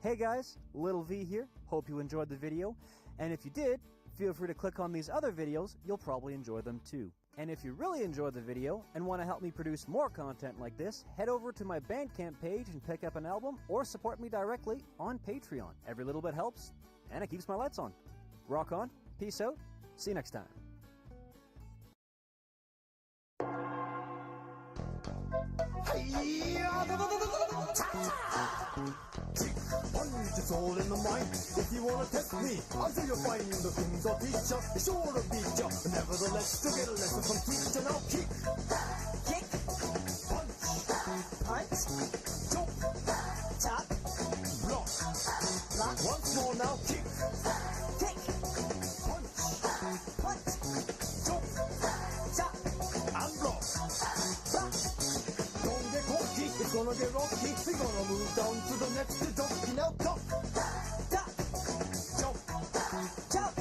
Hey guys, Little V here. Hope you enjoyed the video. And if you did, feel free to click on these other videos. You'll probably enjoy them too. And if you really enjoyed the video and want to help me produce more content like this, head over to my Bandcamp page and pick up an album or support me directly on Patreon. Every little bit helps and it keeps my lights on. Rock on, peace out, see you next time. Punch, it's all in the mind. If you wanna test me, until you find the things I'll teach ya, be sure to beat ya. Nevertheless, to get a lesson from teacher, now kick, Kick, punch, punch, chop, chop, block. block, Once more now, kick, kick, punch, punch, chop, chop, and block. block. Don't get cocky, it's gonna get rocky. We're gonna move down to the next jockey. Now duck, Duck, jump, jump,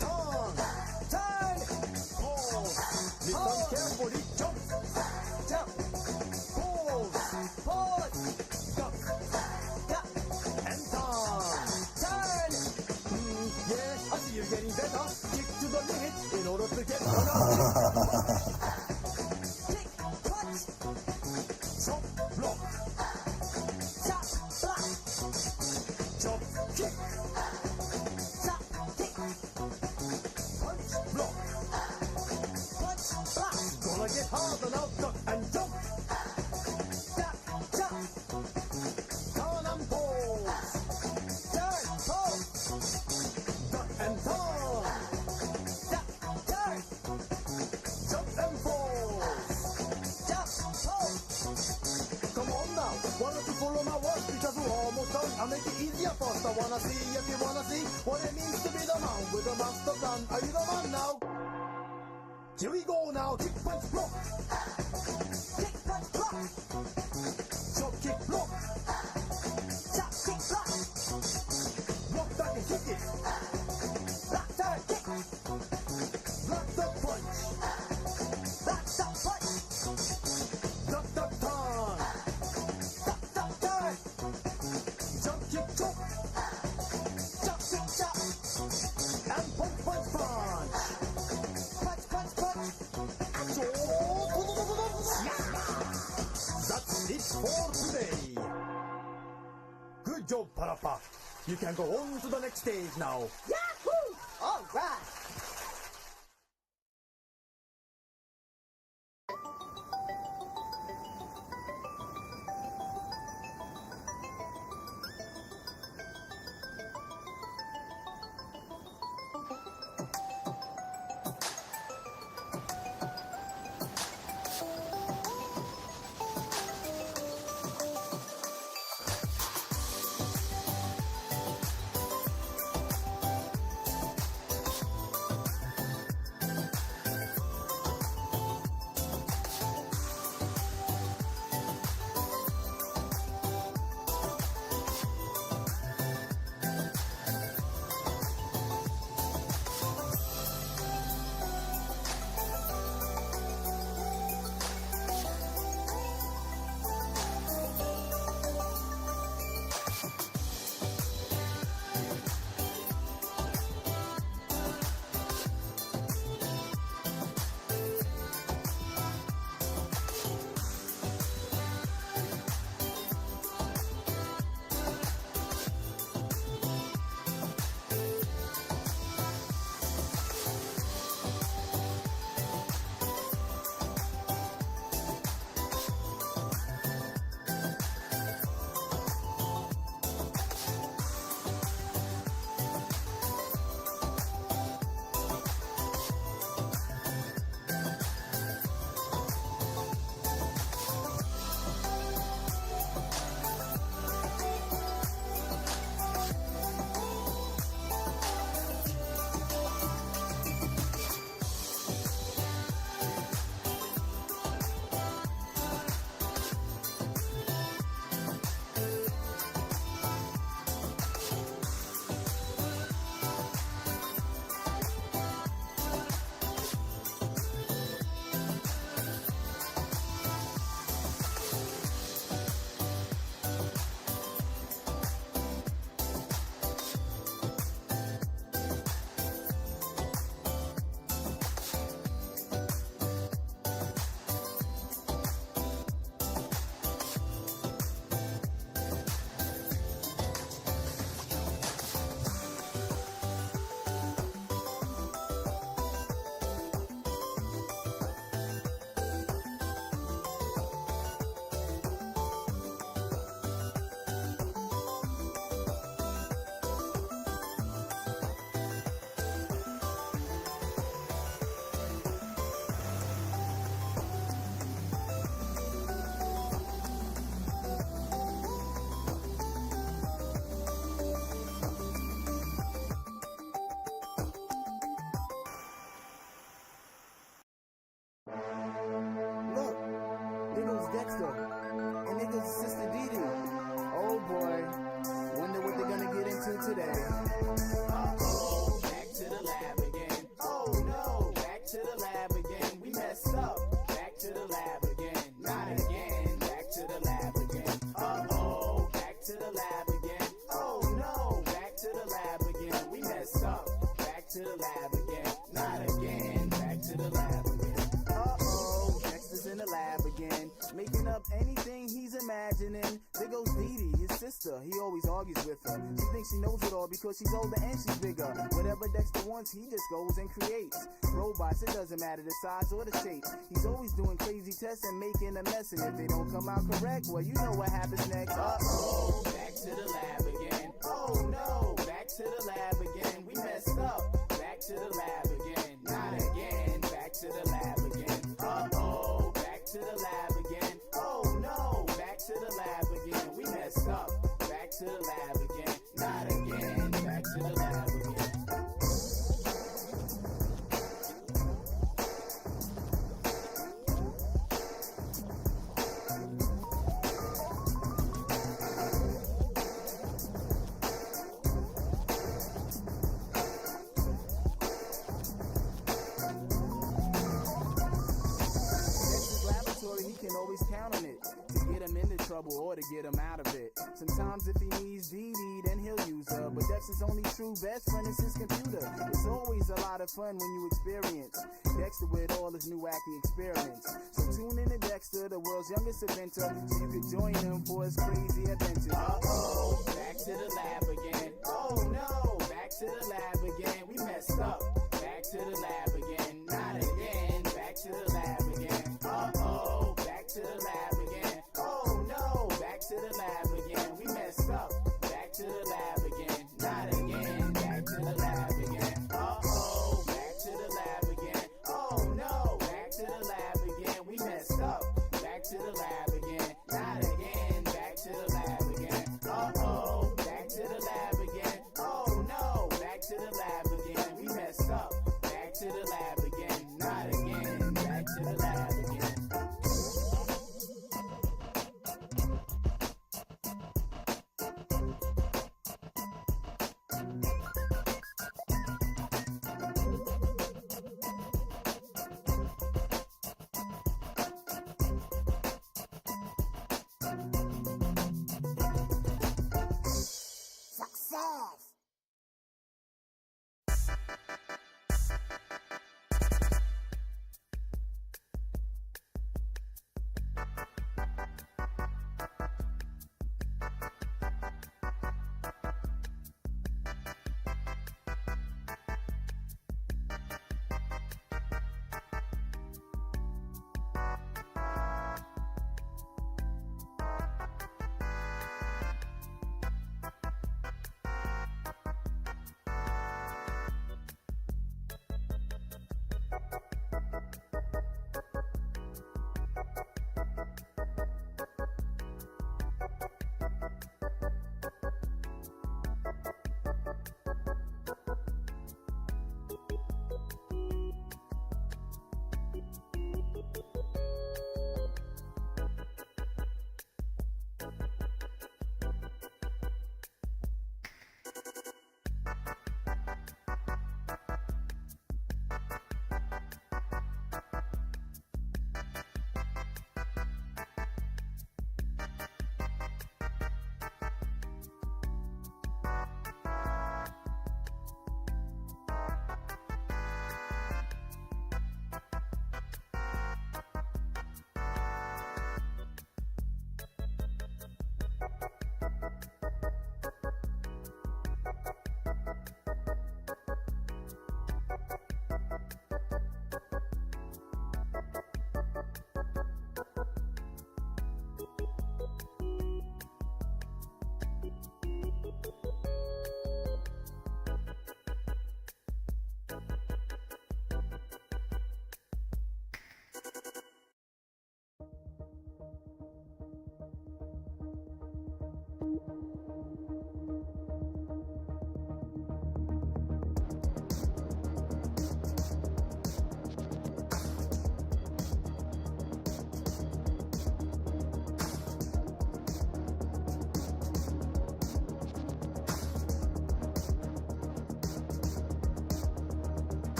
turn, turn, pause. Listen Pause. carefully, jump, jump, pause, pause, duck, duck, and turn. turn. Yeah, I see you're getting better. Kick to the limit in order to get another Kick, punch, chop, block, chop, block, chop, kick, chop, kick, punch, block. punch, block, Gonna get harder now, duck and jump, duck, jump, turn and pause, turn, pose, duck and turn, duck, turn, jump and pause. jump, pose. Come on now, why don't you follow my words because we're almost done. I'll make it easier first. I wanna see if you wanna see what it means to be the man with the master plan. Are you the man now? Here we go now. Kick, punch, block. Kick, punch, block, Chop, kick, block. chop, kick, block, Block back and kick it. block, turn, kick, Block the punch. block, stop, punch, Good job, Parappa. You can go on to the next stage now. Yahoo! All right. Look, there goes Dexter, and there goes his sister Dee Dee. Oh boy, wonder what they're gonna get into today. Uh-oh, back to the lab again. Oh no, back to the lab again. We messed up. Back to the lab again. Not again. Back to the lab again. Uh-oh, back to the lab again. Oh no, back to the lab again. We messed up. Back to the lab again. Not again. Back to the lab again. Uh-oh, Dexter's in the lab again, making up anything he's imagining. There goes Dee Dee, his sister, he always argues with her. She thinks she knows it all because she's older and she's bigger. Whatever Dexter wants, he just goes and creates. Robots, it doesn't matter the size or the shape. He's always doing crazy tests and making a mess, and if they don't come out correct, well, you know what happens next. Uh-oh, back to the lab again. Oh no, back to the lab again. We messed up. Back to the lab again. Not again. Back to the lab again. Uh-oh, back to the lab again. Oh no, back to the lab again. We messed up. Back to the lab again. Not again. Back to the lab again. can always count on it to get him into trouble or to get him out of it. Sometimes if he needs DD, then he'll use her. But Dexter's only true best friend is his computer. It's always a lot of fun when you experience Dexter with all his new wacky experiments. So tune in to Dexter, the world's youngest inventor, so you can join him for his crazy adventures. Uh-oh, back to the lab again. Oh no, back to the lab again. We messed up. Back to the lab again. Not again. Back to the lab again. Uh-oh, back to the lab again. Oh no, back to the lab again. We messed up. Back to the lab again. Not again. Back to the lab again. Uh-oh, back to the lab again. Oh no, back to the lab again. We messed up. Back to the lab again. Not again. Back to the lab again. Uh-oh, back to the lab again. Oh no, back to the lab again. We messed up. Back to the lab again. Not again. Back to the lab again. Success!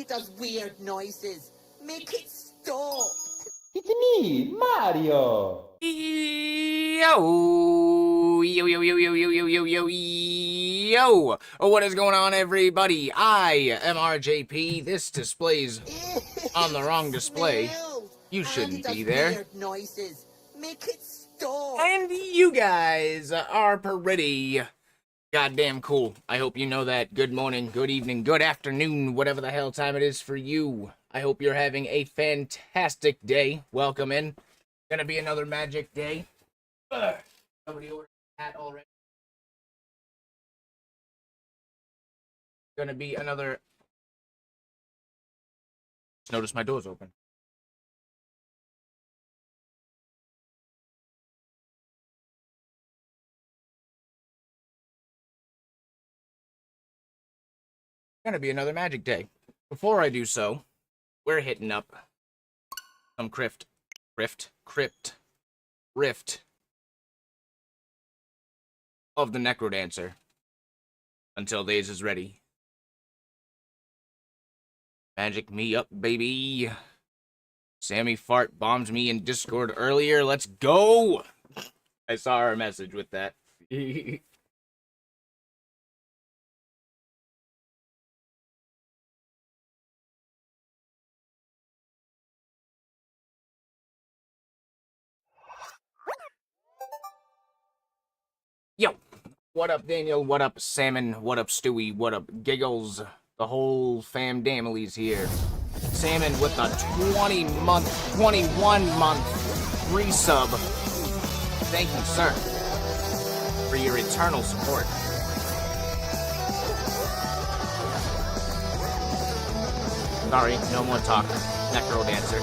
it does weird noises. Make it stop. It's me, Mario. Yo! What is going on, everybody? I am RJP. This display's on the wrong display. You shouldn't be there. Weird noises. Make it stop. And you guys are pretty goddamn cool. I hope you know that. Good morning, good evening, good afternoon, whatever the hell time it is for you. I hope you're having a fantastic day. Welcome in. Gonna be another magic day. Somebody ordered a hat already. Gonna be another. Just notice my door's open. Gonna be another magic day. Before I do so, we're hitting up some rift of the Necrodancer until Days is ready. Magic me up, baby. Sammy Fart bombed me in Discord earlier. Let's go! I saw her message with that. Yo! What up, Daniel? What up, Salmon? What up, Stewie? What up, Giggles? The whole fam damily's here. Salmon with a 21-month resub. Thank you, sir, for your eternal support. Sorry, no more talk. Necrodancer.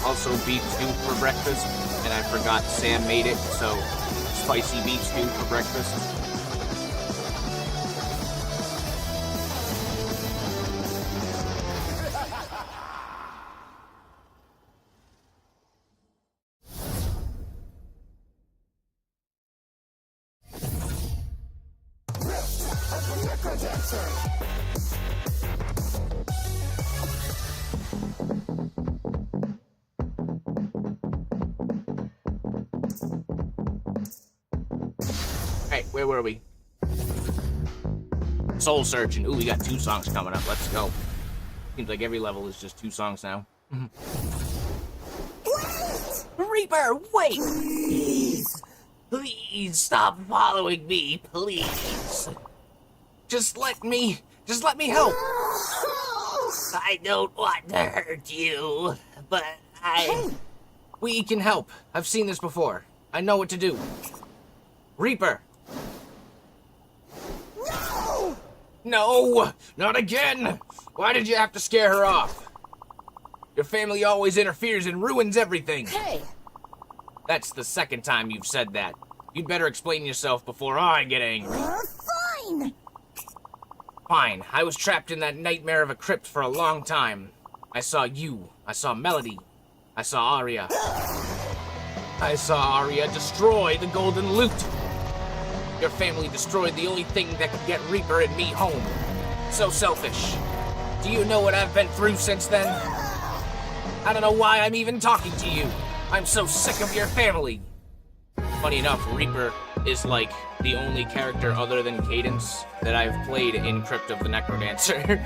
Also beef stew for breakfast, and I forgot Sam made it, so spicy beef stew for breakfast. Hey, where were we? Soul Searching. Ooh, we got 2 songs coming up. Let's go. Seems like every level is just 2 songs now. Reaper, wait! Please! Please stop following me, please! Just let me help! I don't want to hurt you, but we can help. I've seen this before. I know what to do. Reaper! No! No! Not again! Why did you have to scare her off? Your family always interferes and ruins everything. Hey! That's the second time you've said that. You'd better explain yourself before I get angry. Fine! Fine. I was trapped in that nightmare of a crypt for a long time. I saw you. I saw Melody. I saw Arya. I saw Arya destroy the golden loot. Your family destroyed the only thing that could get Reaper and me home. So selfish. Do you know what I've been through since then? I don't know why I'm even talking to you. I'm so sick of your family. Funny enough, Reaper is like the only character other than Cadence that I've played in Crypt of the Necrodancer.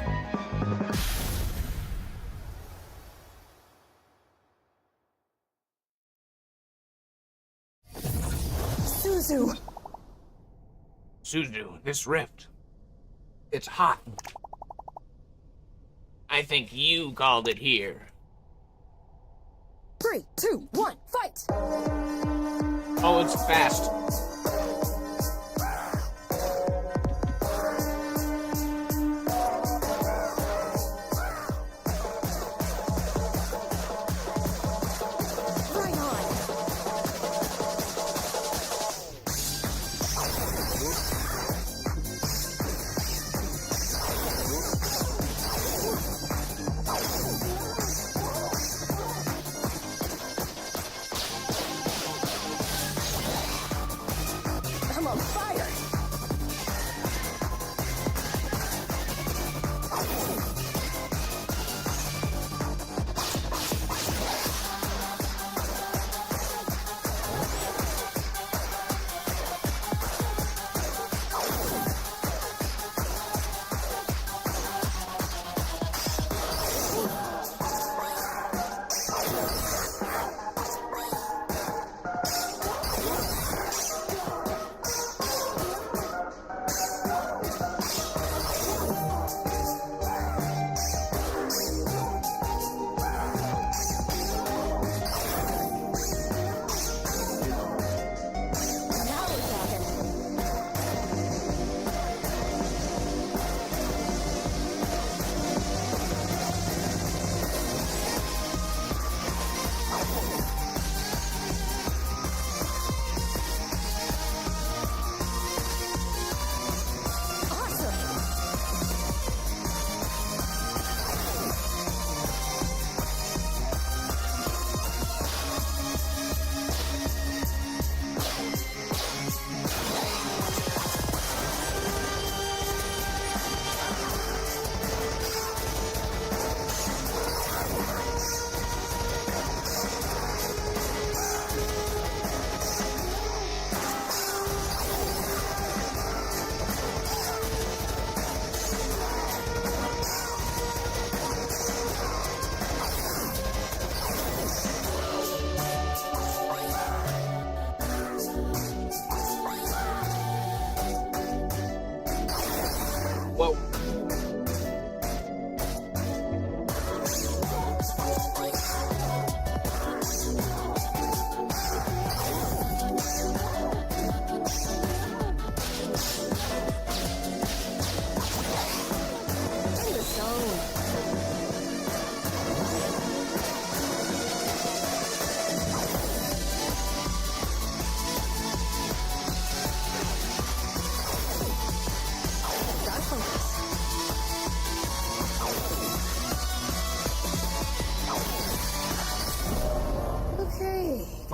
Suzu, this rift. It's hot. I think you called it here. 3, 2, 1, fight! Oh, it's fast. Right on!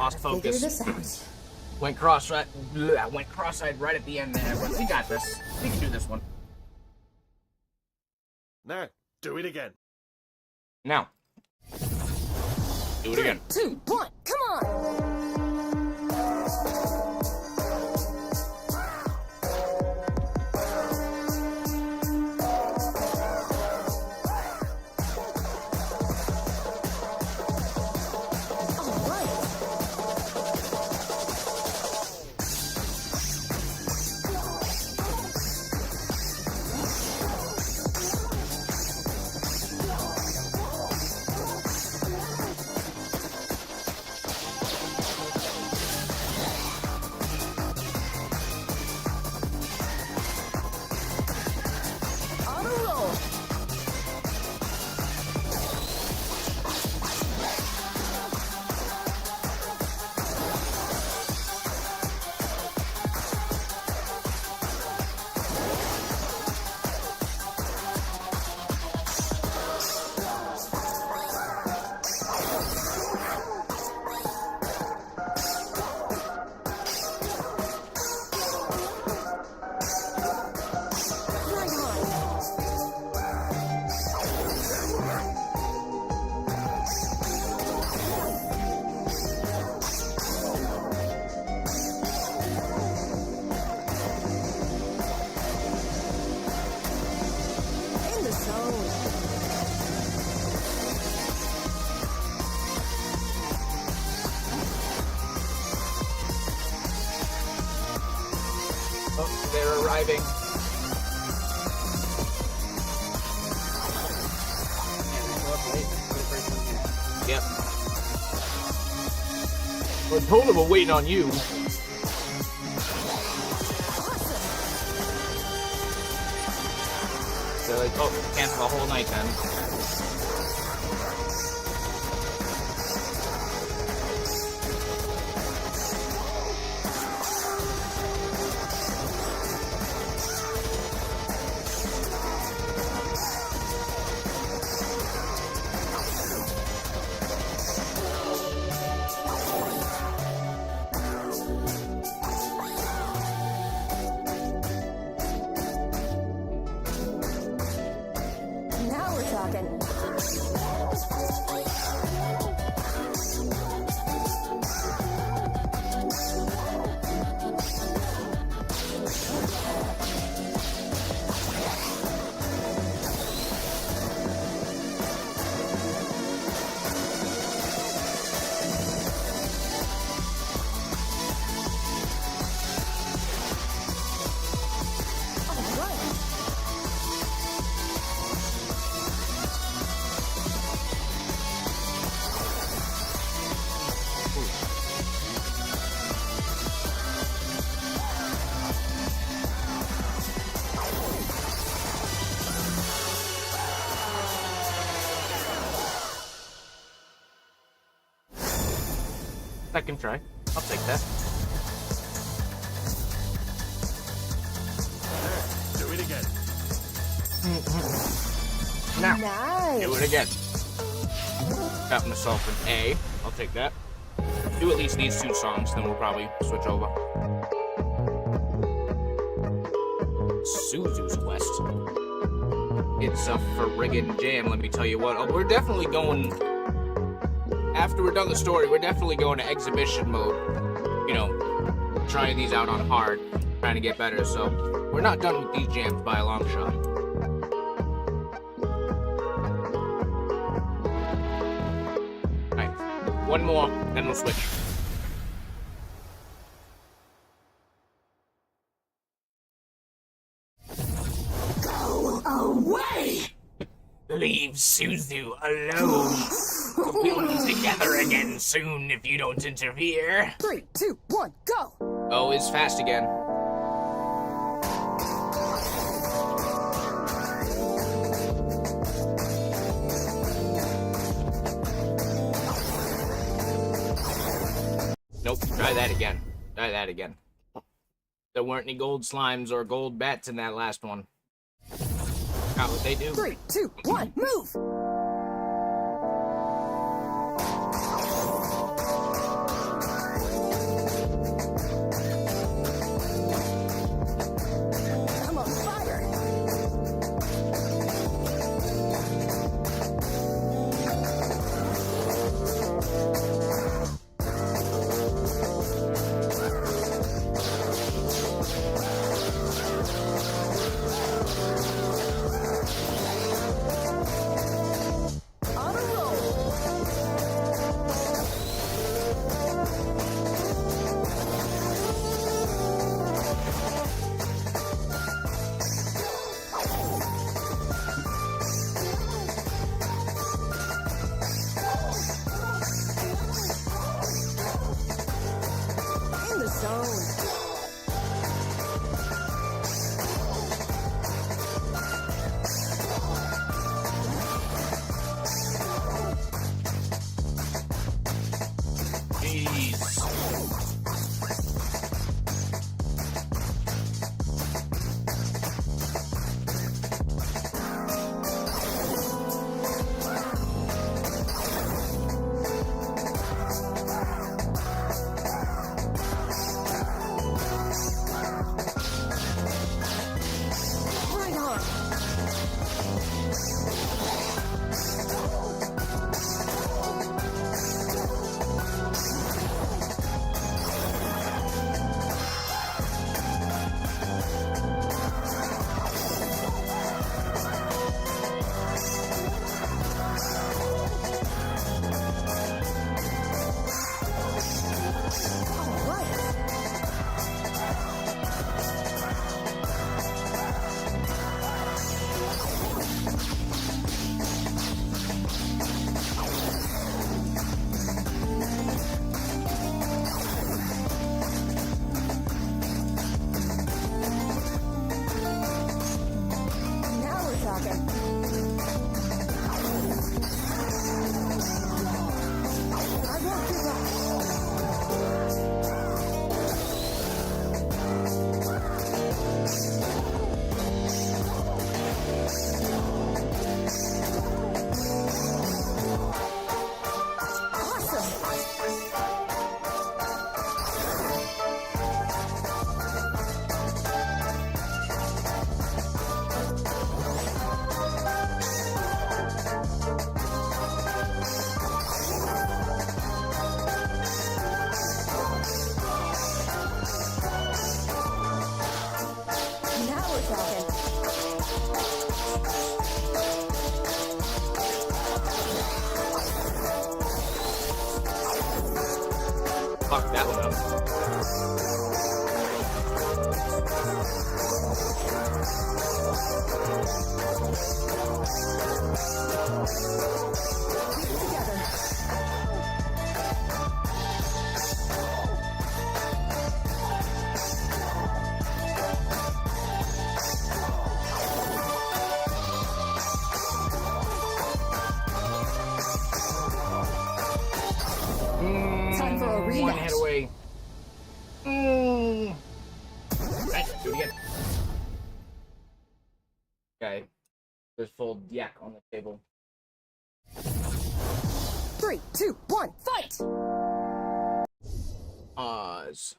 lost Figure focus. this out. Went cross-eyed right at the end there, but we got this. We can do this one. Now, do it again. Now. Do it again. 2, 1, come on! Oh, they're arriving. Yep. I told them we're waiting on you. They're like, oh, cancel the whole night then. Now we're talking. Second try. I'll take that. Do it again. Now, Nice. do it again. Got myself an A. I'll take that. Do at least these two songs, then we'll probably switch over. Suzu's Quest. It's a friggin' jam, let me tell you what. Oh, we're definitely going... After we're done the story, we're definitely going to exhibition mode. You know, trying these out on hard, trying to get better, so... We're not done with these jams by a long shot. Alright, one more, then we'll switch. Away! Leave Suzu alone. We'll be together again soon if you don't interfere. 3, 2, 1, go! Oh, it's fast again. Nope, try that again. Try that again. There weren't any gold slimes or gold bats in that last one. How would they do? 3, 2, 1, move! rematch. One hit away. Right, do it again. Okay. There's full yak on the table. 3, 2, 1, fight! Oz.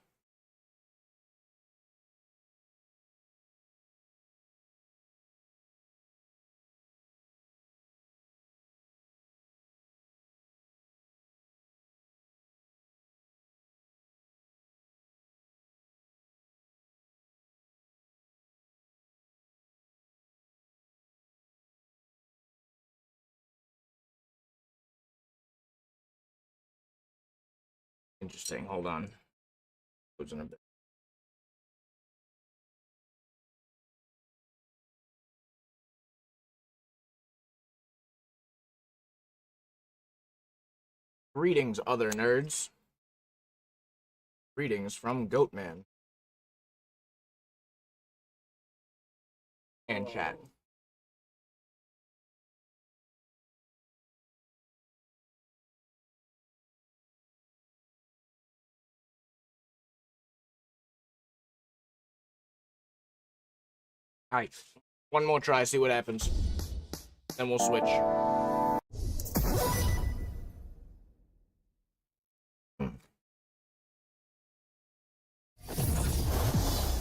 Interesting. Hold on. Goes in a bit. Greetings, other nerds. Greetings from Goatman. And chat. Alright. One more try, see what happens. Then we'll switch.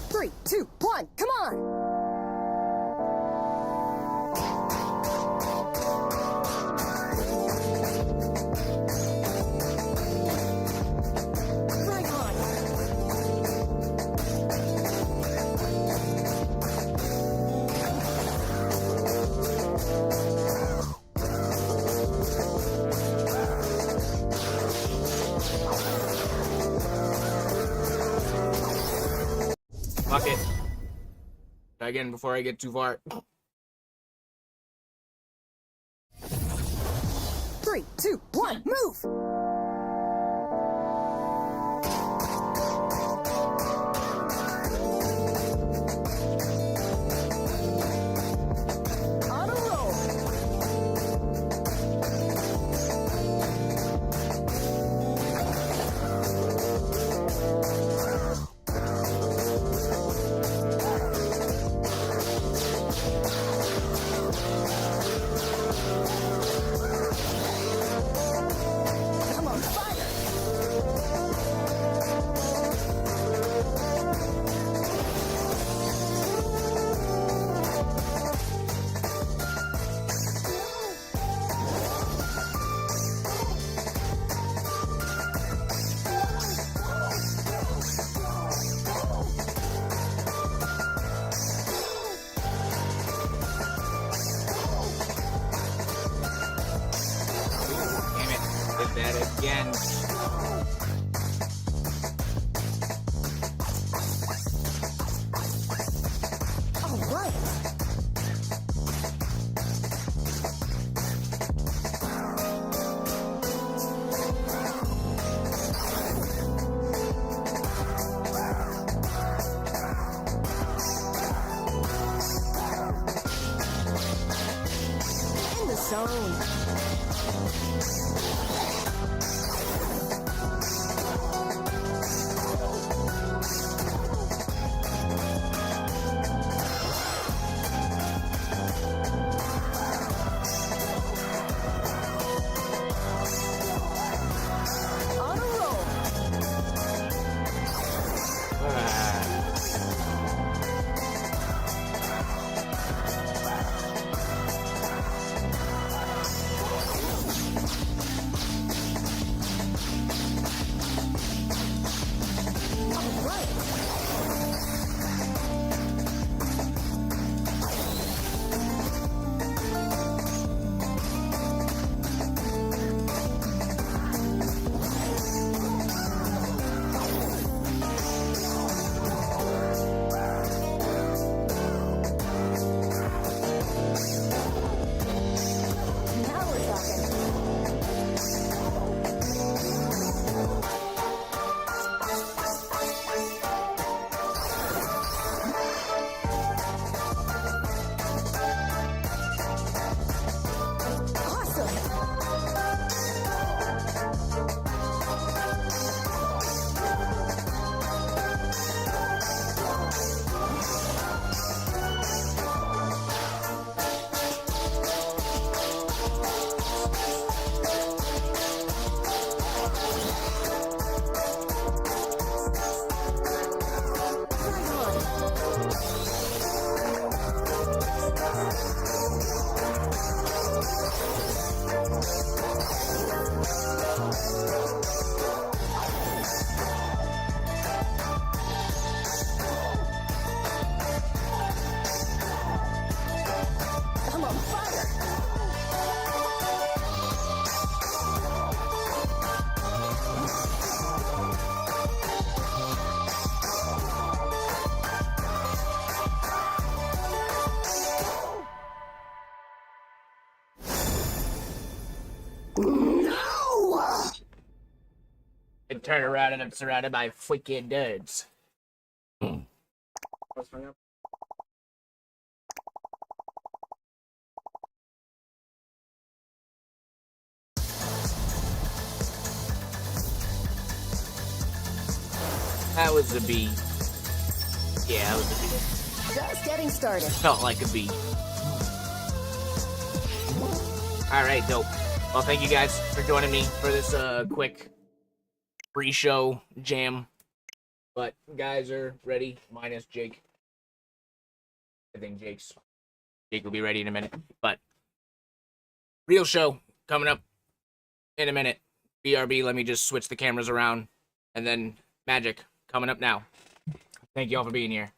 Three, two, one, come on! Right on! Fuck it. Try again before I get too far. 3, 2, 1, move! On a roll! Come on, fire! Damn it. Did that again. All right! In the zone. On a roll. No! And turn around and I'm surrounded by freaking dudes. That was a B. Yeah, that was a B. Just getting started. Felt like a B. Alright, dope. Well, thank you guys for joining me for this quick pre-show jam. But guys are ready, minus Jake. I think Jake will be ready in a minute. But real show coming up in a minute. BRB, let me just switch the cameras around. And then Magic coming up now. Thank you all for being here.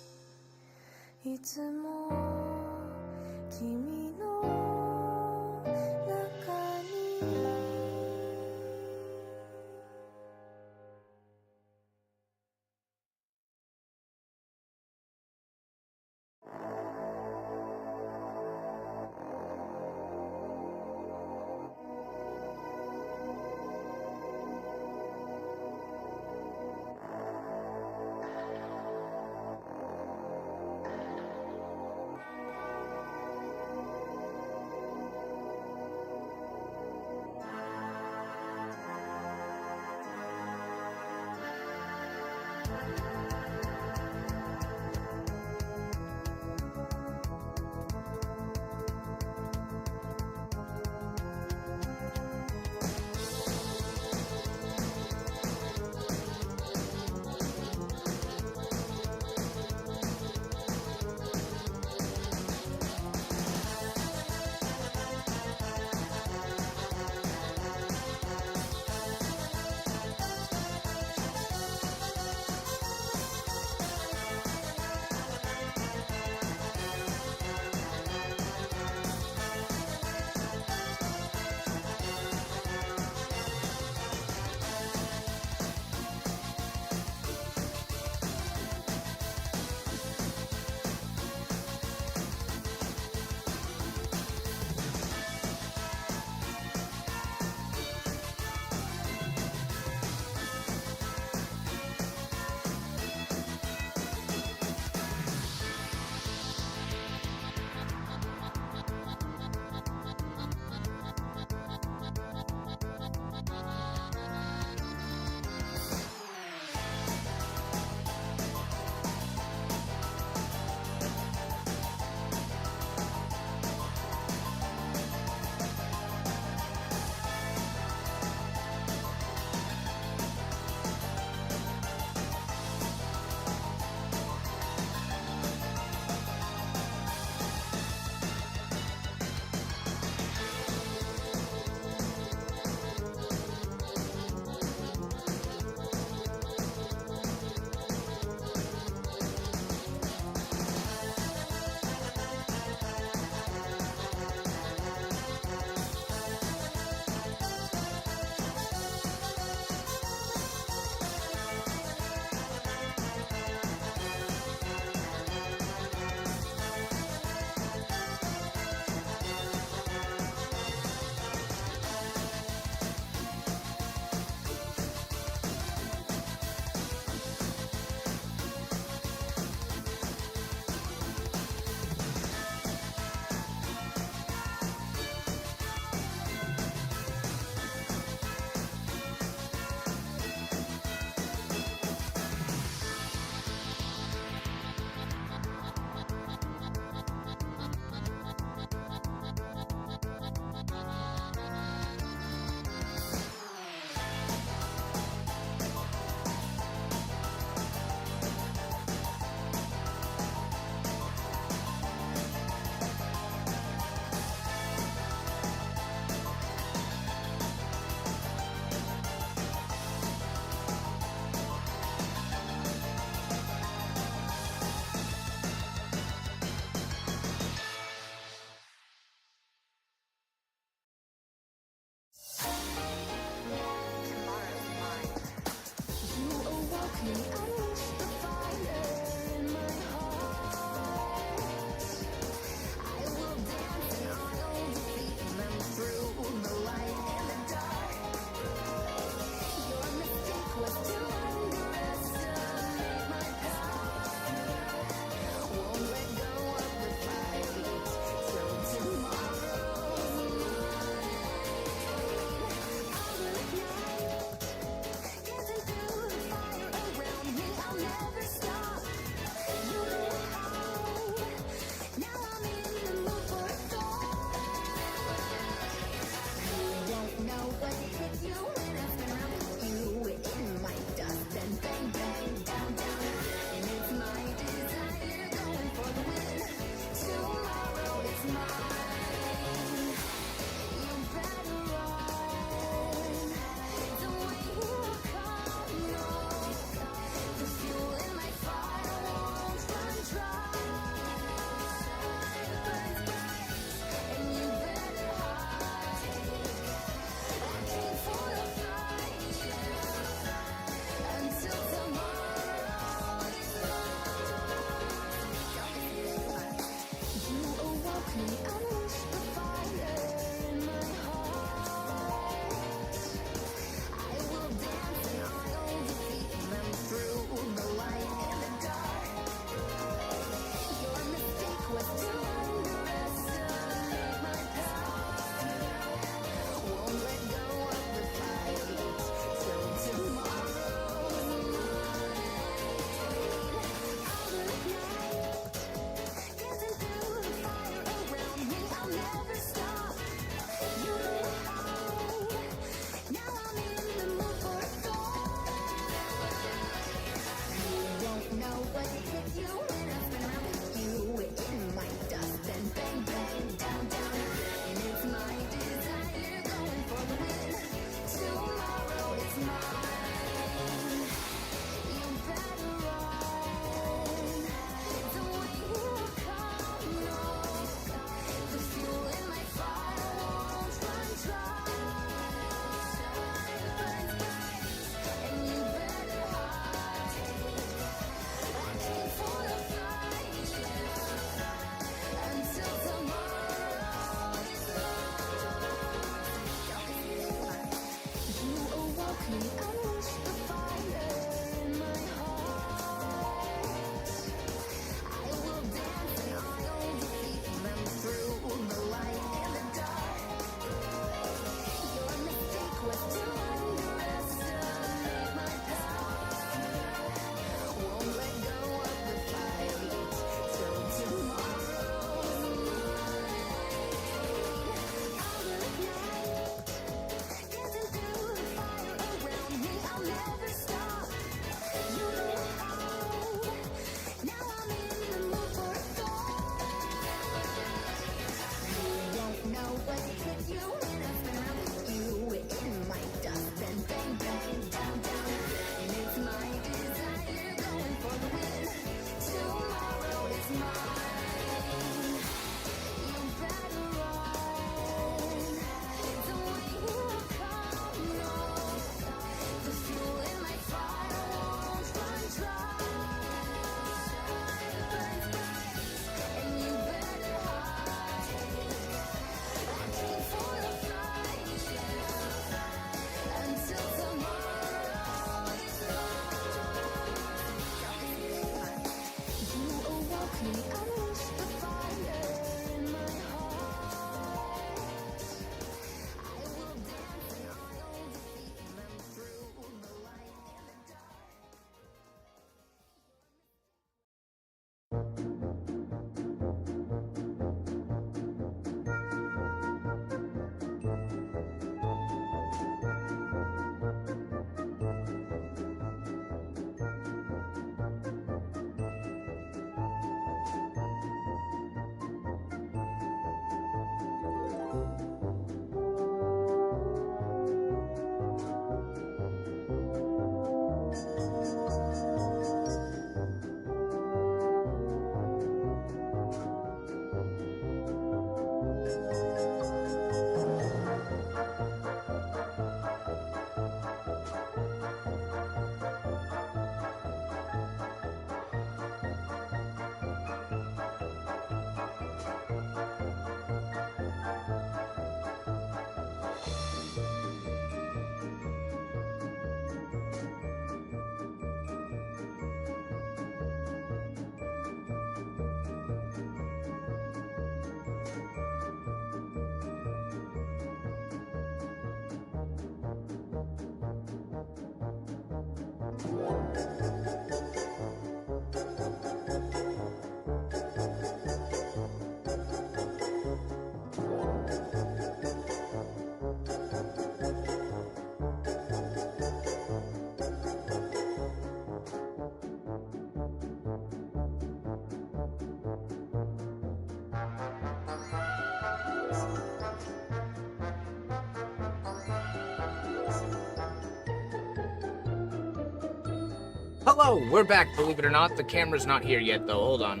Hello, we're back, believe it or not. The camera's not here yet, though. Hold on.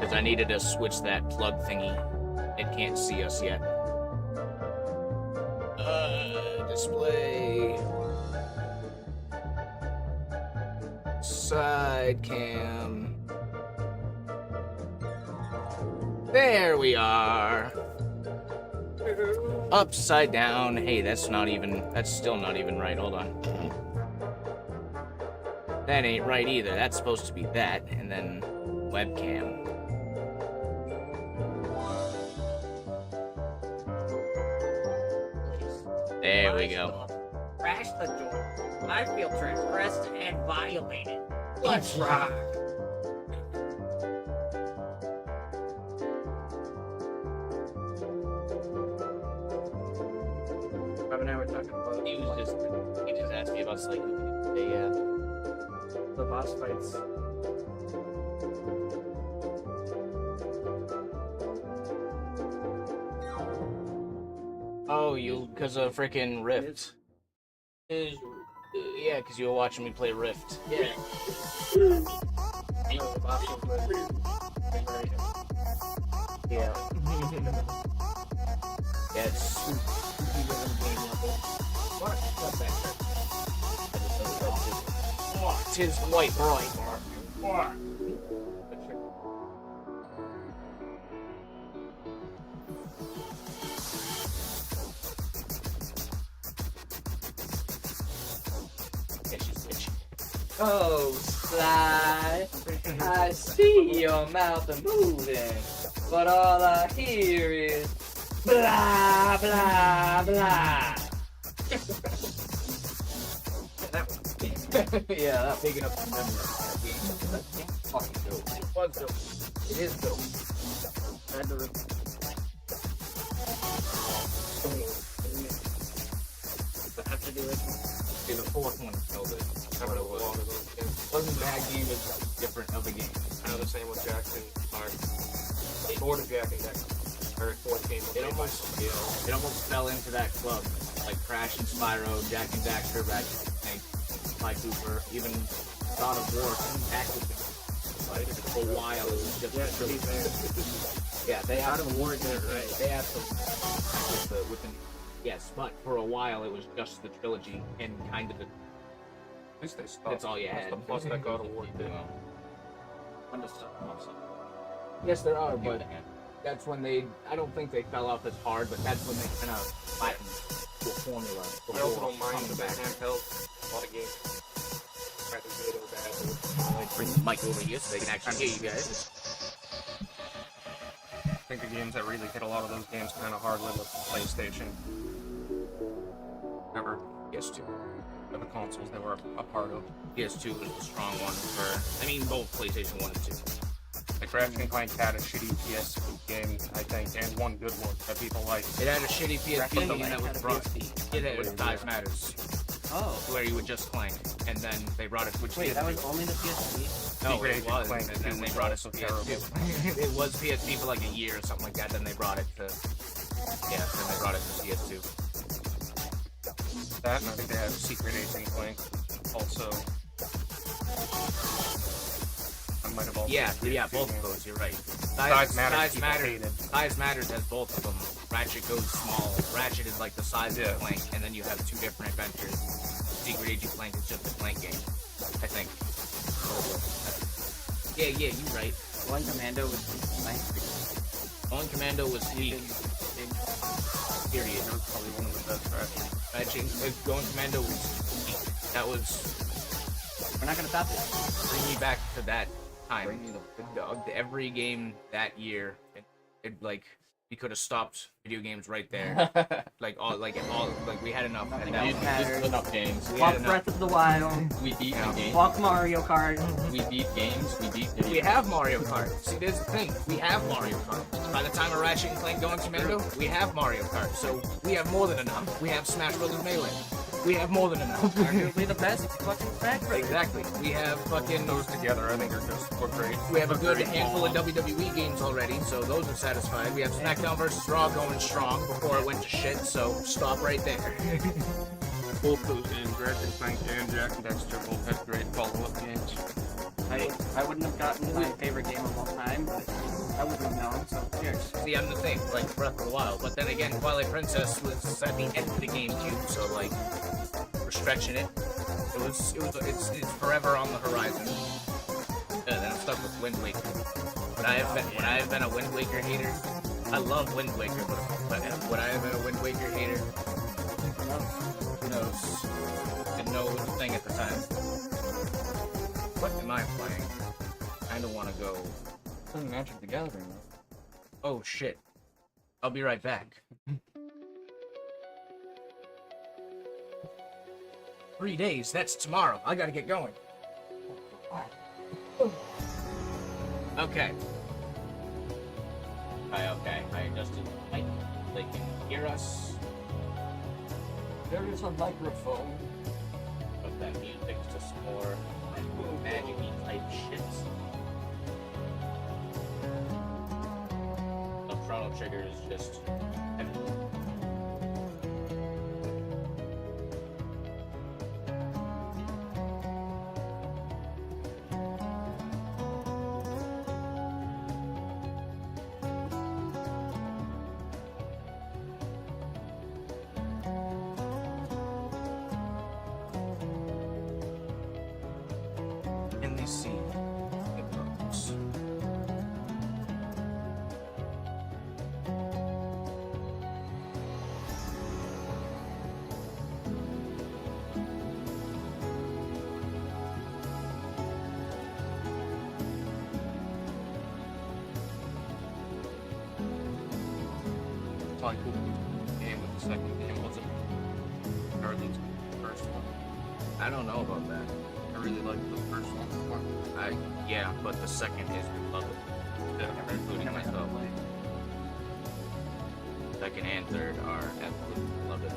Because I needed to switch that plug thingy. It can't see us yet. Display. Side cam. There we are. Upside down. Hey, that's still not even right. Hold on. That ain't right either. That's supposed to be that, and then webcam. There we go. Crash the door. I feel transgressed and violated. Let's rock. Rob and I were talking about He just asked me about Slate. the boss fights. Oh, because of freaking Rift. Yeah, because you were watching me play Rift. Yeah. No, the boss was Yeah. Yeah, it's tis white bright. Yeah, she's bitchy. Oh, Sly, I see your mouth a moving, but all I hear is blah, blah, blah. Yeah, that's big enough to remember that game. That's fucking dope. It was dope. It is dope. had to have to do it. See, the fourth one killed it. That's what it was. It wasn't a bad game, but different of a game. I know the same with Jackson. Bored of Jack and Jackson. Or fourth game. It almost fell into that club. Like Crash and Spyro, Jack and Daxter, Ratchet and Clank, Sly Cooper, even God of War came back with them. Like, for a while, it was just they have God of War did it right. They have some yes, but for a while it was just the trilogy and kind of the. At least they stopped. That's all you had. That's the plus that God of War did. Yes, there are, but that's when I don't think they fell off as hard, but that's when they kind of flattened to a formula. I also don't mind the handheld. A lot of games. Bring the mic over here so they can actually hear you guys. I think the games that really hit a lot of those games kind of hard live with PlayStation. Remember? PS2. The consoles they were a part of. PS2 was the strong one for, I mean, both PlayStation 1 and 2. Like Ratchet and Clank had a shitty PS game, I think, and one good one that people liked. It had a shitty PSP Ratchet and that was brought. It had Size Matters, Oh, where you would just clank, and then they brought it to wait, that was only the PSP? No, Secret it Agent was, Clank and then 2 they was brought it to also terrible. PS2. It was PSP for like a year or something like that, then they brought it to, then they brought it to PS2. That, and I think they had Secret Agent Clank also. I might have also Yeah, both of those, you're right. Size Matters, Size Matters has both of them. Ratchet goes small. Ratchet is like the size of the Clank, and then you have two different adventures. Secret Agent Clank is just a Clank game, I think. Yeah, you're right. One Commando was like One Commando was weak. Period. That was probably one of the best Ratchet. Going Commando was weak. That was. we're not gonna stop this. Bring me back to that time. Every game that year, it like We could have stopped video games right there. Like we had enough. Nothing And else that- mattered. enough games. we had Fuck enough. Breath of the Wild. We beat Yeah. the game. Fuck Mario Kart. We beat games. We beat video We have Mario Kart. See, there's the thing. We have Mario Kart. By the time of Ratchet and Clank going to Mando, we have Mario Kart. So we have more than enough. We have Smash Bros. Melee. We have more than enough. Arguably the best fucking Smash Bros. Exactly. We have fucking Those together, I think, are just we're great. We have a good Great handful of ball. WWE games already, so those are satisfied. We have SmackDown vs. Raw going strong before it went to shit, so stop right there. Both those games, Ratchet and Clank and Jack and Dexter, both had great follow-up games. I wouldn't have gotten my favorite game of all time, but I wouldn't have known, so cheers. See, I'm the thing, like Breath of the Wild, but then again, Twilight Princess was at the end of the GameCube, so like, we're stretching it. It's forever on the horizon. Then I'm stuck with Wind Waker. Would I have been a Wind Waker hater? I love Wind Waker, but would I have been a Wind Waker hater? Who knows? Didn't know it was a thing at the time. What am I playing? I kinda wanna go. Playing Magic the Gathering. Oh shit. I'll be right back. 3 days, that's tomorrow. I gotta get going. Okay. Okay. I adjusted the mic. They can hear us. There is a microphone. Put that music to some more magic-y type shit. The Chrono Trigger is just everything. In the sea, it goes. Probably cool game with the second game wasn't hardly the first one. I don't know about that. I really liked the first one more. Yeah, but the second is beloved, including myself. Second and third are absolutely beloved.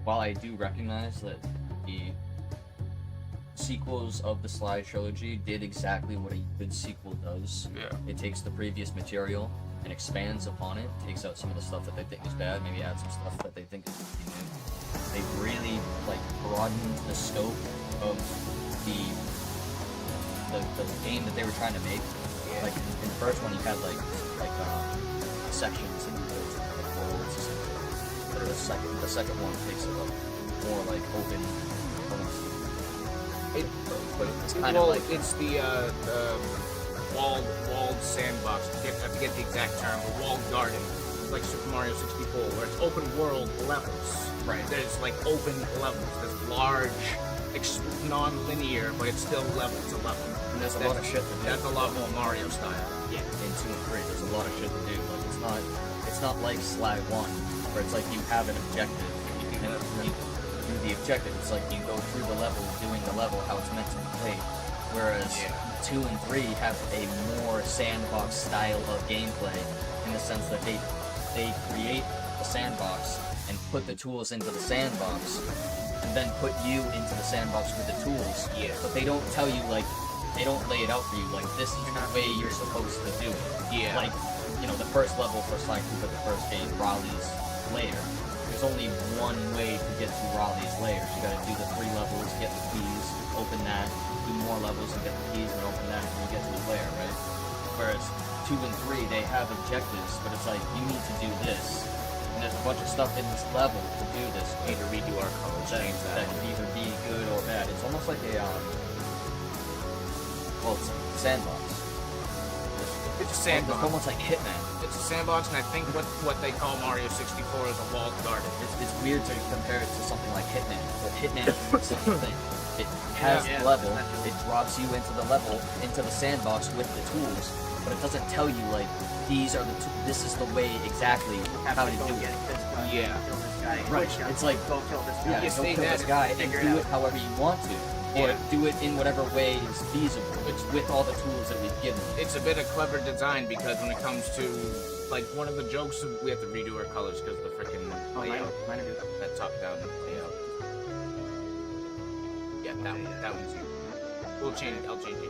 While I do recognize that the sequels of the Sly trilogy did exactly what a good sequel does. Yeah. It takes the previous material and expands upon it, takes out some of the stuff that they think is bad, maybe adds some stuff that they think is new. They really like broadened the scope of the game that they were trying to make. Like in the first one, you had like sections and like worlds. But the second one takes it up more like open. It's kind of like it's the walled sandbox. I forget the exact term, but walled garden, like Super Mario 64, where it's open world levels. Right. There's like open levels. There's large, non-linear, but it's still level to level. And there's a lot of shit to do. That's a lot more Mario style. Yeah, in 2 and 3, there's a lot of shit to do. Like it's not like Sly 1, where it's like you have an objective. And you do the objective. It's like you go through the level, doing the level how it's meant to be played. Whereas 2 and 3 have a more sandbox style of gameplay in the sense that they create the sandbox and put the tools into the sandbox, and then put you into the sandbox with the tools. Yeah. But they don't tell you like. They don't lay it out for you like this is the way you're supposed to do it. Yeah. Like, you know, the first level for Sly Cooper, the first game, Raleigh's lair. There's only one way to get to Raleigh's lair. You gotta do the 3 levels, get the keys, open that, do more levels and get the keys and open that, and you get to the lair, right? Whereas 2 and 3, they have objectives, but it's like, you need to do this. And there's a bunch of stuff in this level to do this. We need to redo our colors, change That that. could either be good or bad. It's almost like a, well, it's a sandbox. It's a It's sandbox. almost like Hitman. It's a sandbox, and I think what they call Mario 64 is a walled garden. It's weird to compare it to something like Hitman, but Hitman is the same thing. It has Yeah, the level. that's- It drops you into the level, into the sandbox with the tools, but it doesn't tell you like these are the this is the way exactly how to go do get it. this guy, Yeah. kill this guy. Right. Quick It's like go kill this guy. yeah, You go say kill that this guy and figure it do out. it however you want to, or Yeah. do it in whatever way is feasible. It's with all the tools that we've given. It's a bit of clever design because when it comes to like one of the jokes we have to redo our colors because the freaking Oh, mine, layout, mine are that top down layout. Yeah, that one's you. We'll change it. I'll change it.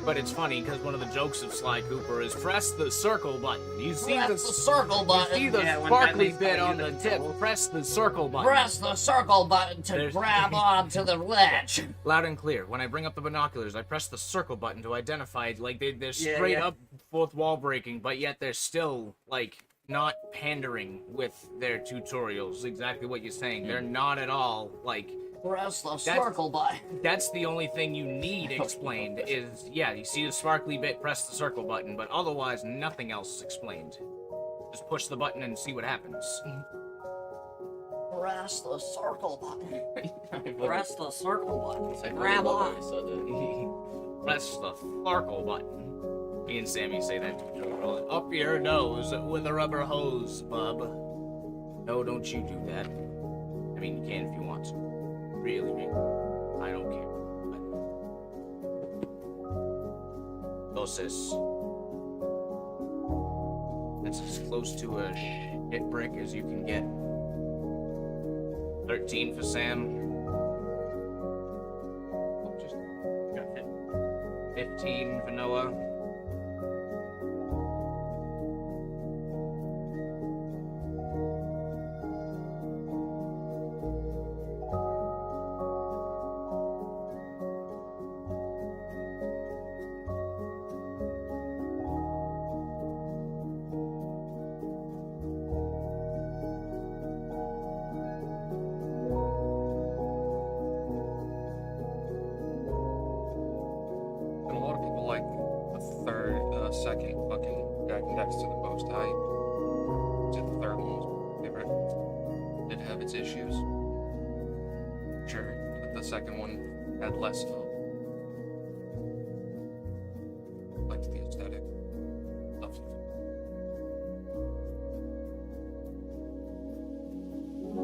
But it's funny because one of the jokes of Sly Cooper is press the circle button. You see the circle you see the Yeah, when sparkly Bentley's bit telling on you the the tip. controls. Press the circle button. the circle button to There's- onto the ledge. Loud and clear. When I bring up the binoculars, I press the circle button to identify, like, they're Yeah, straight yeah. up fourth wall breaking, but yet they're still, like, not pandering with their tutorials. Exactly what you're saying. They're not at all, like, Press the circle button. that's the only thing you need explained is, yeah, you see the sparkly bit, press the circle button, but otherwise, nothing else is explained. Just push the button and see what happens. Press the circle button. Press the circle button. Grab on. Press the circle button. Me and Sammy say that up your nose with a rubber hose, bub. No, don't you do that. I mean, you can if you want to. Really. I don't care. Entonces. That's as close to a shit brick as you can get. 13 for Sam. Just got it. 15 for Noah. And a lot of people like the third, second fucking guy next to the most high. The third one was my favorite. Did have its issues. Sure. But the second one had less of like the aesthetic stuff.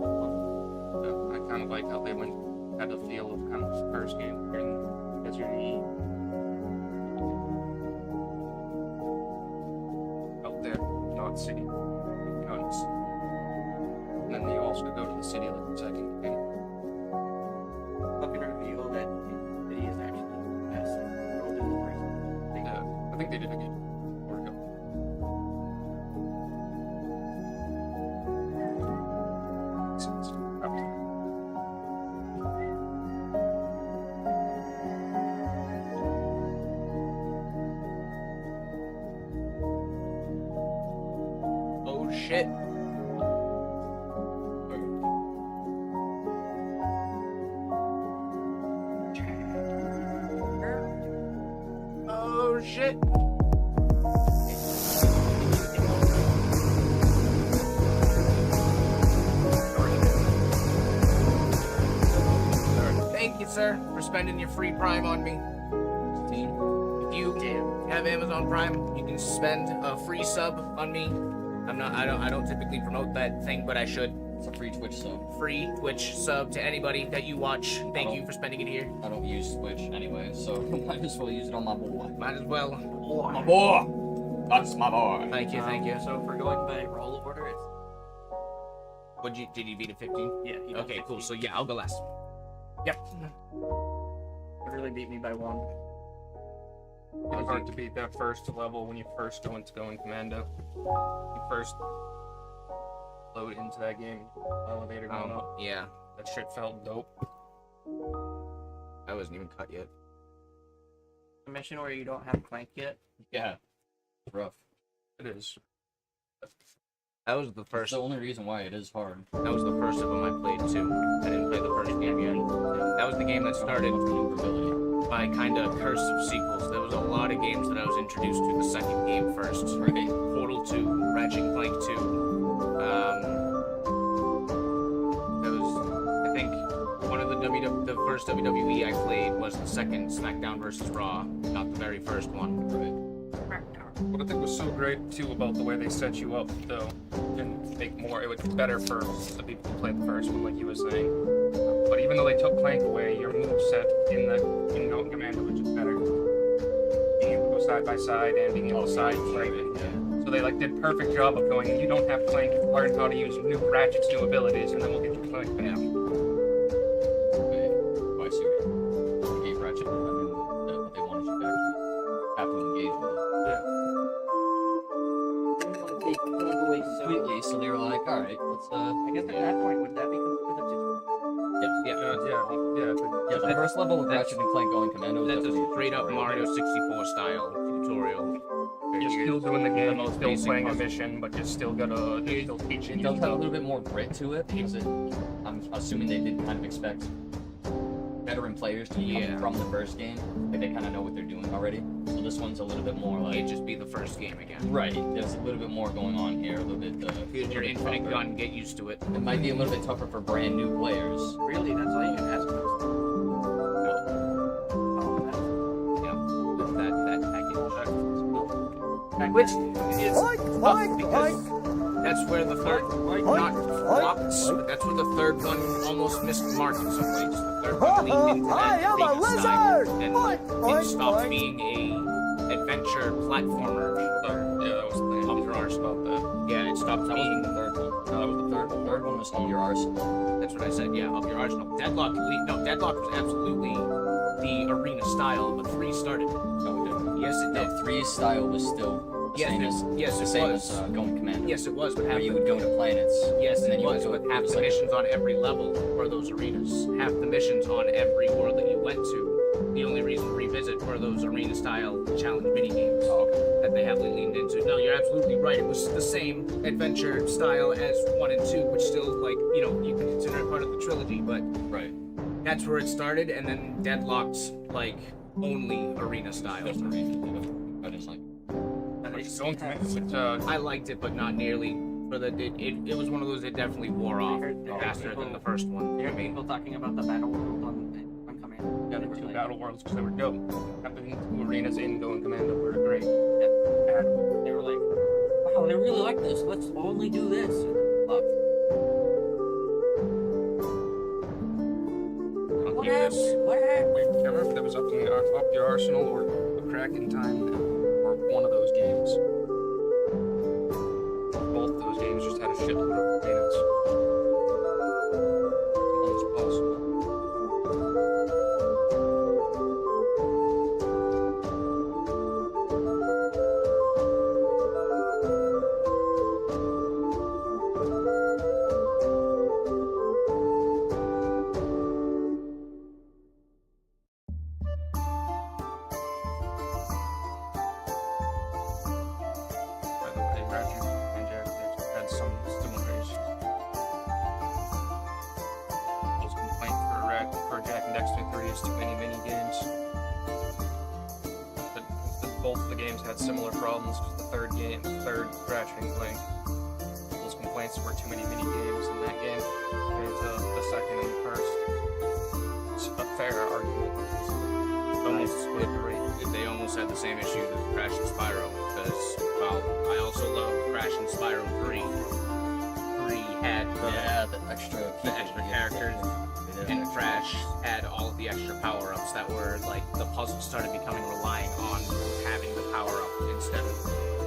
I kind of like how they had the feel of kind of the first game here in Desert E. Out there, not city. Guns. And then you also go to the city like the second game. Fucking reveal that he is actually the best world in the first. Yeah, I think they did a good work of Oh shit. Oh shit. Thank you, sir, for spending your free Prime on me. If you have Amazon Prime, you can spend a free sub on me. I don't typically promote that thing, but I should. It's a free Twitch sub. Free Twitch sub to anybody that you watch. Thank you for spending it here. I don't use Twitch anyway, so might as well use it on my boy. Might as well. My boy! That's my boy. Thank you, thank you. So if we're going by roll order, it's Did you beat a 15? yeah. he got Okay, cool. 15. So yeah, I'll go last. Yep. It really beat me by one. It's hard to beat that first level when you first go into going commando. You first load into that game, elevator going up. Yeah. That shit felt dope. I wasn't even cut yet. A mission where you don't have Clank yet. Yeah. Rough. It is. That was the That's first. the only reason why it is hard. That was the first of them I played too. I didn't play the first game yet. That was the game that started Maneuverability. my kind of curse of sequels. There was a lot of games that I was introduced to the second game first. Right. Portal 2, Ratchet and Clank 2. That was, I think, one of the first WWE I played was the second SmackDown vs. Raw, not the very first one. What I think was so great too about the way they set you up, though, and make more, it would be better for the people who played the first one, like you were saying. But even though they took Clank away, your moveset in Going Commando was just better. Being able to go side by side and being able to side right. So they like did a perfect job of going, you don't have Clank, learn how to use new Ratchet's new abilities, and then we'll get you Clank back. Oh, I see. You gave Ratchet, but they wanted you to actually have to engage with it. They pulled away so Completely, so they were like, alright, let's, I guess at that point, would that be considered a yeah, the first level with Ratchet and Clank Going Commando is That's a definitely straight up tutorial. Mario 64 style tutorial. You're still doing the game, most still basic playing a puzzle. mission, but you're still still teaching It you does have a stuff. little bit more grit to it because I'm assuming they did kind of expect veteran players to come from the first game. Like they kind of know what they're doing already. So this one's a little bit more like... It'd just be the first game again. Right, there's a little bit more going on here, a little bit... Here's your infinite gun, get used to it. It might be a little bit tougher for brand new players. Really? That's all you can ask for? With that package. Which is tough because that's where the third, not flops, but that's where the third one almost missed the mark in some ways. The third one leaned into that Arena style, and it stopped being a adventure platformer. Yeah, that was the thing. Up your arse. About that. Yeah, it stopped That being. wasn't the third one. No, that was the third one. The third one was Up Your Arsenal. That's what I said. Yeah, up your arsenal. Deadlock. No, Deadlock was absolutely the arena style, but 3 started. No, it didn't. Yes, it did. No, 3's style was still the same as yes, the it same was. as Going Commando. Yes, it was. But Where half you the, would go to planets. yes, and then it you was. would go. But half it was the like- missions on every level were those arenas. Half the missions on every world that you went to, the only reason to revisit were those arena-style challenge mini-games that they heavily leaned into. No, you're absolutely right. It was the same adventure style as 1 and 2, which still, like, you know, you can consider it part of the trilogy, but Right. that's where it started, and then Deadlock's, like, only arena style. Just the reason. I just like. Going Commando, I liked it, but not nearly. For the it was one of those that definitely wore off faster than the first one. You hear people talking about the battle world on Command. yeah, the two battle worlds because they were dope. Happening to arenas in Going Commando were great. They were like, wow, they really like this. Let's only do this. Love. I'll What keep this. happened? What happened? I can't remember if that was Up Your Arsenal or the Kraken Time or one of those games. Both those games just had a shitload of arenas. It's possible. By the way, Ratchet and Jack had some similar issues. His complaint for Jack and Dexter 3 is too many mini games. Both the games had similar problems because the third Ratchet and Clank, those complaints were too many mini games in that game compared to the second and the first. It's a fair argument. Almost split the rate. They almost had the same issue as Crash and Spyro, because, well, I also love Crash and Spyro 3. 3 had the extra characters, and Crash had all of the extra power-ups that were, like, the puzzle started becoming relying on having the power-up instead of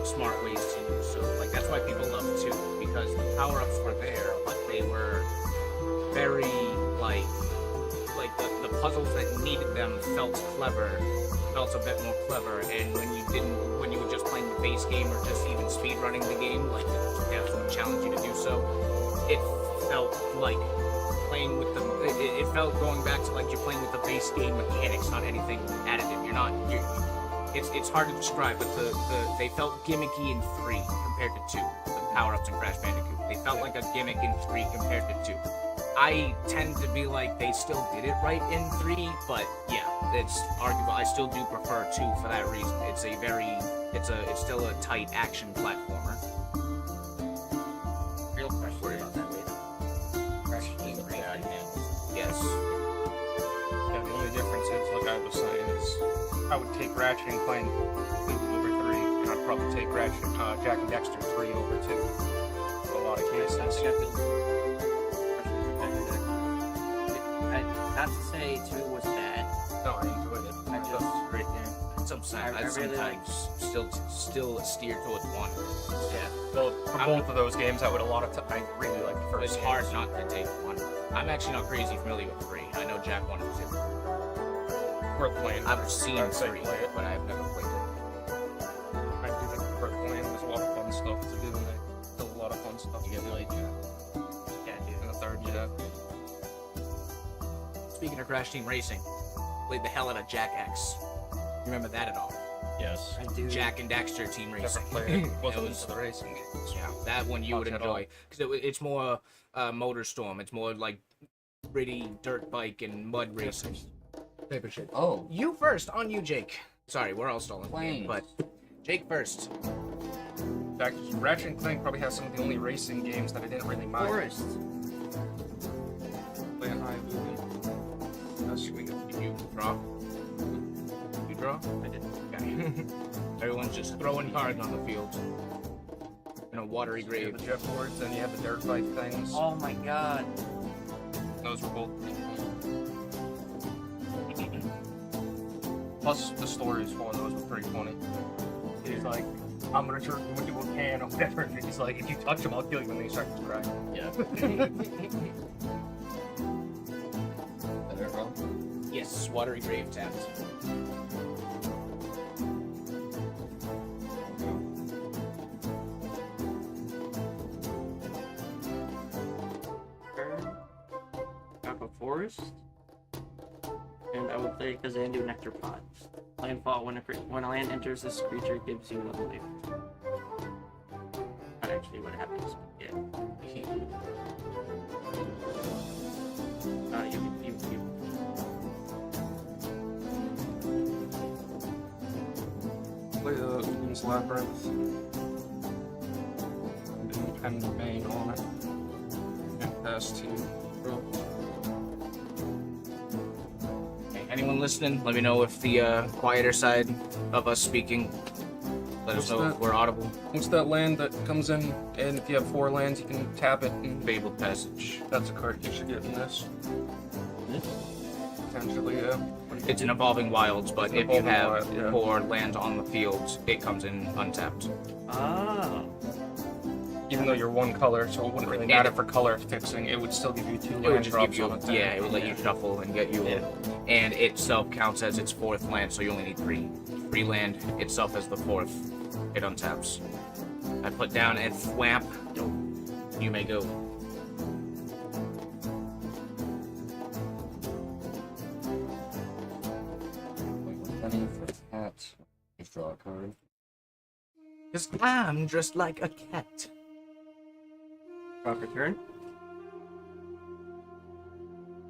smart ways to use. So, like, that's why people love 2, because the power-ups were there, but they were very, like the puzzles that needed them felt a bit more clever, and when you were just playing the base game or just even speedrunning the game, like they absolutely challenge you to do so, it felt like playing with it felt going back to like you're playing with the base game mechanics, not anything additive. It's hard to describe, but they felt gimmicky in 3 compared to 2. The power-ups in Crash Bandicoot, they felt like a gimmick in 3 compared to 2. I tend to be like they still did it right in 3, but yeah, it's arguable. I still do prefer 2 for that reason. It's still a tight action platformer. Real question about that later. Crash game, Yes. I would take Ratchet and Clank 2 over 3, and I'd probably take Jack and Dexter 3 over 2. For a lot of cases. Not to say 2 was bad. No, I enjoyed it. I just right there. Sometimes I I really still steer towards 1. Yeah. Well, for both of those games, I would a lot of I really like the first. It's hard not to take 1. I'm actually not crazy familiar with 3. I know Jack 1 and 2. Worth playing. I've seen I'd say 3, play it. but I've never played it. I do think it's worth playing. There's a lot of fun stuff to do, and there's still a lot of fun stuff to get played. Yeah, dude. In the third, yeah. Speaking of Crash Team Racing, played the hell out of Jack X. Remember that at all? Yes. I do. Jack and Daxter Team Never Racing. played it. Wasn't It was- into the racing games. Yeah, that one you would Much at all. enjoy because it's more Motor Storm. It's more like gritty dirt bike and mud racing. Paper shit. Oh, You first, on you, Jake. Sorry, we're all stalling, Planes. but Jake first. In fact, Ratchet and Clank probably has some of the only racing games that I didn't really mind. Forest. Playing high movie. That's sweet. You draw. You draw. I did. Okay. Everyone's just throwing cards on the field in a watery You grave. have the jet boards, then you have the dirt bike things. Oh my god. Those were both. Plus, the stories for those were pretty funny. He's like, I'm gonna turn you into a can or whatever. And he's like, if you touch him, I'll kill you. And then he starts to cry. yeah. Better wrong? Yes, watery grave tapped. Up a forest. And I will play Kazandu Nectar Pot. Landfall. When a land enters this creature, it gives you another life. Not actually what happens. Yeah. You. Play the Queen's Labyrinth. And Bane on it. And pass to Hey, anyone listening? Let me know if the quieter side of us speaking. Let us What's know if that? we're audible. What's that land that comes in, and if you have 4 lands, you can tap it, and Fabled Passage. that's a card you should get in this. Potentially, yeah. It's an Evolving Wilds, but It's an if you Evolving have Wild, yeah. 4 lands on the field, it comes in untapped. Ah. Even though you're 1 color, so it wouldn't really matter for color fixing, it would still give you 2 It would land just drops give you, on it. then. yeah, it would let you shuffle and get you, and it itself counts as its 4th land, so you only need 3. 3 land itself as the 4th. It untaps. I put down a thwamp. You may go. Penny for cat. Just draw a card. Cause I'm dressed like a cat. Drop your turn.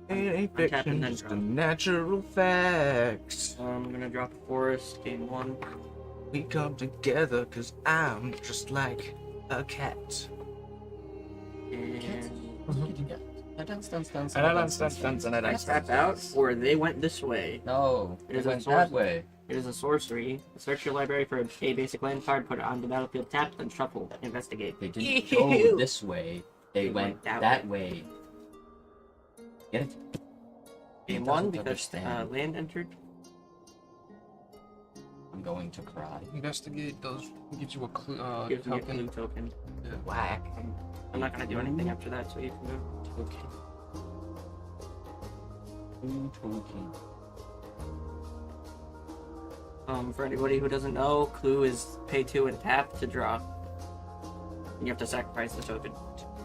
It ain't Untap and fiction, then just a draw. natural fact. I'm gonna drop a forest. Game 1. We come together cause I'm just like a cat. And I I tap out, or they went this way. No, It it is a went source. that way. It is a sorcery. Search your library for a basic land card, put it on the battlefield tapped, then shuffle. Investigate. They didn't Ew. go this way. They They went went that way. Get it? Game He 1 doesn't because understand. land entered. I'm going to cry. Investigate those, gives you a clue, Gives me a token. clue token. Whack. I'm not gonna do anything after that, so you can go. Okay. Blue token. For anybody who doesn't know, clue is pay 2 and tap to draw. And you have to sacrifice the token.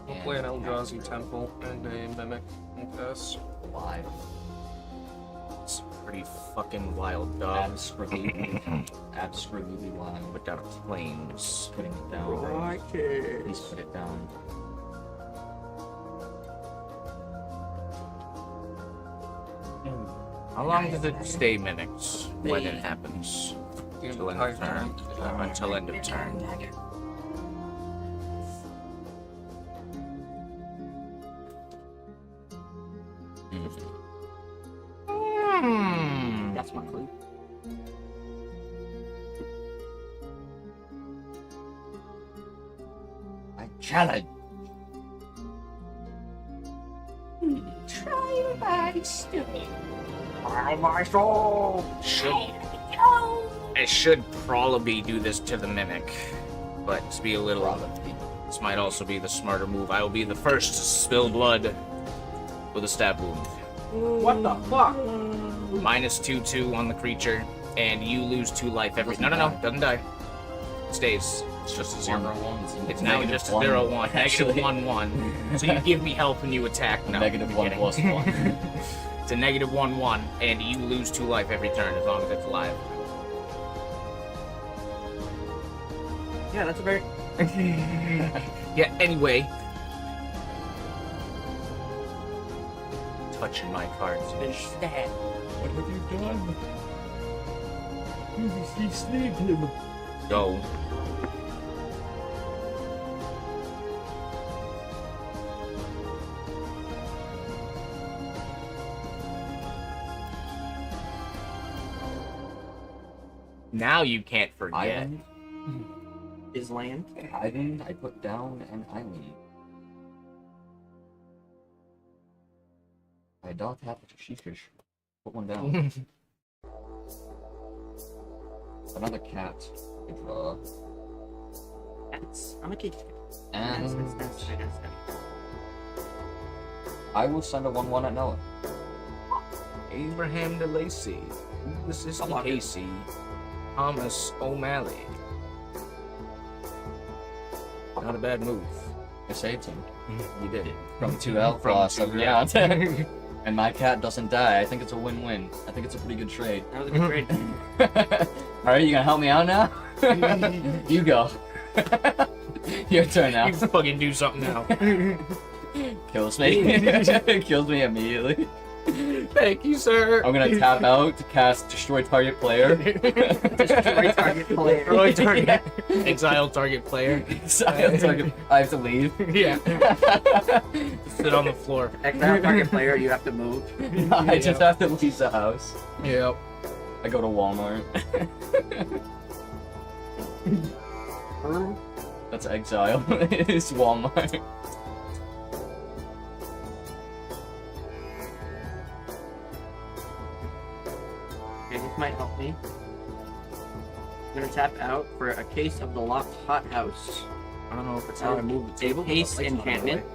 I'll play an Eldrazi Temple and a Mimic and pass. Why? It's pretty fucking wild, dog. Absolutely. Absolutely why. Put down flames. Putting it down. Right. Please put it down. How long does it stay mimics when it happens? The Until end entire of turn. time. Until end of turn. Hmm. That's my clue. challenge. Try my still. Try my soul. I should probably do this to the mimic, but to be a little. This might also be the smarter move. I will be the first to spill blood with a stab wound. What the fuck? -2/2 on the creature, and you lose 2 life every. No, doesn't die. It stays. It's just a 0. It's now just a 0/1. Negative 1/1. So you give me help when you attack. No, Negative I'm 1 kidding. plus 1. It's a negative 1/1, and you lose 2 life every turn as long as it's alive. Yeah, that's a very. Yeah, anyway. Touching my cards. Finish that. What have you done? You sneaked him. Go. Now you can't forget. Island. Is land. Island. I put down an island. I don't have a sheepish. Put one down. Another cat. I draw. I'm a kid. And That's I will send a 1/1 at Noah. Abraham DeLacy. This is I'll lock it. Casey. Thomas O'Malley. Not a bad move. I saved him. You did it. From 2 outlaws every round. And my cat doesn't die. I think it's a win-win. I think it's a pretty good trade. That was a good trade. Alright, you gonna help me out now? You go. Your turn now. You fucking do something now. Kills me. Kills me immediately. Thank you, sir. I'm gonna tap out to cast Destroy Target Player. Destroy target player. Destroy target. Exile target player. Exile target. I have to leave. Yeah. Sit on the floor. Exile target player, you have to move. I just have to leave the house. Yep. I go to Walmart. That's exile. It's Walmart. Okay, this might help me. I'm gonna tap out for a case of the locked hothouse. I don't know if it's how I move the A table. but haste the light's not enchantment.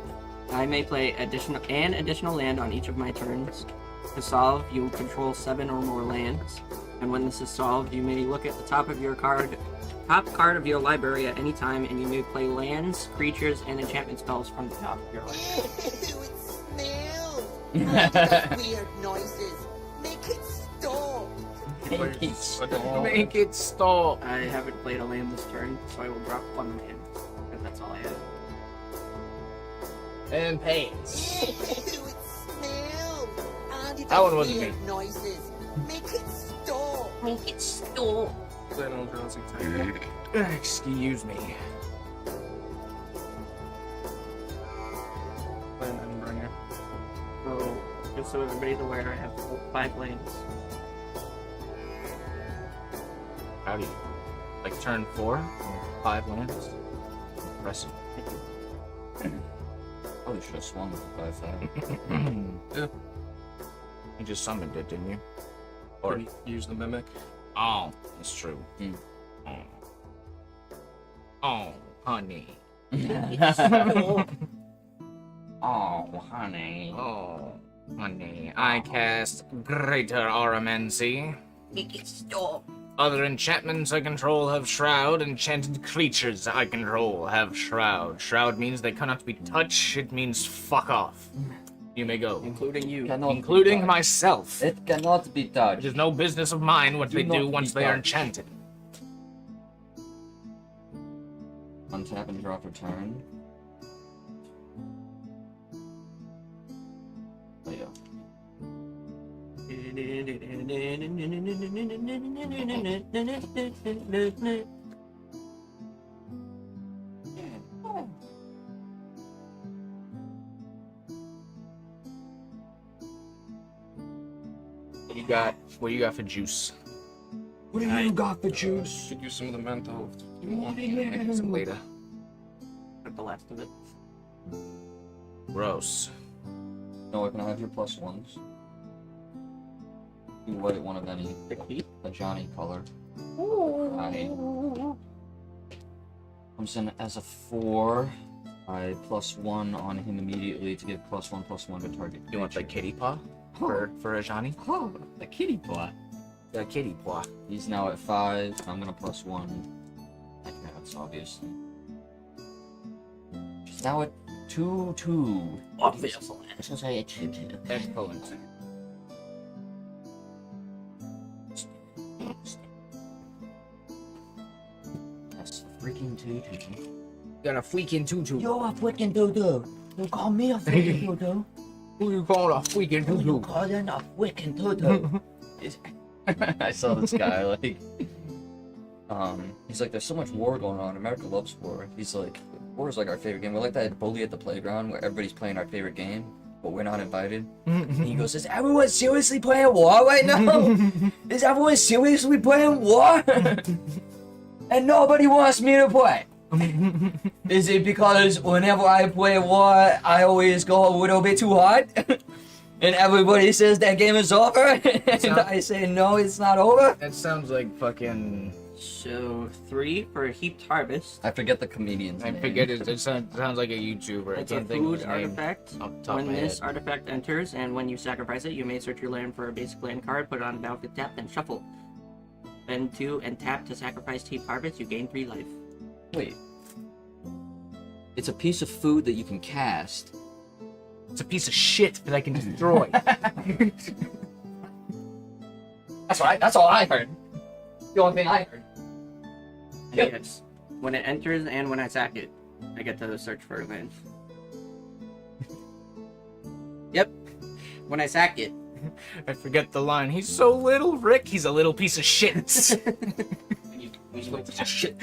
I may play additional land on each of my turns. To solve, you control 7 or more lands. And when this is solved, you may look at the top card of your library at any time, and you may play lands, creatures, and enchantment spells from the top of your library. It smells. Weird noises. Make it stop. Make it stop. I haven't played a land this turn, so I will drop 1 land. Because that's all I have. And pains. It smells. And it That one does wasn't weird me. noises. Make it stop. Make it stop. Excuse me. So, just so everybody's aware, I have 5 lands. Howdy. Like turn 4, 5 lands. Impressive. Probably should have swung with the 5/5. Yeah. You just summoned it, didn't you? Or use the mimic. Oh, that's true. Hmm. Oh, honey. Oh, honey. Oh, honey. I cast Greater Oromancy. Make it stop. Other enchantments I control have Shroud. Enchanted creatures I control have Shroud. Shroud means they cannot be touched. It means fuck off. You may go. Including you. Cannot be Including touched. myself. It cannot be It touched. is no business of mine what Do they not do be once they are touched. enchanted. Untap and draw for turn. Oh, yeah. What do you got for juice? What do you got for juice? Could use some of the mental. If you want. I can some later. with the last of it. Gross. No, I can have your plus ones. You white one of any. A Johnny color. I comes in as a 4. I +1 on him immediately to give +1/+1 to target. You want the kitty paw for a Johnny? Oh, the kitty paw. The kitty paw. He's now at 5. I'm gonna +1. That's obviously. He's now at 2/2. Obviously. Excellent. That's freaking 2/2. Got a freaking tutu. You're a freaking doo-doo. You call me a freaking doo-doo. Who you calling a freaking You tutu? call him a freaking doo-doo. I saw this guy, like, he's like, there's so much war going on. America loves war. He's like, war is like our favorite game. We're like that bully at the playground where everybody's playing our favorite game, but we're not invited. And he goes, is everyone seriously playing war right now? Is everyone seriously playing war? And nobody wants me to play. Is it because whenever I play war, I always go a little bit too hard? And everybody says that game is over? And I say, no, it's not over? That sounds like fucking... So 3 for a heaped harvest. I forget the comedian's I name. forget it sounds like a YouTuber. It's I a can't think of food his name artifact. off the top When of my this head. artifact enters and when you sacrifice it, you may search your land for a basic land card, put it on the battlefield, tap, then shuffle. Spend 2 and tap to sacrifice heaped harvest, you gain 3 life. Wait. It's a piece of food that you can cast. It's a piece of shit that I can destroy. That's all I heard. The only thing I heard. Yes. When it enters and when I sack it, I get to search for a land. Yep. When I sack it. I forget the line. He's so little, Rick. He's a little piece of shit. He's a little piece of shit.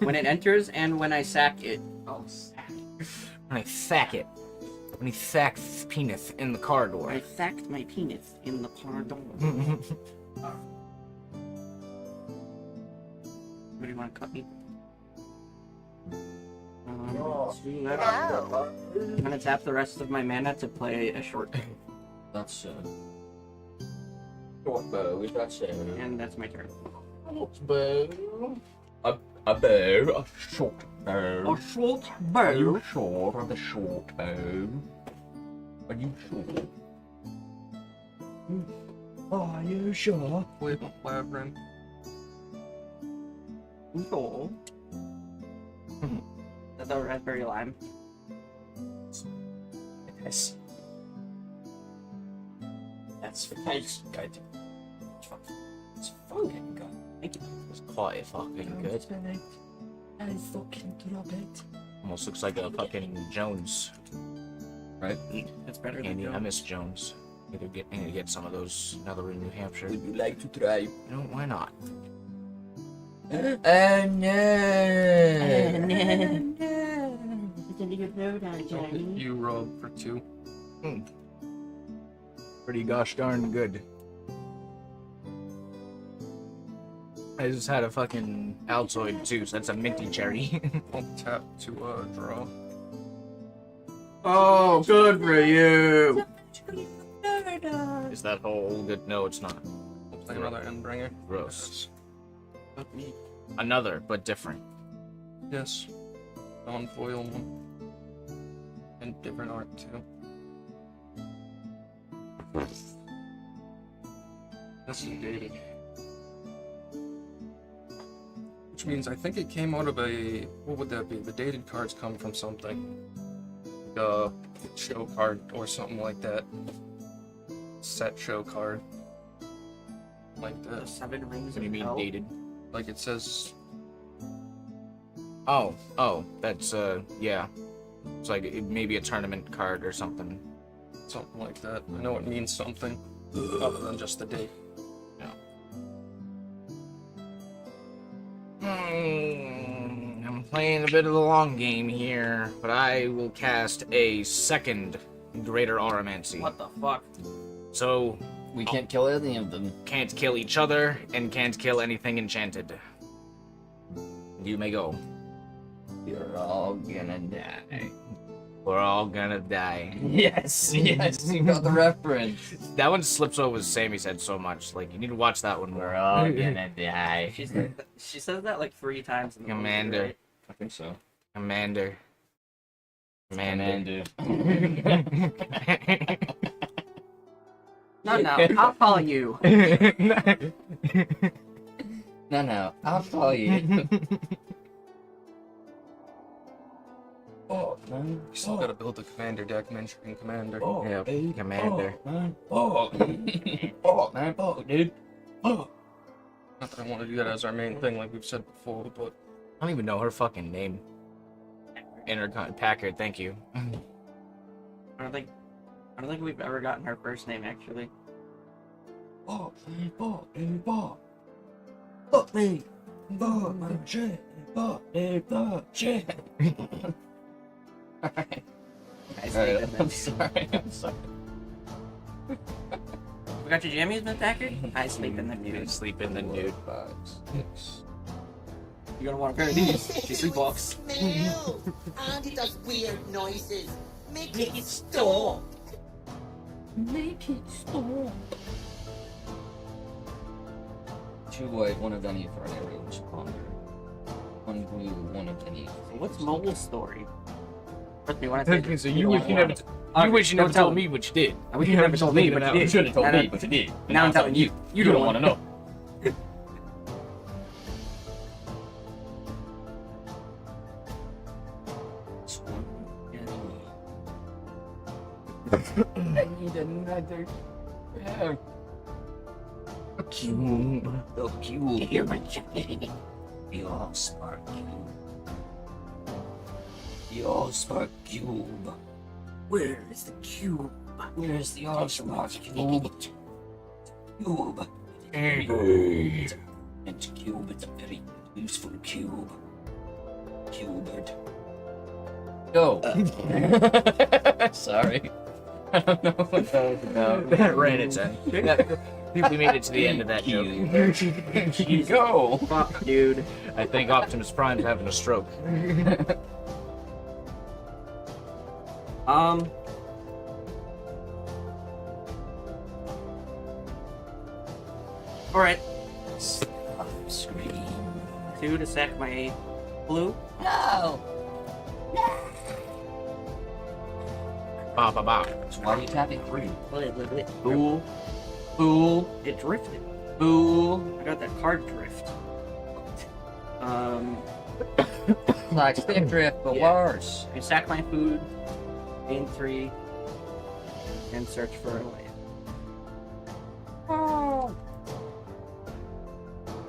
When it enters and when I sack it. Oh, sack. When I thack it. When he thacked penis in the car door. I thacked my penis in the car door. What do you want to cut me? I'm gonna tap the rest of my mana to play a short bow. That's short bow. That's And that's my turn. a bow. A bow. A short bow. A short Are you bow? sure of the short bow? Are you sure? Are you sure? Wait, Labyrinth. No. That's a raspberry lime. Yes. That's good. It's fucking good. Thank you. It's quite fucking good. I fucking love it. Almost looks like a fucking Jones. Right? It's better than Andy, I Jones. miss Jones. I need to get some of those now that we're in New Hampshire. Would you like to try? You know, why not? No. You rolled for 2. Pretty gosh darn good. I just had a fucking Altoid too, so that's a minty cherry. I'll tap to draw. Oh, good for you! Is that whole good? No, it's not. I'll play another Endbringer. Gross. Fuck me. Another, but different. Yes. Non-foil one. And different art too. This is dated. Which means I think it came out of a... What would that be? The dated cards come from something. Like a show card or something like that. Set show card. Like The this. 7 rings What do you of mean hell. dated? Like it says... Oh, that's yeah. It's like maybe a tournament card or something. Something like that. I know it means something. Other than just the date. I'm playing a bit of the long game here, but I will cast a second Greater Auramancy. What the fuck? So, We can't kill any of them. can't kill each other, and can't kill anything enchanted. You may go. You're all gonna die. We're all gonna die. Yes, yes, you got the reference. That one slips over Sammy's head so much. Like, you need to watch that one We're more. all gonna die. She says that like 3 times in the movie, Commander. right? I think so. Commander. Commander. No, I'll follow you. No, I'll follow you. Oh, man. You still gotta build the commander deck mentioning commander. Yeah, Commander. Man. Oh, man. Oh, dude. Oh. Not that I want to do that as our main thing, like we've said before, but I don't even know her fucking name. Packard, thank you. I don't think we've ever gotten her first name actually. Oh, dude. Fuck me. Fuck my shit. Fuck shit. Alright. I'm sorry. We got your jammies, Miss Packard? I sleep in the You nude. sleep in the nude. 5, 6. You're gonna want a pair of these. She sleepwalks. Smell! And it does weird noises. Make it stop! Make it stop. 2 white, 1 of any for an area responder. 1 blue, 1 of any. What's Mole's story? Trust me when I say So you wish you never, told me what you did. I wish you never told me, but you You did. should have told And me, but you did. now I'm telling you. You don't want to know. I need another. A cube. The cube. Here, my chicken. The all-spark cube. The all-spark cube. Where is the cube? Where's the all-spark cube? Cube. And cube, it's a very useful cube. Cubed. Go. Sorry. I don't know what that was about. That ran its end. I think we made it to the end of that joke. You go. Fuck, dude. I think Optimus Prime's having a stroke. Alright. Stop screaming. 2 to sack my blue. No. Ba ba ba. So why are you tapping 3? Fool. Fool. It drifted. Fool. I got that card drift. Like stick drift, but Yeah. worse. I sack my food, gain 3, and search for a land.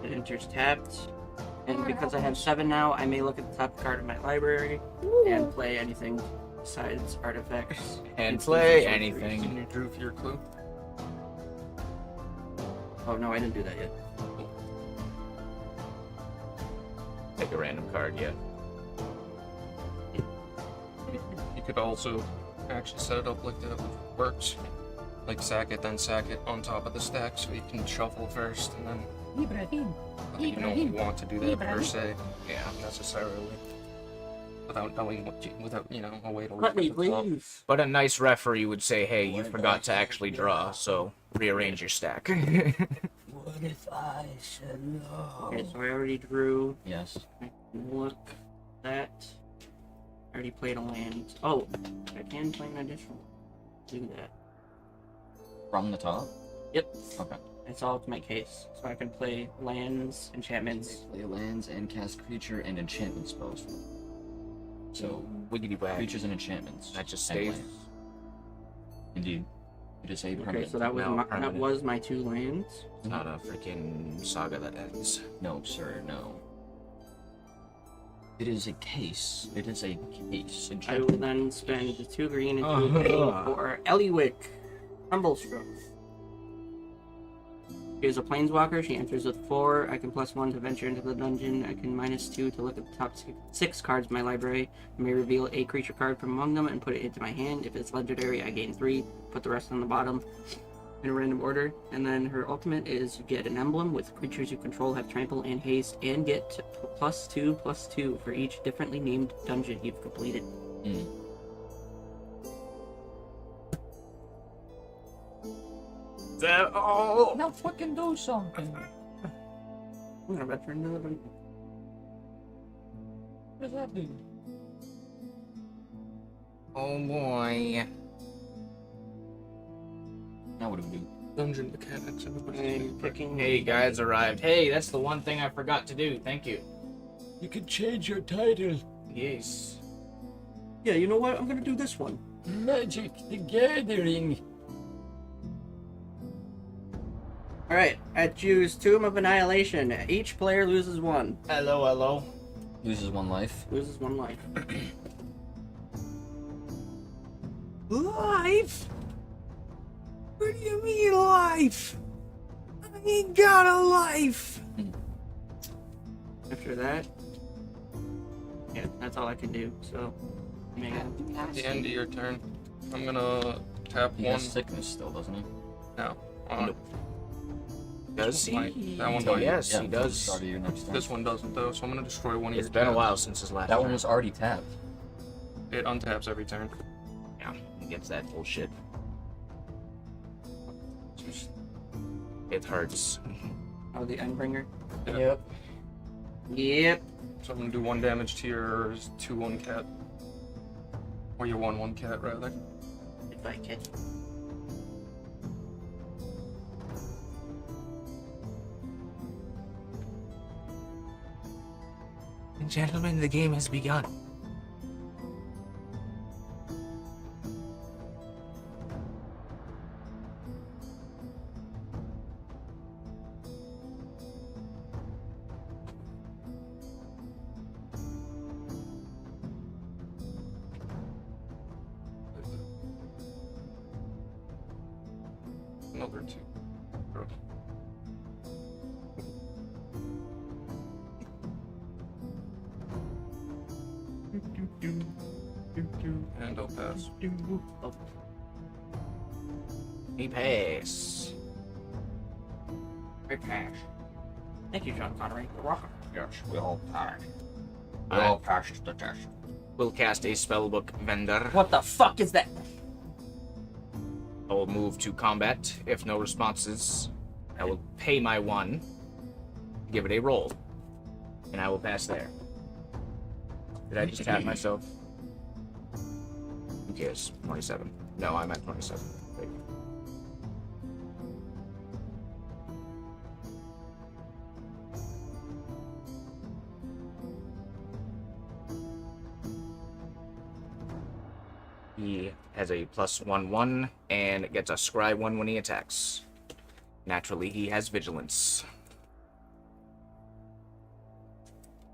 It enters tapped, and because I have 7 now, I may look at the top card of my library and play anything besides artifacts. And instances, play or anything. and you drew for your clue. Oh no, I didn't do that yet. Take a random card, yeah. You could also actually set it up like that, which works. Like sack it, then sack it on top of the stack, so you can shuffle first, and then. But you don't want to do that per se, Yeah. necessarily. Without knowing what without, a way to Let me, at the top. please. But a nice referee would say, hey, you forgot to actually draw, so rearrange your stack. What if I said no? Okay, so I already drew. Yes. Look at that. I already played a land. Oh, I can play an additional. Do that. From the top? Yep. Okay. I solved my case. So I can play lands, enchantments. Play lands and cast creature and enchantment spells. So, Wiggity wag. creatures and enchantments. That just and stays. lands. Indeed. It is a Okay, permanent. so that was No, my, permanent. that was my 2 lands. It's not a freaking saga that ends. No, sir, no. It is a case. It is a case. I will Enchantment. then spend the 2 green and 2 blue for Eliwick. Rumblestrom. She is a planeswalker. She enters with 4. I can +1 to venture into the dungeon. I can -2 to look at the top 6 cards of my library. I may reveal a creature card from among them and put it into my hand. If it's legendary, I gain 3. Put the rest on the bottom. in a random order. And then her ultimate is you get an emblem with creatures you control have trample and haste, and get +2/+2 for each differently named dungeon you've completed. Oh! Now fucking do something. I'm gonna return to the What does that do? Oh boy. Now what do we do? Dungeon mechanics, everybody's picking. Hey, guys arrived. Hey, that's the one thing I forgot to do. Thank you. You can change your title. Yes. Yeah, you know what? I'm gonna do this one. Magic the Gathering. Alright, I choose Tomb of Annihilation. Each player loses one. Hello, hello. Loses 1 life. Loses 1 life. Life? What do you mean life? I ain't got a life. After that, yeah, that's all I can do. So, At the end of your turn, I'm gonna tap He one. has sickness still, doesn't he? No. Does This one he? might. That one Oh, might. yes, Yeah, he until the does. start of your next turn. This one doesn't though, so I'm gonna destroy one of your It's been a tabs. while since his last That turn. one was already tapped. It untaps every turn. Yeah, he gets that bullshit. It hurts. oh, the Endbringer. Yep. Yep. So I'm gonna do 1 damage to your 2/1 cat. Or your 1/1 cat rather. If I can. Gentlemen, the game has begun. Another 2. Bro. And I'll pass. Oh, He pass. great pass. Thank you, John Connery. You're welcome. Yes, we all passed. We Alright. all passed the test. We'll cast a spellbook vendor. What the fuck is that? I will move to combat. If no responses, I will pay my 1, give it a roll, and I will pass there. Did I just tap myself? Who cares? 27. No, I'm at 27. Wait. He has a +1/1 and gets a scry 1 when he attacks. Naturally, he has vigilance.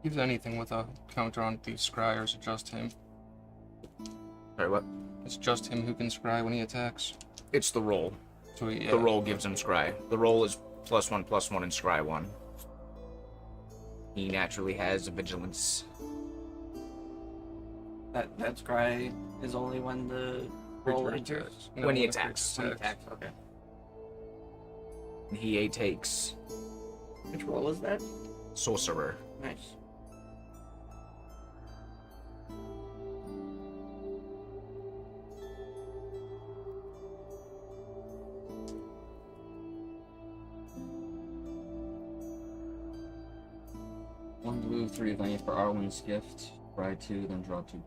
Use anything with a counter on the scry, or is it just him? Sorry, what? It's just him who can scry when he attacks. It's the roll. So yeah. The roll gives him scry. The roll is +1/+1 and scry 1. He naturally has vigilance. That scry is only when the roll Creature enters. attacks. No, When he a creature attacks. When he attacks, okay. He takes Which roll is that? sorcerer. Nice. One blue, 3 of any for Arwen's gift. Ride 2, then draw 2.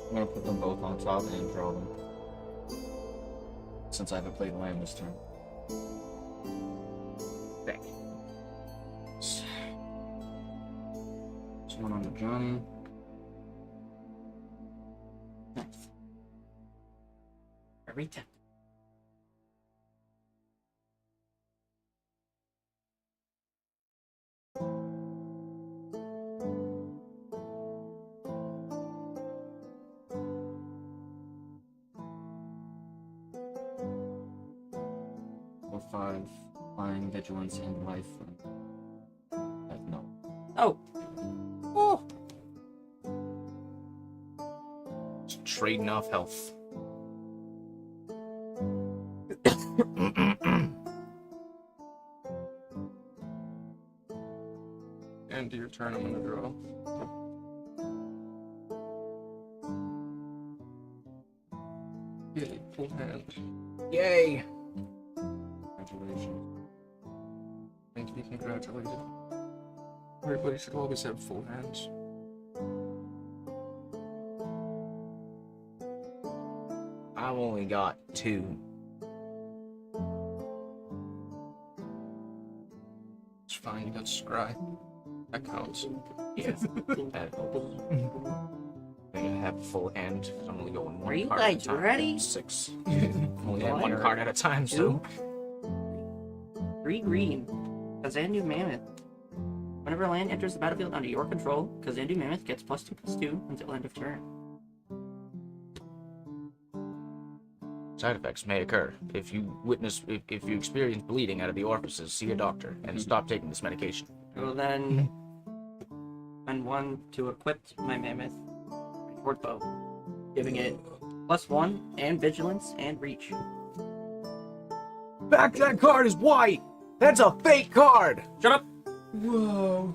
I'm gonna put them both on top and draw them. Since I haven't played land this turn. Back. One on the gun. Nice. Very tempting. Go 5 flying, vigilance, and life. No. Oh, Just trading off health. End of your turn, I'm gonna draw. Yay, full hand. Yay! Congratulations. Thank you, congratulated. Everybody should always have full hands. I've only got 2. It's fine, you got scry. That counts. Yeah. That helps. I have a full hand. I'm only going one Are card you at a guys time. ready? 6. Only have one card at a time, so. 3 green. Kazandu Mammoth. Whenever a land enters the battlefield under your control, Kazandu Mammoth gets +2/+2 until end of turn. Side effects may occur. If you experience bleeding out of the orifices, see a doctor and stop taking this medication. I will then spend 1 to equip my Mammoth short bow, giving it +1 and vigilance and reach. Back that card is white! That's a fake card! Shut up! Whoa.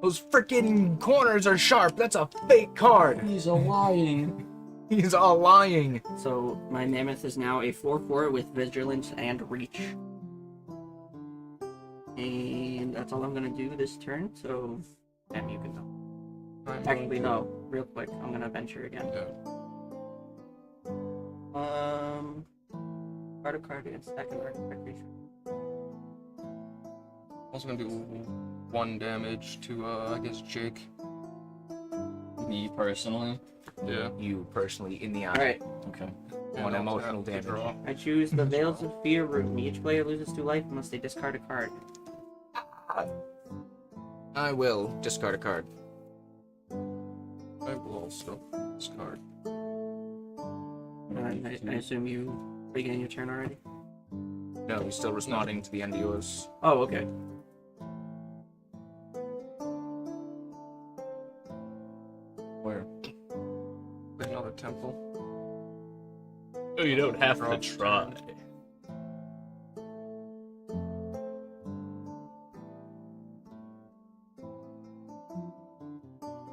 Those freaking corners are sharp. That's a fake card. He's a lying. He's all lying. So my Mammoth is now a 4/4 with vigilance and reach. And that's all I'm gonna do this turn, so Em, you can go. Actually, no, real quick, I'm gonna venture again. Card a card against second artifact creature. Also gonna do 1 damage to, I guess, Jake. Me personally. Yeah. You personally in the eye. Alright, Okay. One And emotional also have to damage. draw. I choose the Veils of Fear room. Each player loses 2 life unless they discard a card. I will discard a card. I will also discard. I assume you began your turn already? No, he's still responding to the end of yours. Oh, okay. Where? Another temple. Oh, you don't have to try.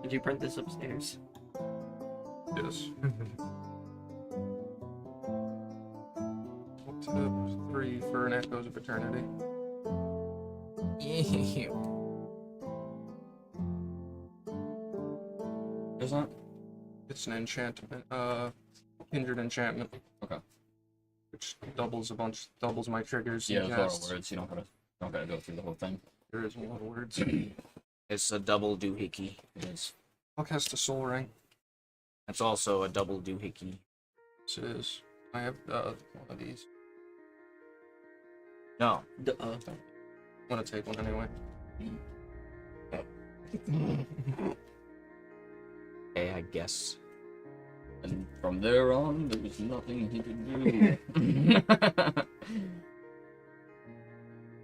Did you print this upstairs? Yes. To 3 for an Echoes of Eternity. There's not. It's an enchantment. Hindered enchantment. Okay. Which doubles my triggers. Yeah, and there's a lot casts. of words. You don't gotta go through the whole thing. There is a lot of words. It's a double doohickey. It is. I'll cast a Soul Ring. That's also a double doohickey. This is. I have one of these. No. I'm gonna take one anyway. Hey, I guess. And from there on, there was nothing he could do.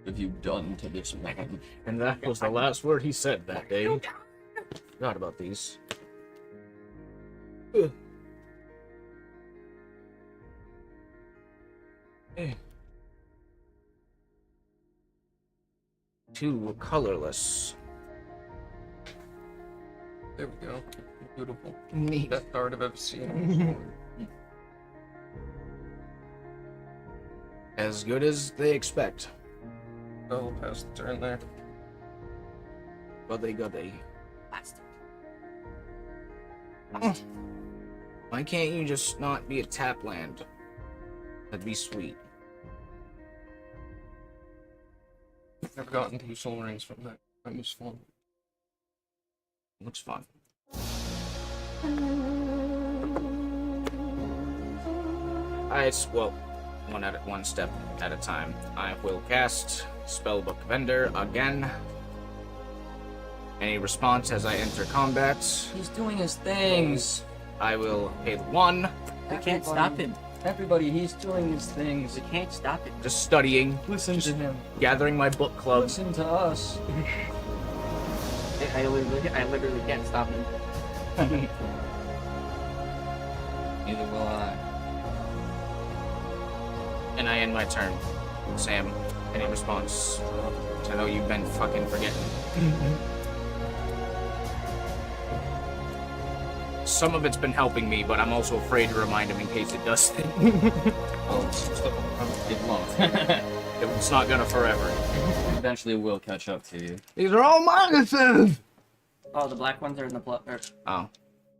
Have you done to this man? And that was the last word he said that day. Forgot about these. Ugh. Eh. 2 were colorless. There we go. Beautiful. Neat. Best card I've ever seen. As good as they expect. I'll pass the turn there. But they got a. Why can't you just not be a tap land? That'd be sweet. Never gotten 2 Soul Rings from that. That was fun. Looks fun. Well, one step at a time. I will cast Spellbook Vendor again. Any response as I enter combat, He's doing his things. I will pay the 1. We can't stop him. Everybody, he's doing his things. We can't stop it. Just studying. Listen to him. Gathering my book club. Listen to us. I literally can't stop him. Neither will I. And I end my turn. Sam, any response? I know you've been fucking forgetting. Some of it's been helping me, but I'm also afraid to remind him in case it doesn't. Oh, it won't. It's not gonna forever. Eventually it will catch up to you. These are all minuses! Oh, the black ones are in the Oh.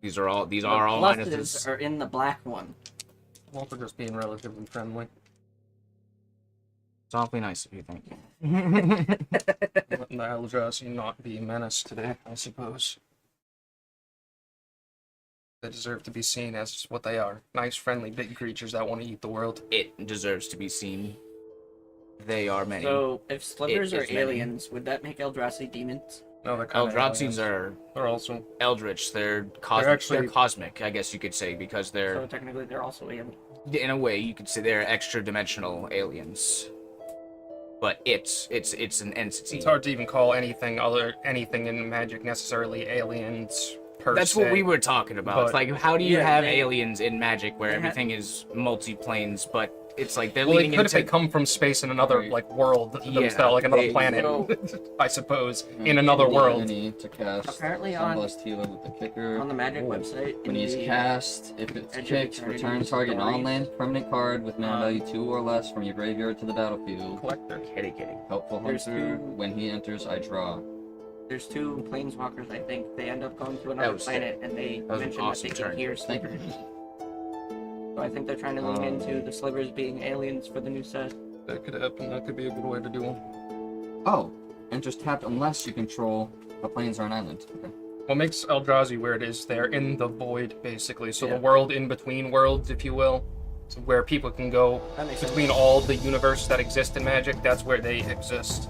These are all minuses. are in the black one. Well, for just being relatively friendly. It's awfully nice of you, thank you. Letting the Eldrazi not be a menace today, I suppose. They deserve to be seen as what they are. Nice, friendly, big creatures that want to eat the world. It deserves to be seen. They are many. So, if slivers It are is many. aliens, would that make Eldrazi demons? No, they're kind Eldrazi's are They're also... eldritch. They're cosmic. actually- They're cosmic, I guess you could say, because So they're, technically they're also aliens. in a way, you could say they're extra-dimensional aliens. But it's an entity. It's hard to even call anything in Magic necessarily aliens per That's se. what we were talking about. It's But- like, how do you Yeah, have they- aliens in Magic where they have- everything is multi-planes, but it's like they're Well, it leading could if they into... come from space in another like world Yeah, themselves, like another they- planet, so- I suppose, in another world. Ability to cast Apparently on- Sunblessed Healer with the kicker. On the Magic Ooh. website, When in he's the- cast, if it's Edge of kicked, Eternity return target stories. non-land permanent card with mana value 2 or less from your graveyard to the battlefield. Collector. Kitty. Helpful There's Hunter, two- when he enters, I draw. There's two planeswalkers, I think. They end up going to another was planet, and they was an mention awesome that they can turn. hear Thank you. slivers. So I think they're trying to lean into the slivers being aliens for the new set. That could happen. That could be a good way to do them. Oh, enters tapped unless you control a plains or an island. Okay. What makes Eldrazi weird is they're in the void, basically. So Yeah. the world in between worlds, if you will. So where people can go That makes sense. between all the universe that exist in Magic, that's where they exist.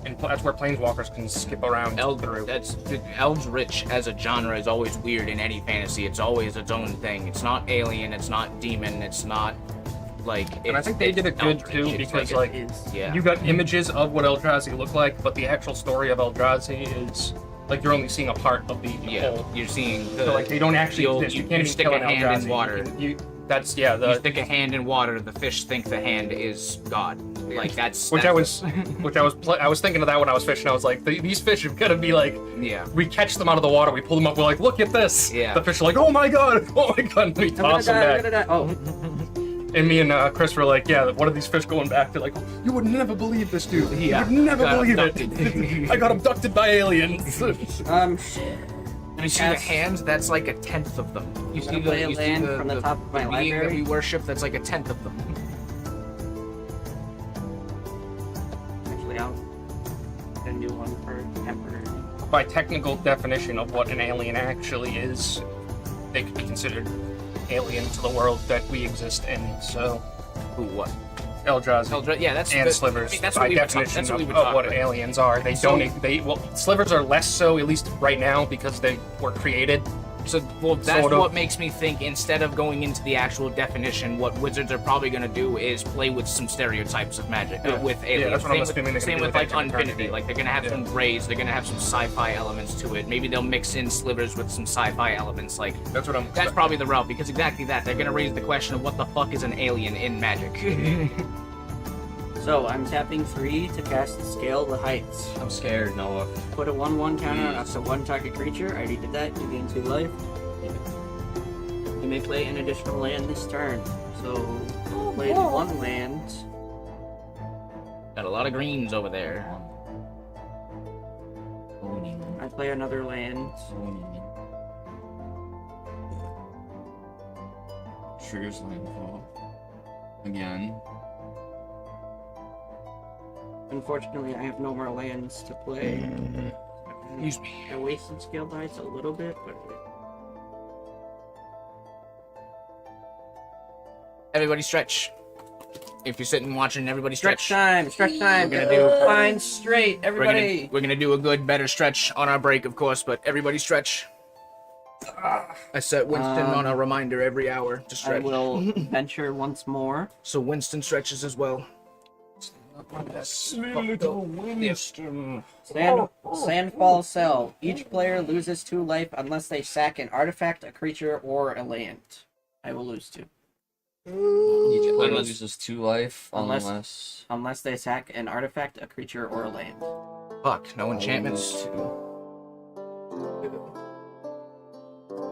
And that's where Planeswalkers can skip around through. Eldritch as a genre is always weird in any fantasy. It's always its own thing. It's not alien. It's not demon. It's not like. And I think they did it good Eldritch. too, It's because It like is. yeah. you got images of what Eldrazi look like, but the actual story of Eldrazi is like you're only seeing a part of the whole. You're seeing the So like they don't actually you'll- exist. You you can't even stick kill a an hand Eldrazi. in water. That's yeah. you stick a hand in water, the fish think the hand is God. Like that's Which that's- I was thinking of that when I was fishing. I was like, these fish are gonna be like, yeah. we catch them out of the water, we pull them up, we're like, look at this. Yeah. The fish are like, oh my god, and we I'm gonna toss them die, I'm back. gonna die. Oh, And me and Chris were like, yeah, what are these fish going back? They're like, you would never believe this, dude. Yeah, You would never got believe abducted. it. I got abducted by aliens. You see the hands? That's like a tenth of them. You gonna play a land from the top of my being that library? we worship. That's like a tenth of them. actually, I'll get a new one for Emperor. By technical definition of what an alien actually is, they could be considered alien to the world that we exist in. So, Who? What? Eldrazi. Yeah, that's And the- slivers, I mean, that's by what we were talking. definition That's what we of, were of talking what about. aliens are. They So- slivers are less so, at least right now, because they were created. So, well, that's Sort of. what makes me think instead of going into the actual definition, what wizards are probably going to do is play with some stereotypes of magic, Yeah. with Yeah, aliens. that's what I'm same assuming they're with, gonna same do with with like Edge of Infinity. Eternity. Like they're going to have Yeah. some rays, they're going to have some sci-fi elements to it. Maybe they'll mix in slivers with some sci-fi elements. Like That's what I'm. that's probably the route because exactly that they're going to raise the question of what the fuck is an alien in Magic. So I'm tapping 3 to cast Scale the Heights. I'm scared, Noah. Put a 1/1 counter on up to one target creature. I already did that. You gain 2 life. You may play an additional land this turn. So play 1 land. Got a lot of greens over there. I play another land. Triggers landfall. Again. Unfortunately, I have no more lands to play. Excuse me. I wasted Scale the Heights a little bit, but Everybody stretch. If you're sitting watching, everybody stretch. stretch time. Stretch time. We're gonna do- Fine straight. Everybody. We're gonna do a good, better stretch on our break, of course, but everybody stretch. I set Winston on a reminder every hour to I stretch. will venture once more. So Winston stretches as well. Sandfall Cell. Each player loses 2 life unless they sack an artifact, a creature, or a land. I will lose 2. Each player Unless- loses 2 life Unless- Unless they sack an artifact, a creature, or a land. Fuck, no enchantments.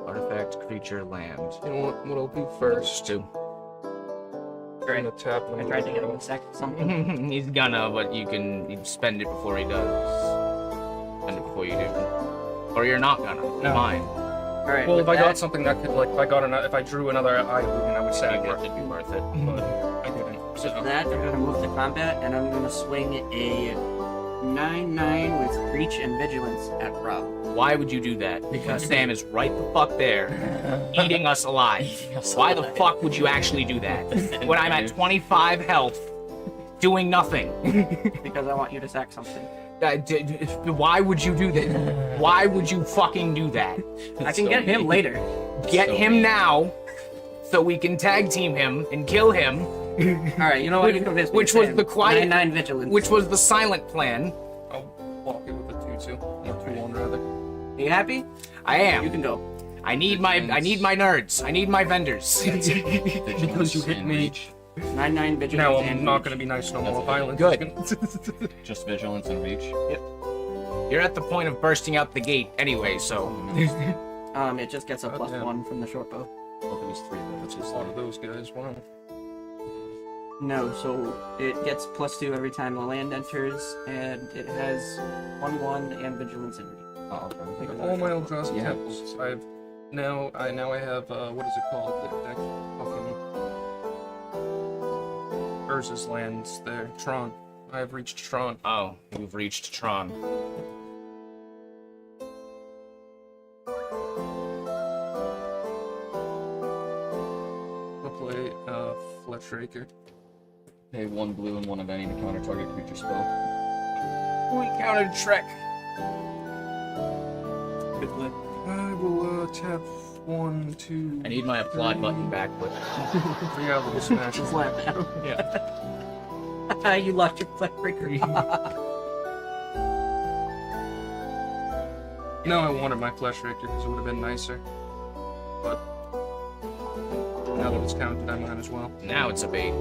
Artifact, creature, land. You know what I'll do first? 2. I'm gonna tap I tried to get him to sack something. He's gonna, but you can spend it before he does. Spend it before you do. Or you're not gonna. No. Fine. Alright, Well, with if I that, got something that could, like, if I drew another eye illusion, I would say I guess it'd be worth it. but I didn't. with So, that, I'm gonna move to combat, and I'm gonna swing a 9/9 with Reach and Vigilance at Rob. Why would you do that? Because Sam is right the fuck there, eating us alive. Why the fuck would you actually do that? When I'm at 25 health, doing nothing. Because I want you to sack something. Why would you do that? Why would you fucking do that? I can get him later. Get So him mean. now, so we can tag team him and kill him. Alright, you know what? You convinced me, Which was Sam. the quiet- 9/9 Vigilance. Which was the silent plan. I'll walk it with a 2/2, or 2/1 rather. Are you happy? I You am. can go. I need my nerds. I need my vendors. Because you hit me. 9/9 Vigilance Now and I'm not Reach. gonna be nice no more violence. Good. Just vigilance and reach. You're at the point of bursting out the gate anyway, so It just gets a Oh, plus damn. 1 from the short bow. Well, there was 3 That's villages. a lot of those guys. Wow. No, so it gets plus 2 every time the land enters, and it has 1/1 and Vigilance and Reach. Oh, okay. Like All my Eldrazi Yeah. temples. I have what is it called? That fucking Urza's lands there. Tron. I have reached Tron. oh, you've reached Tron. I'll play Fletch Raker. Pay 1 blue and 1 of any to counter target creature spell. We counted Trek. I will tap 1, 2. I need my applaud button back, but Reality Smash. Just laugh at him. yeah. You lost your Fleck Breaker. No, I wanted my Flesh Raker because it would have been nicer. But now that it's counted, I might as well. Now it's a bait.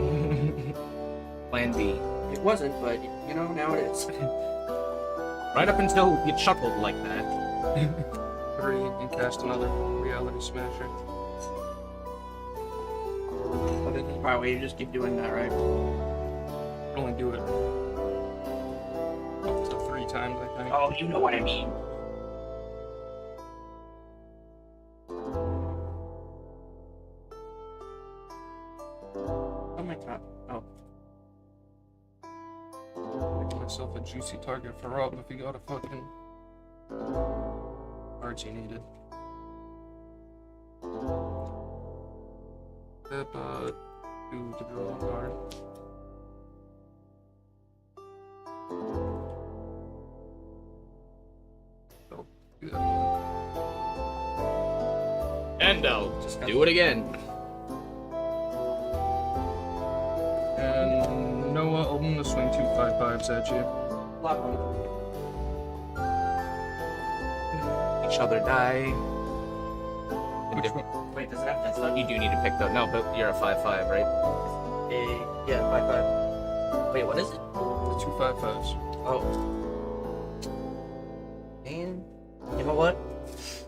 Plan B. It wasn't, but you know, now it is. Right up until you chuckled like that. 3 and cast another Reality Smasher. Alright, well, you just keep doing that, right? Only do it up to 3 times, I think. Oh, you know what I mean. Oh my god. Oh. Make myself a juicy target for Rob if he got a fucking cards he needed. Step, do the draw card. So, do that again. And I'll just do it again. And Noah, I'm gonna swing 2 5/5s at you. Block one. Each other die. Which one? Wait, does that? That's not. You do need to pick though. No, but you're a 5/5, right? Yeah, 5/5. Wait, what is it? The 2 5/5s. Oh. Man, you know what?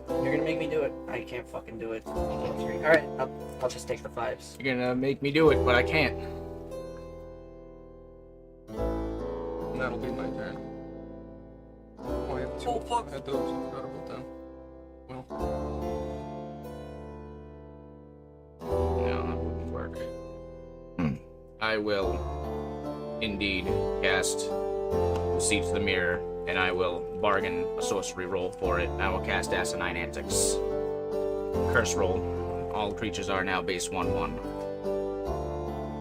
You're gonna make me do it. I can't fucking do it. Alright, I'll just take the 5s. You're gonna make me do it, but I can't. And that'll be my turn. Oh, I have 2. Oh, fuck. I had those. I forgot about them. Well, No, that wouldn't work. I will indeed cast Seat to the Mirror, and I will bargain a sorcery roll for it. I will cast Asinine Antics. Curse roll. All creatures are now base 1/1.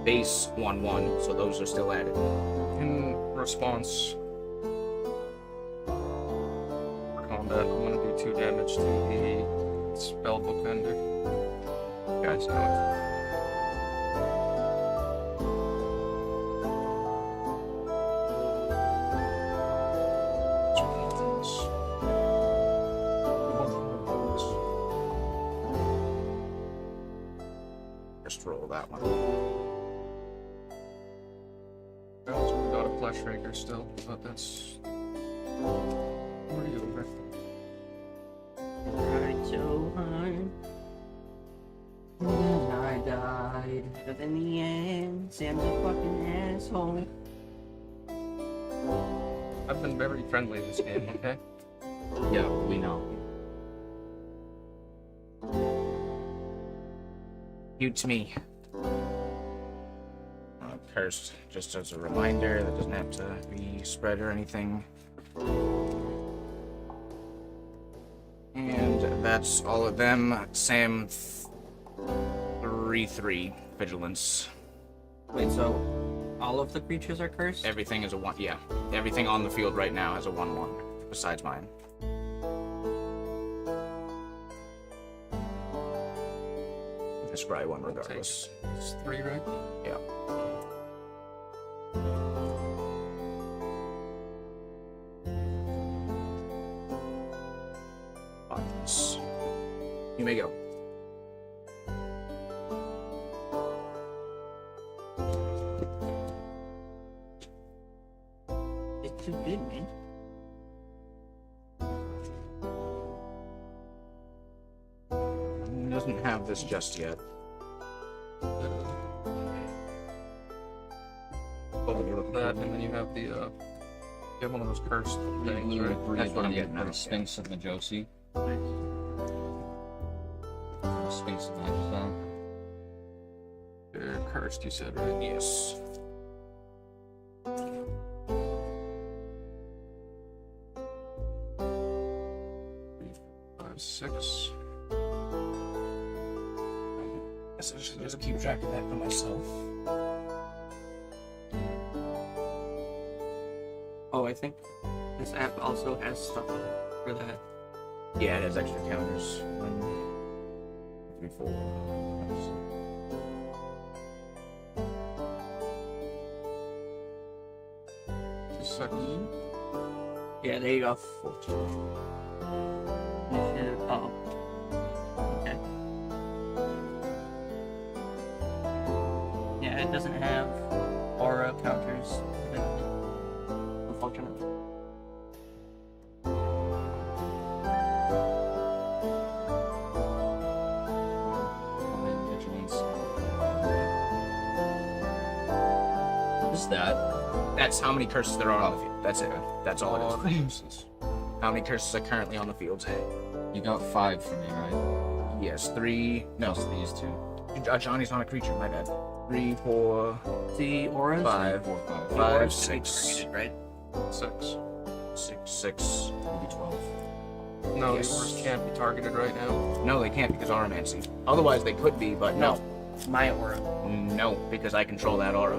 Base 1/1, so those are still added. in response for combat, I'm gonna do 2 damage to the spellbook vendor. You guys know Just roll that one. I also got a flesh raker still, but that's pretty over. Tried so hard. And I died. But in the end, Sam's a fucking asshole. I've been very friendly this game, okay? it. Yeah, we know. Mute me. Cursed, just as a reminder, that doesn't have to be spread or anything. And that's all of them. Sam, 3/3 vigilance. Wait, so all of the creatures are cursed? Everything is a 1. Yeah, everything on the field right now has a 1/1, besides mine. It's probably 1 regardless. It's 3, right? Yeah. Buttons. You may go. It's too good, man. Doesn't have this just yet. That, and then you have the, you have one of those cursed things, right? That's what I'm getting The at. Sphinx of Majosi. Sphinx of Majosi. They're cursed, you said, right? Yes. Five, 6. Guess I should just keep track of that for myself. Oh, I think this app also has stuff for that. Yeah, it has extra counters. 1, 3, 4. Just a second. Yeah, there you go. 14. Oh. Okay. Yeah, it doesn't have aura counters. Unfortunately. Vigilance. What is that? That's how many curses there are on the field. That's it. That's all it is. Curses. How many curses are currently on the field? You got 5 from me, right? Yes, 3. No, Plus these 2. Johnny's not a creature. My bad. 3, 4, The auras? 5, 4, 5. 5, Auras 6, targeted, right? 6. 6. Maybe 12. No, Yes. the auras can't be targeted right now. No, they can't because Auramancy. Otherwise, they could be, but no. My aura. No, because I control that aura.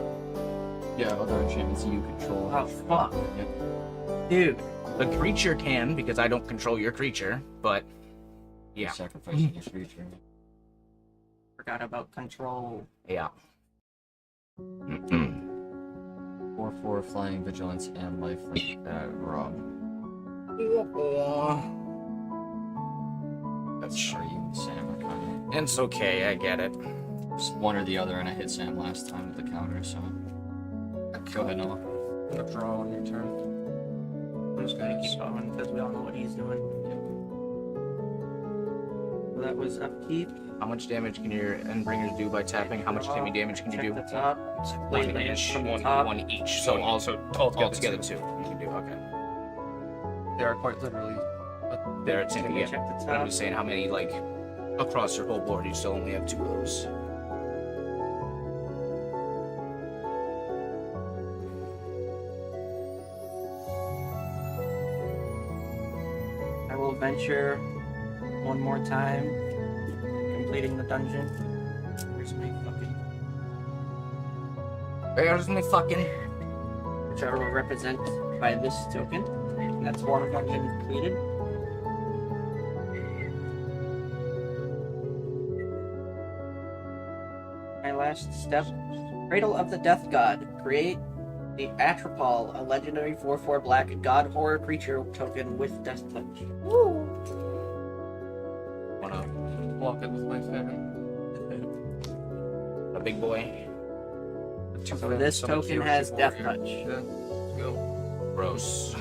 Yeah, other enchantments you control. Oh, fuck. Yep. Dude. The creature can because I don't control your creature, but yeah. Sacrificing your creature. Forgot about control. Yeah. 4/4 flying vigilance and life Rob. That's Are you and Sam are kind It's okay, I get it. of one or the other, and I hit Sam last time with the counter, so go ahead, Noah. I'm gonna draw on your turn. I'm just gonna keep going because we all know what he's doing. So that was upkeep. How much damage can your Endbringers do by tapping? How much timmy damage can you Check do? the top. One Play lands each. from the One, top. one each. So So also altogether 2 you can do. Okay. They are quite literally. There it's Can in we yeah. check the But I'm top? just saying how many like across your whole board you still only have 2 of those. I will venture one more time, completing the dungeon. Where's my fucking... Where's me fucking? Which I will represent by this token. And that's one dungeon completed. my last step. Cradle of the Death God. Create the Atropol, a legendary 4/4 black god horror creature token with Death Touch. Woo! Wanna block it with my fan? A big boy. Two So fans, this summon token Kyoshi has Death Warrior. Touch. Yeah, let's go. Gross.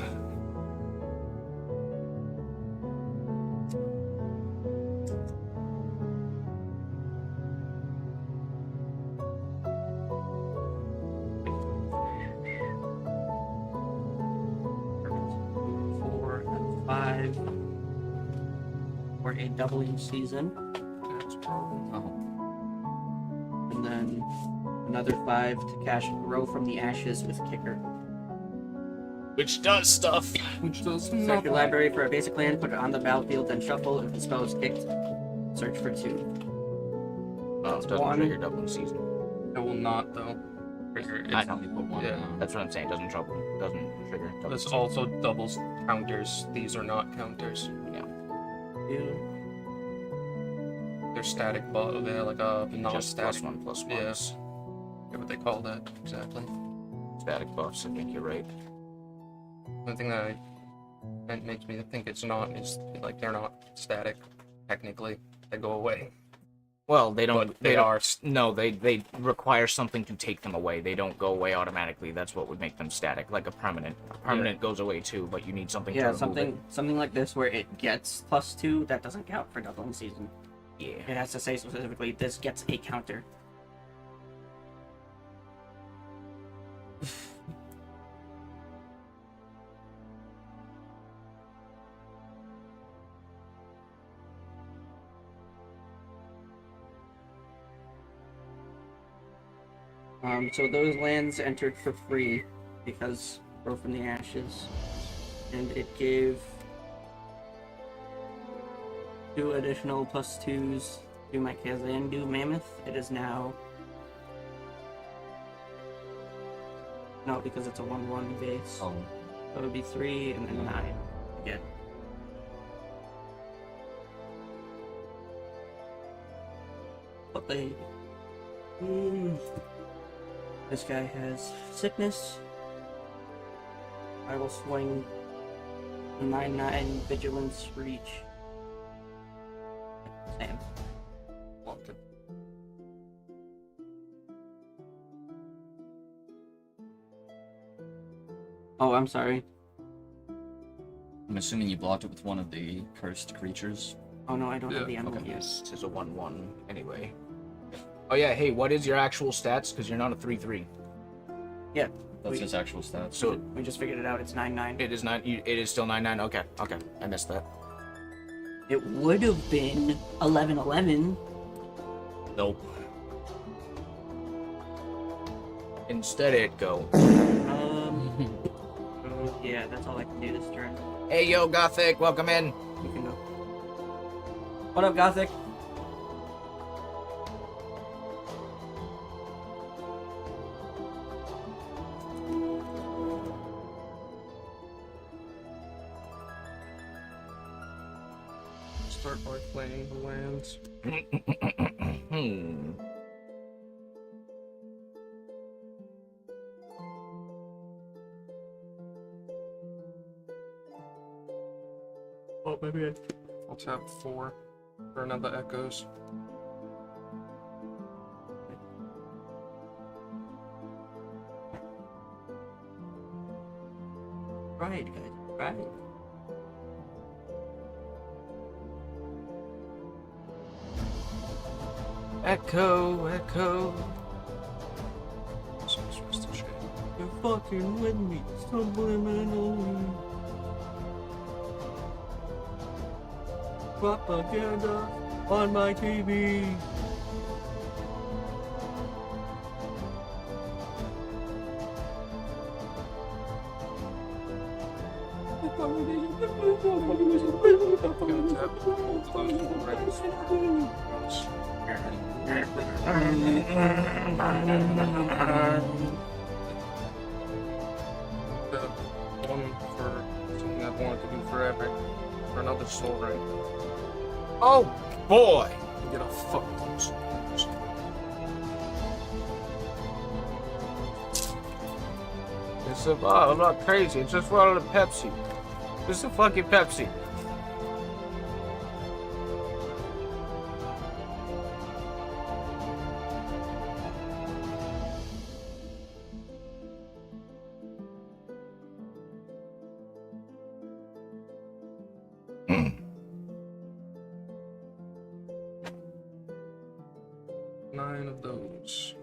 Four and 5 for a W season. That's problem. And then another 5 to cast Grow from the Ashes with Kicker. Which does stuff. Which does Search nothing. your library for a basic land, put it on the battlefield, then shuffle. If the spell is kicked, search for 2. Oh, it doesn't one. trigger doubling season. It will not though. Trigger. I It's, know. Put one Yeah. down. That's what I'm saying. Doesn't trigger doubling this season. also doubles counters. These are not counters. 2. They're static, but they're like a Just non-static. +1/+1. Yes. Yeah, what they call that exactly. Static buffs. I think you're right. One thing that makes me think it's not is like they're not static. Technically, they go away. Well, they don't. But They they don't- are. No, they require something to take them away. They don't go away automatically. That's what would make them static, like a permanent. A permanent goes away too, but you need something to Yeah, remove something like this where it gets +2. That doesn't count for doubling season. it. Yeah. It has to say specifically this gets a counter. So those lands entered for free because Grow from the Ashes, and it gave 2 additional +2s to my Kazandu Mammoth. It is now no, because it's a 1/1 base. Oh, So it would be 3 and then 9 again. But they. This guy has sickness. I will swing 9/9 Vigilance Reach. Sam. Blocked it. Oh, I'm sorry. I'm assuming you blocked it with one of the cursed creatures. Oh no, I don't have Yeah, the emblem okay. yet. This is a 1/1 anyway. Oh yeah. Hey, what is your actual stats? Because you're not a 3/3. Yeah, That's we, his actual stats. So we just figured it out. It's 9/9. it is not. It is still 9/9. Okay. Okay. I missed that. It would have been 11/11. Nope. Instead, it go. Yeah, that's all I can do this turn. Hey, yo, Gothic, welcome in. You can go. What up, Gothic? Start by playing the lands. Hmm. Oh, maybe I'll tap 4 for another Echoes. Right, guys. Right. Echo, echo. So it's just a shade. You're fucking with me, subliminally. Propaganda on my TV. Gonna tap both of those reds. The one for something I've wanted to do forever. For another soul ring. Oh boy! You get a fuck. So, oh, I'm not crazy. It's just wanted a Pepsi. Just a fucking Pepsi. Nine of those.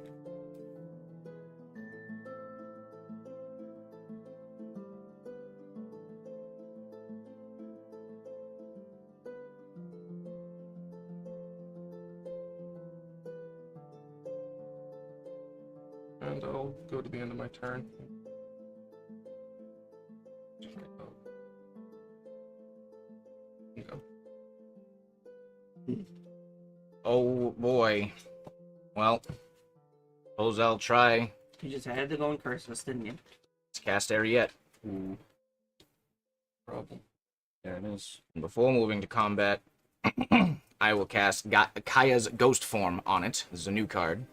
And I'll go to the end of my turn. Go. Oh boy. Well, suppose I'll try You just had to go and curse us, didn't you? to cast Ariette. Problem. There it is. And before moving to combat, I will cast Kaya's Ghost Form on it. This is a new card.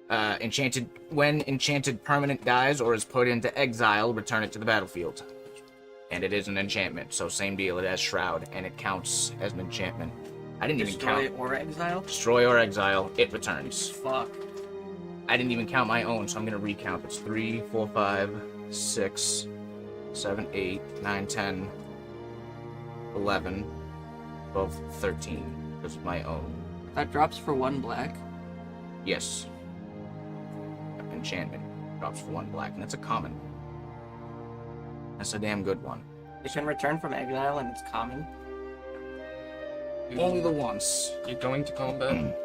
When enchanted permanent dies or is put into exile, return it to the battlefield. And it is an enchantment, so same deal. It has Shroud, and it counts as an enchantment. I didn't even Destroy count. or exile? Destroy or exile, it returns. Fuck. I didn't even count my own, so I'm gonna recount. It's 3, 4, 5, 6, 7, 8, 9, 10, 11, 12, 13. Because of my own. That drops for 1 black. Yes. Enchantment drops for 1 black, and that's a common. That's a damn good one. It can return from exile and it's common. Only the once. You going to combat?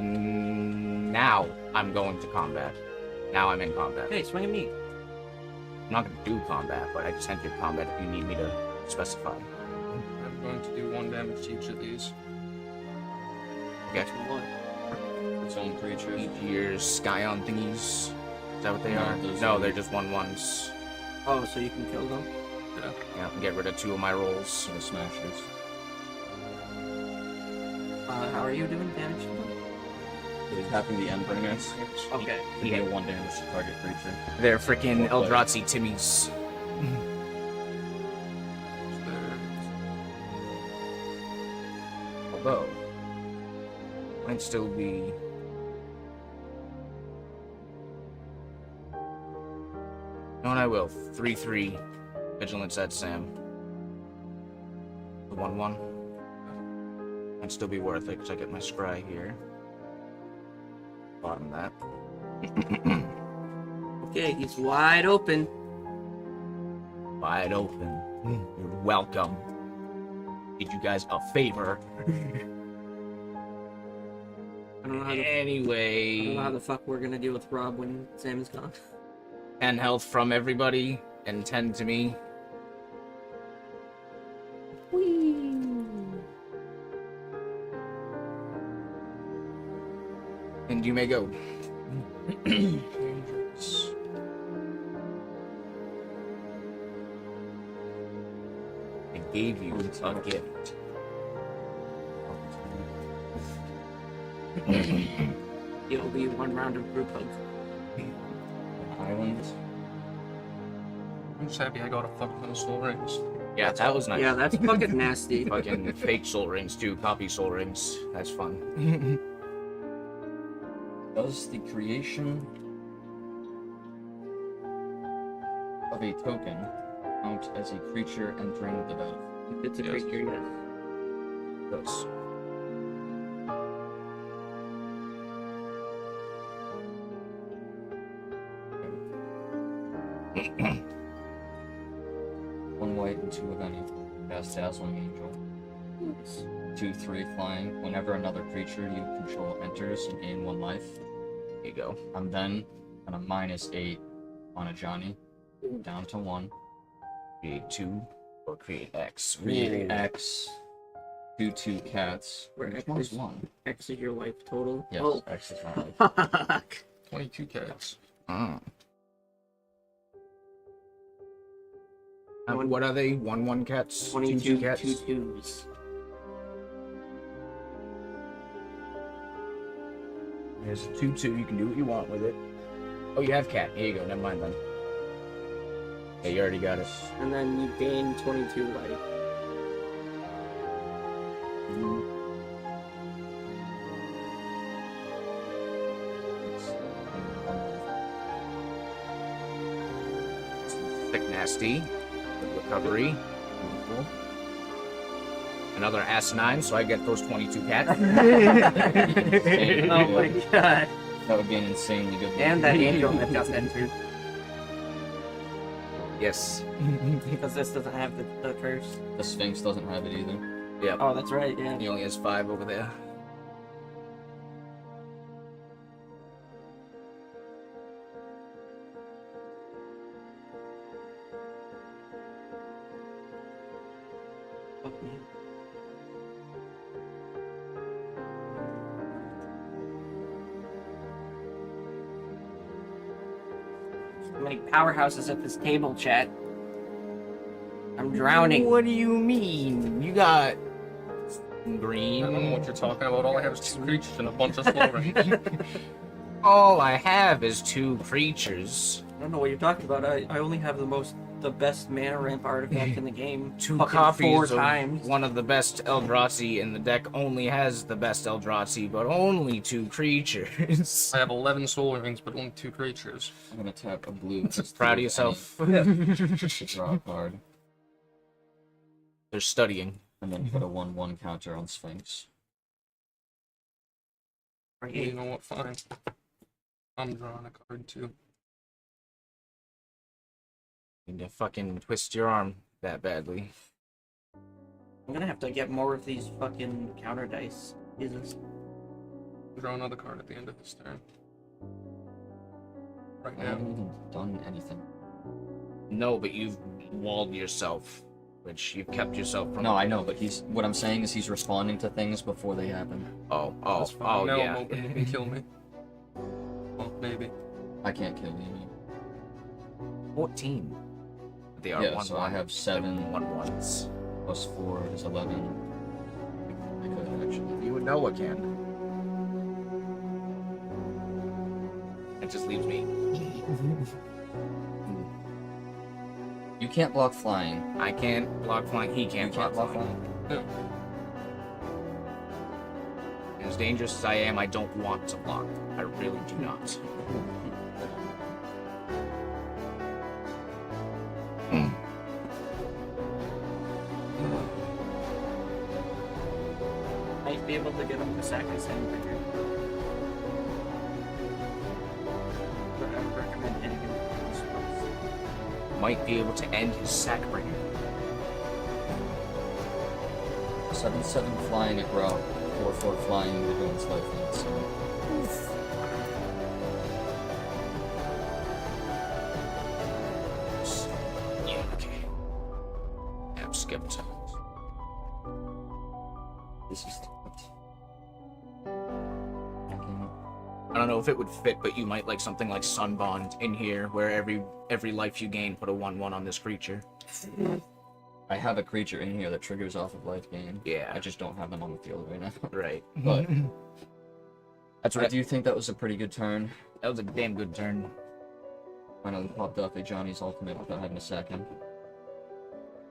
Now I'm going to combat. Now I'm in combat. Hey, swing at me. I'm not going to do combat, but I just entered combat if you need me to specify. I'm going to do 1 damage to each of these. Okay. Its own creature. Each year's Scion thingies. Is that what they No, are? those No, are- they're just 1/1s. Oh, so you can kill them? Yeah, and get rid of 2 of my rolls. The smashers. How are you doing damage to them? He's tapping the Endbringers. Okay. You deal 1 damage to target creature. They're freaking Well played. Eldrazi Timmies. Although, might still be. No, and I will. 3/3. Vigilance at Sam. The 1/1. Might still be worth it because I get my scry here. Bottom that. Okay, he's wide open. Wide open. You're welcome. Did you guys a favor? I don't know how the, I Anyway, don't know how the fuck we're gonna deal with Rob when Sam is gone. 10 health from everybody and 10 to me. And you may go. Dangerous. I gave you a gift. It'll be 1 round of group hug. Island. I'm just happy I got a fuck ton of soul rings. Yeah, that was nice. Yeah, that's fucking nasty. Fucking fake soul rings too, copy soul rings. That's fun. Does the creation of a token count as a creature entering the battlefield? If it's a Yes. creature, yes. That's One white and 2 of any. Cast Dazzling Angel. 2/3 flying. Whenever another creature you control enters, you gain 1 life. there you go. I'm then on a -8 on a Johnny. Down to 1. Create 2 or create X. Create X. 2/2 cats. Where Which X one's is- 1? X is your life total. Yes, Oh, X is my life. fuck. 22 cats. Mm. What are they? 1/1 cats? 22 2/2 cats? 2/2s. There's a 2/2. You can do what you want with it. Oh, you have cat. Here you go. Never mind then. Yeah, you already got it. And then you gain 22 life. Thick nasty. Good recovery. Beautiful. Another asinine, so I get those 22 cats. Oh my god. That would be an insanely good. And that angel that just entered. Yes. Because this doesn't have the curse. The Sphinx doesn't have it either. Yep. Oh, that's right, yeah. He only has 5 over there. Fuck me. So many powerhouses at this table, chat. I'm drowning. What do you mean? You got green. I don't know what you're talking about. All I have is 2 creatures and a bunch of slow range. All I have is 2 creatures. I don't know what you're talking about. I only have the best mana ramp artifact in the game. 2 Fucking copies 4 of times. one of the best Eldrazi in the deck only has the best Eldrazi, but only 2 creatures. I have 11 soul rings, but only 2 creatures. I'm gonna tap a blue. Proud of yourself. Draw a card. They're studying. And then put a 1/1 counter on Sphinx. You know what? Fine. I'm drawing a card too. Need to fucking twist your arm that badly. I'm gonna have to get more of these fucking counter dice. Jesus. Draw another card at the end of this turn. Right I now. haven't even done anything. No, but you've walled yourself, which you've kept yourself from. No, I know, but what I'm saying is he's responding to things before they happen. That's fine. Now yeah. I'm hoping he can kill me. Well, maybe. I can't kill you. 14. They are Yeah, 1 so I have 7 1/1s. plus 4 is 11. I could actually. You would know what can. It just leaves me. You can't block flying. I can't block flying. He can't block flying. No. As dangerous as I am, I don't want to block. I really do not. Might be able to get him to sack his hand quicker. But I would recommend hitting him with spells. Might be able to end his sack bringer. 7/7 flying at Rock. 4/4 flying with everyone's lifeline. So. Yeah, okay. I've skipped. This is. I don't know if it would fit, but you might like something like Sunbond in here, where every life you gain, put a 1/1 on this creature. I have a creature in here that triggers off of life gain. Yeah. I just don't have them on the field right now. Right. But That's I what do think that was a pretty good turn. that was a damn good turn. Finally popped up a Johnny's ultimate without having a second.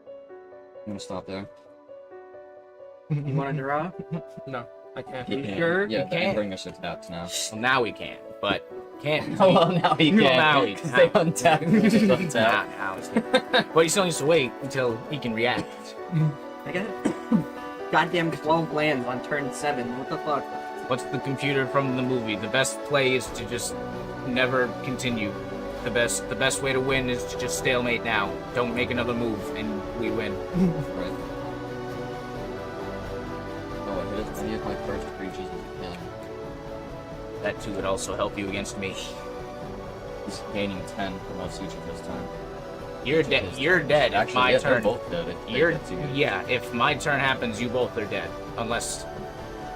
I'm gonna stop there. You want to draw? No, I can't. He You can't. sure? Yeah, You the can't. Endbringers are tapped now. Well, now we can, but can't. Oh, well, now he can. Now he They can. untapped. They just Nah, untapped. now it's but he still needs to wait until he can react. I got goddamn 12 lands on turn 7. What the fuck? What's the computer from the movie? The best play is to just never continue. The best way to win is to just stalemate now. Don't make another move, and we win. Right. Oh, I hit any of my first creatures as a kill. That too would also help you against me. He's gaining 10 for most each of his turn. You're dead. You're dead. If Actually, my yeah, turn. they're both dead. If they You're get to you. yeah. If my turn happens, you both are dead. Unless,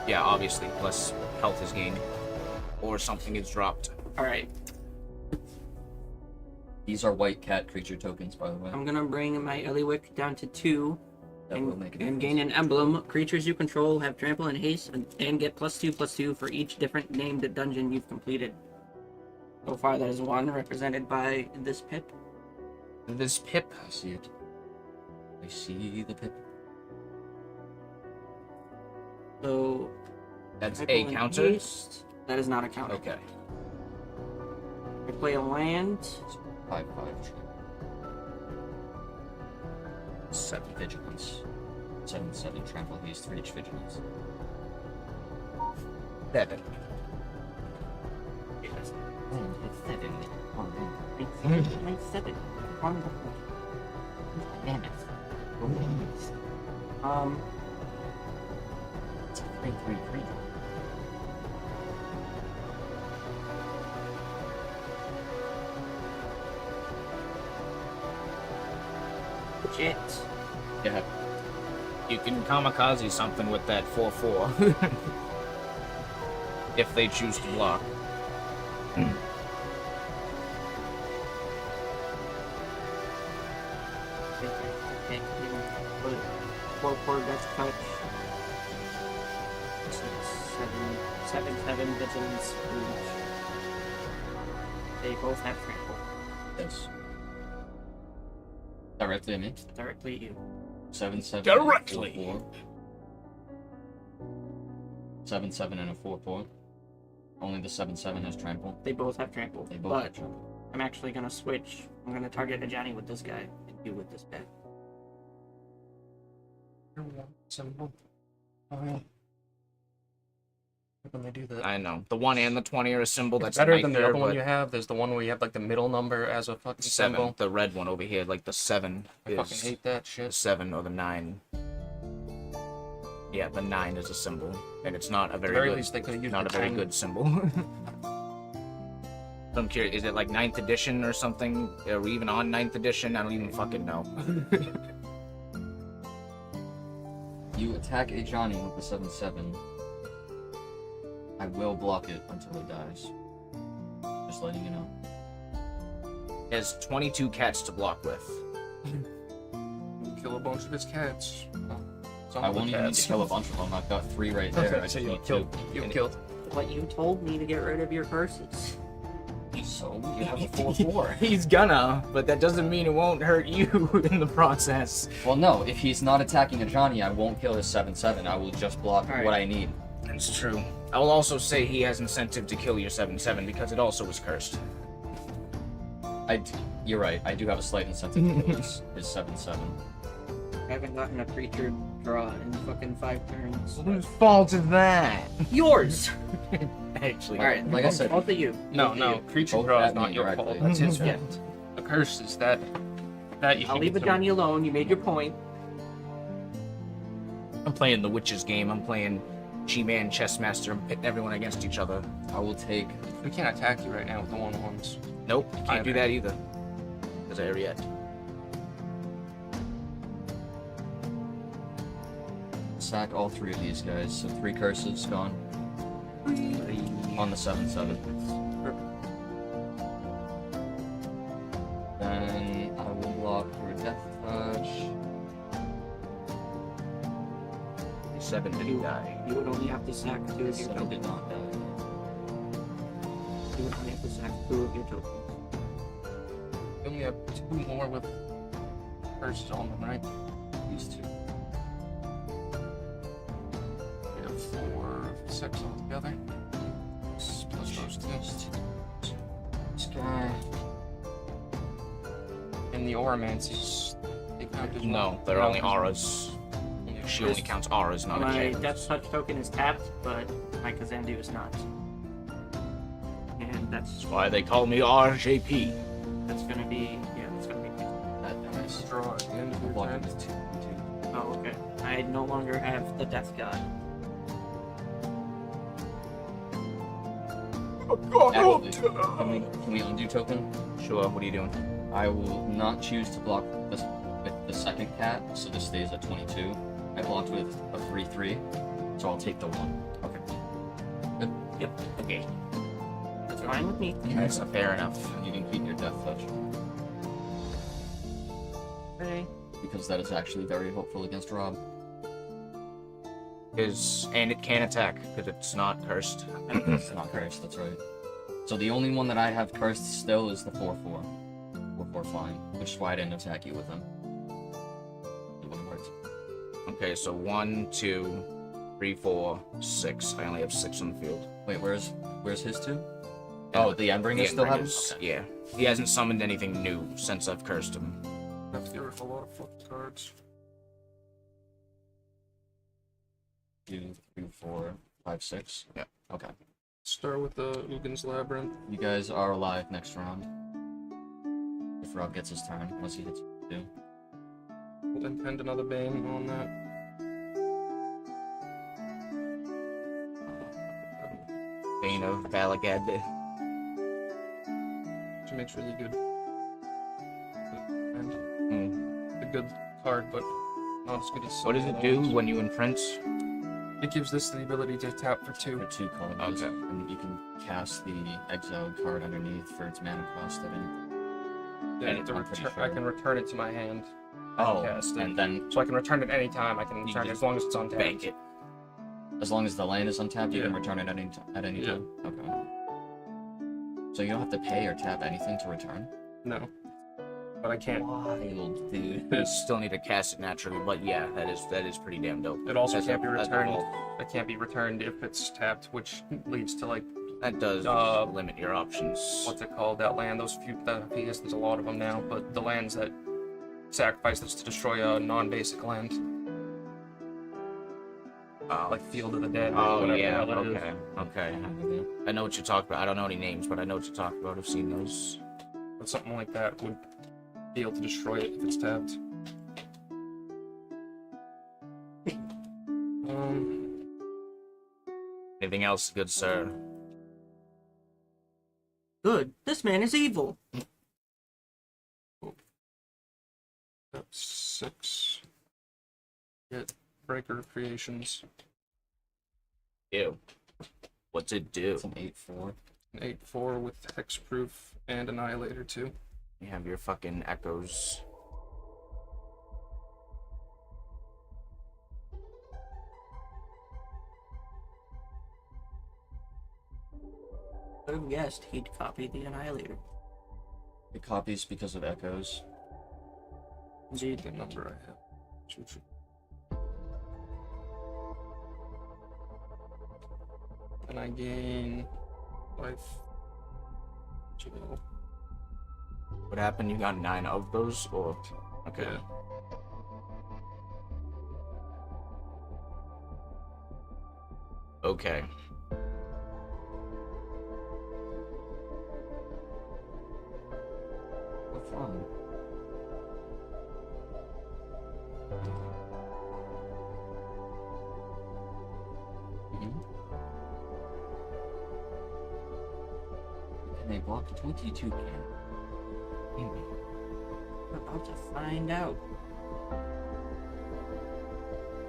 yeah, obviously, unless health is gained or something is dropped. Alright, These are white cat creature tokens, by the way. I'm gonna bring my Eliwick down to 2 That will make a and difference. gain an emblem. Creatures you control have trample and haste and get +2/+2 for each different named dungeon you've completed. So far, that is 1 represented by this pip. This pip. I see it. I see the pip. So That's I a go in counter. haste. That is not a counter. Okay. I play a land. 5/5. 7 vigilance. 7/7 trample haste for each vigilance. 7. Yes. And it's 7. It's 7. Wonderful. Damn it. It's 3/3/3. Shit. Yeah. You can kamikaze something with that 4/4. If they choose to block. Okay. Put 4/4 death touch. 7/7 vigilance for each. They both have trample. Yes. Directly at me. Directly at you. 7/7. Directly. 4/4. 7/7 and a 4/4. Only the 7/7 has trample. They both have trample. They both But have trample. I'm actually gonna switch. I'm gonna target Ajani with this guy and you with this guy. Symbol. Oh yeah. When they do that. I know. The 1 and the 20 are a symbol. It's That's better the than the nightmare, other one but you have. There's the one where you have like the middle number as a fucking 7. symbol. The red one over here, like the 7 I is fucking hate that the shit. 7 or the 9. Yeah, the 9 is a symbol, and it's not a At the very, very good, least, they could have used not the a very 10. good symbol. I'm curious, is it like 9th edition or something? Are we even on 9th edition? I don't even fucking know. You attack a Johnny with the 7/7. I will block it until it dies. Just letting you know. He has 22 cats to block with. Kill a bunch of his cats. Some I of the won't even need to cats. kill a bunch of them. I've got 3 right there. I just So you need killed. 2. You And- killed. But you told me to get rid of your curses. So you have a 4/4. He's gonna, but that doesn't mean it won't hurt you in the process. Well, no. If he's not attacking a Johnny, I won't kill his 7/7. I will just block Alright. what I need. That's true. I will also say he has incentive to kill your 7/7 because it also was cursed. You're right. I do have a slight incentive to kill his 7/7. I haven't gotten a creature draw in fucking 5 turns. Whose fault is that? Yours! Actually, Alright, Like I said- both of you. No, no. Creature Both draw is at not me your directly. fault. That's his Yeah. fault. The curse is that you I'll can leave get Ajani alone. You made your point. I'm playing the witches game. I'm playing G-Man Chessmaster. I'm pitting everyone against each other. I will take. We can't attack you right now with the 1/1s. Nope, you can't do Either. that either. Because I Ariette. Sack all 3 of these guys. So 3 curses gone. On the 7/7. Then I will block for a death touch. 7 didn't die. You would only have to sack 2 of your 7 tokens. did not die. You would only have to sack 2 of your tokens. We only have 2 more with curses on them, right? These 2. We have 4, 6 altogether. Plus those 2. This guy. And the Oromancies, they count as No, well. they're only auras. Yeah. She only counts auras, not My a Death Touch token is tapped, but my Kazandu is not. And that's Why they call me RJP. that's gonna be that's gonna be. That dies. Draw at the end of your Blocking turn. is 2. Oh, okay. I no longer have the Death God. Actually, can we undo token? Sure, what are you doing? I will not choose to block with the second cat, so this stays at 22. I blocked with a 3/3, so I'll take the 1. Okay. Yep. Okay. That's fine with me. That's fair enough. You can keep your death touch, Okay. because that is actually very hopeful against Rob. And it can attack, because it's not cursed. It's not cursed, that's right. So the only one that I have cursed still is the 4/4. 4/4 flying, which is why I didn't attack you with them. It wouldn't work. Okay, so 1, 2, 3, 4, 6. I only have 6 on the field. Wait, where's his 2? Oh, the Endbringers still have him? Okay. Yeah. He hasn't summoned anything new since I've cursed him. I have to get rid of a lot of fucking cards. 2, 3, 4, 5, 6. Yeah. Okay. Start with the Ugin's Labyrinth. You guys are alive next round. If Rob gets his turn, unless he hits 2. We'll then pend another Bane on that. Bane of Balagad. Which makes really good. And Hmm. a good card, but not as good as What does some it of do those. when you infringe? It gives this the ability to tap for 2. For 2 colors. Okay. And you can cast the exile card underneath for its mana cost at any Yeah, I'm pretty sure. I can return it to my hand. Oh, Cast it. and then So I can return it anytime. I can You return it just as long as it's on Bank tap. it. as long as the land is untapped, you can Yeah. return it at any Yeah. time. Okay. So you don't have to pay or tap anything to return? No. But I can't. Wild, dude. You still need to cast it naturally, but yeah, that is pretty damn dope. It also That's can't be a- that's a returned. vault. It can't be returned if it's tapped, which leads to like That does limit your options. what's it called? That land. Those few. There's a lot of them now. But the lands that sacrifice this to destroy a non-basic land, like Field of the Dead. Or Oh whatever yeah, the hell it is. okay. I know what you're talking about. I don't know any names, but I know what you're talking about. I've seen those. But something like that would be able to destroy it if it's tapped. Anything else, good sir? Good. This man is evil. That's 6. Get Breaker Creations. Ew. What's it do? It's an 8/4. An 8/4 with Hexproof and Annihilator too. You have your fucking echoes. Would have guessed he'd copy the Annihilator. It copies because of echoes. Indeed. The number I have. And I gain life. 2. What happened? You got 9 of those, or okay. Yeah. Okay. What fun. And they block 22 can. We're about to find out.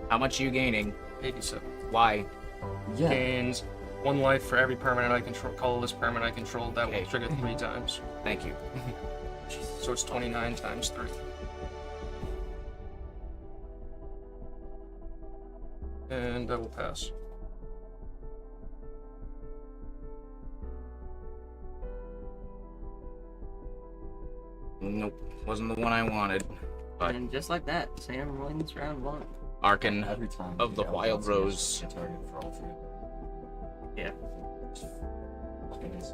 How much are you gaining? 87. Why? Yeah. Gains 1 life for every permanent I control. Colorless permanent I control. That Okay. will trigger 3 times. Thank you. So it's 29 times 3. And I will pass. Nope, wasn't the one I wanted. But And just like that, Sam wins round 1. Arkan Every time of the you Wild outbounce Rose. a target for all 3. Yeah. Fucking is-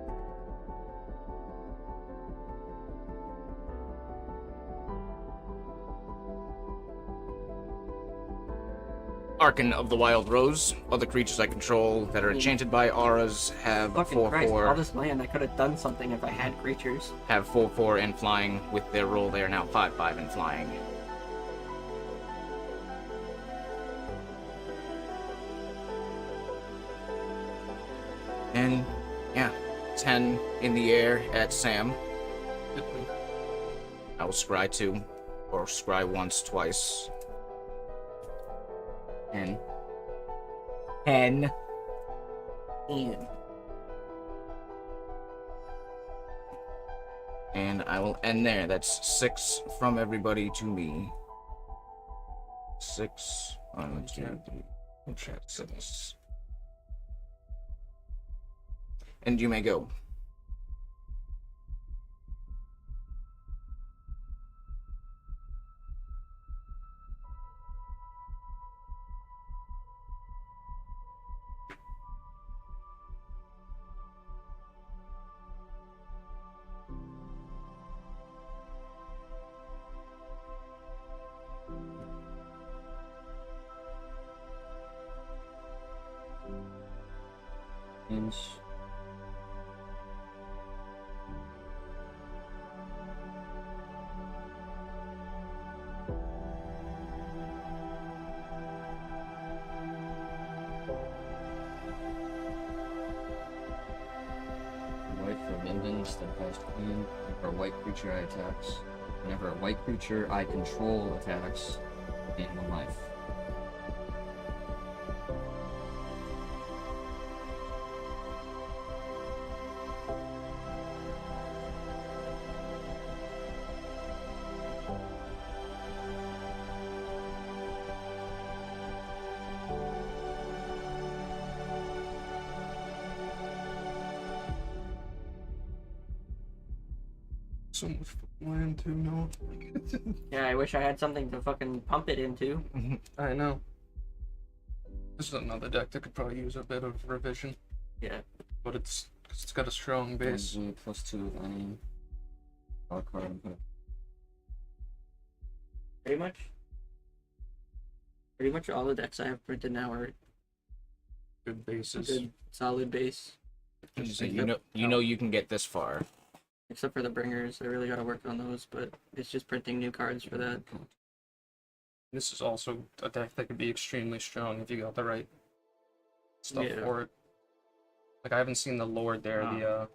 Arkan of the Wild Rose. Other creatures I control that are enchanted by auras have Fucking Christ, all 4/4. this land, I could have done something if I had creatures. Have 4/4 and flying. With their roll, they are now 5/5 and flying. And yeah, 10 in the air at Sam. I will scry 2, or scry once, twice. 10. 10. Ian. And I will end there. That's 6 from everybody to me. 6. 1, 2, 3, 6. And you may go. Games. White for Linden, steadfast queen. Whenever a white creature I attacks. Whenever a white creature I control attacks, gain 1 life. So much fucking land too, no. Yeah, I wish I had something to fucking pump it into. I know. This is another deck that could probably use a bit of revision. Yeah. But it's got a strong base. +2 with any. Draw a card and put it. Pretty much all the decks I have printed now are Good bases. good, solid base. So you know you can get this far. Except for the bringers, I really gotta work on those, but it's just printing new cards for that. This is also a deck that could be extremely strong if you got the right stuff Yeah. for it. Like, I haven't seen the Lord there, the,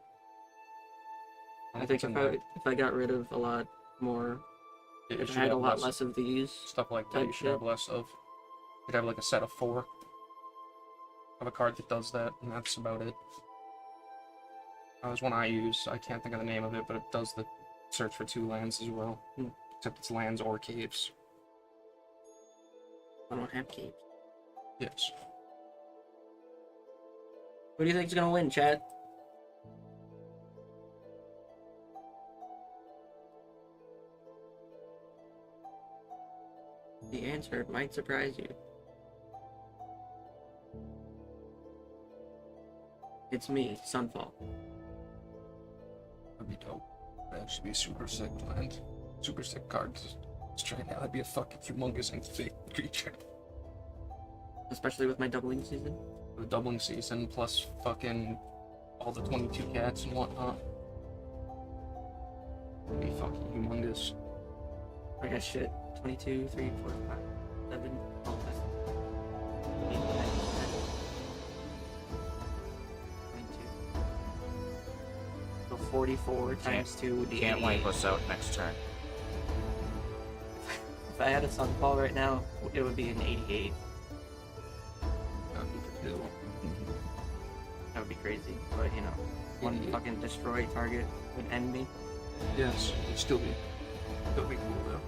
I think if I got rid of a lot more, it if should I had a have lot less of these, stuff like that, type you should have shit. less of. You'd have like a set of 4 of a card that does that, and that's about it. There's one I use, I can't think of the name of it, but it does the search for 2 lands as well. Except it's lands or caves. I don't have capes. Yes. Who do you think's gonna win, chat? The answer might surprise you. It's me, Sunfall. That'd be dope. That'd actually be a super sick land. Super sick card. Just right now, that'd be a fucking humongous and big creature. Especially with my doubling season. The doubling season plus fucking all the 22 cats and whatnot. It'd be fucking humongous. I got shit. 22, 3, 4, 5, 7, all this. 8, 9, 10. 22. So 44 times 2 would be Can't 88. wipe us out next turn. If I had a Sunfall right now, it would be an 88. That'd be the deal. That would be crazy. But, you know, one fucking destroy target would end me. Yes, it'd still be cool though.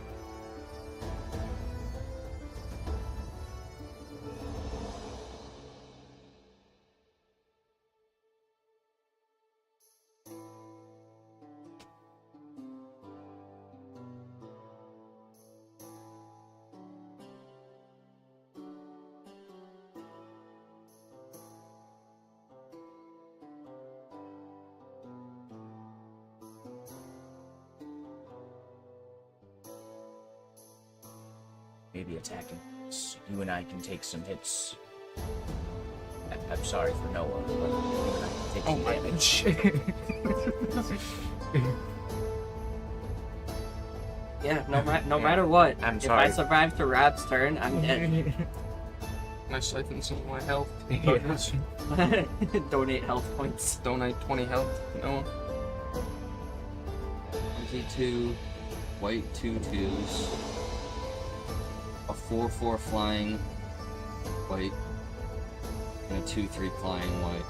Maybe attacking. So you and I can take some hits. I'm sorry for Noah, but you and I can take some damage. Yeah, no matter what. I'm if sorry. I survive to Rob's turn, I'm dead. Can I siphon some of my health? Donate health points. Donate 20 health? No. 22 white 2/2s. A 4/4 flying white. And a 2/3 flying white.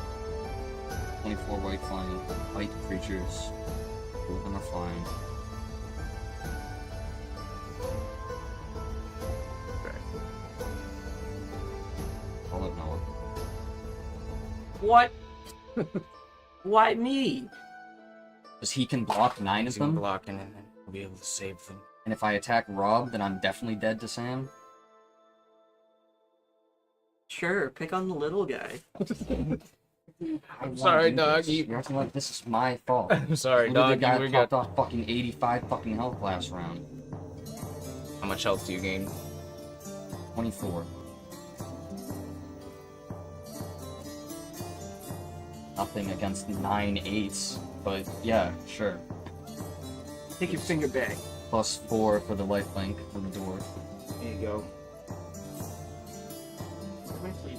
24 white flying white creatures. 2 of them are flying. I'll let Noah. What? Why me? Because he can block 9 of You can them. block and then we'll be able to save them. And if I attack Rob, then I'm definitely dead to Sam. Sure, pick on the little guy. I'm sorry, dog. You're acting like this is my fault. I'm sorry, Look at the dog. guy You were popped good. off fucking 85 fucking health last round. How much health do you gain? 24. nothing against 9 8s, but yeah, sure. Take your finger back. +4 for the lifelink for the door. There you go. Nicely.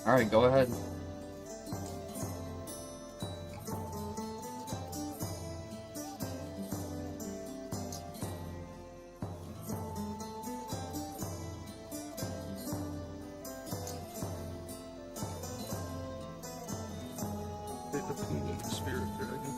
Alright, go ahead. Spirit dragon.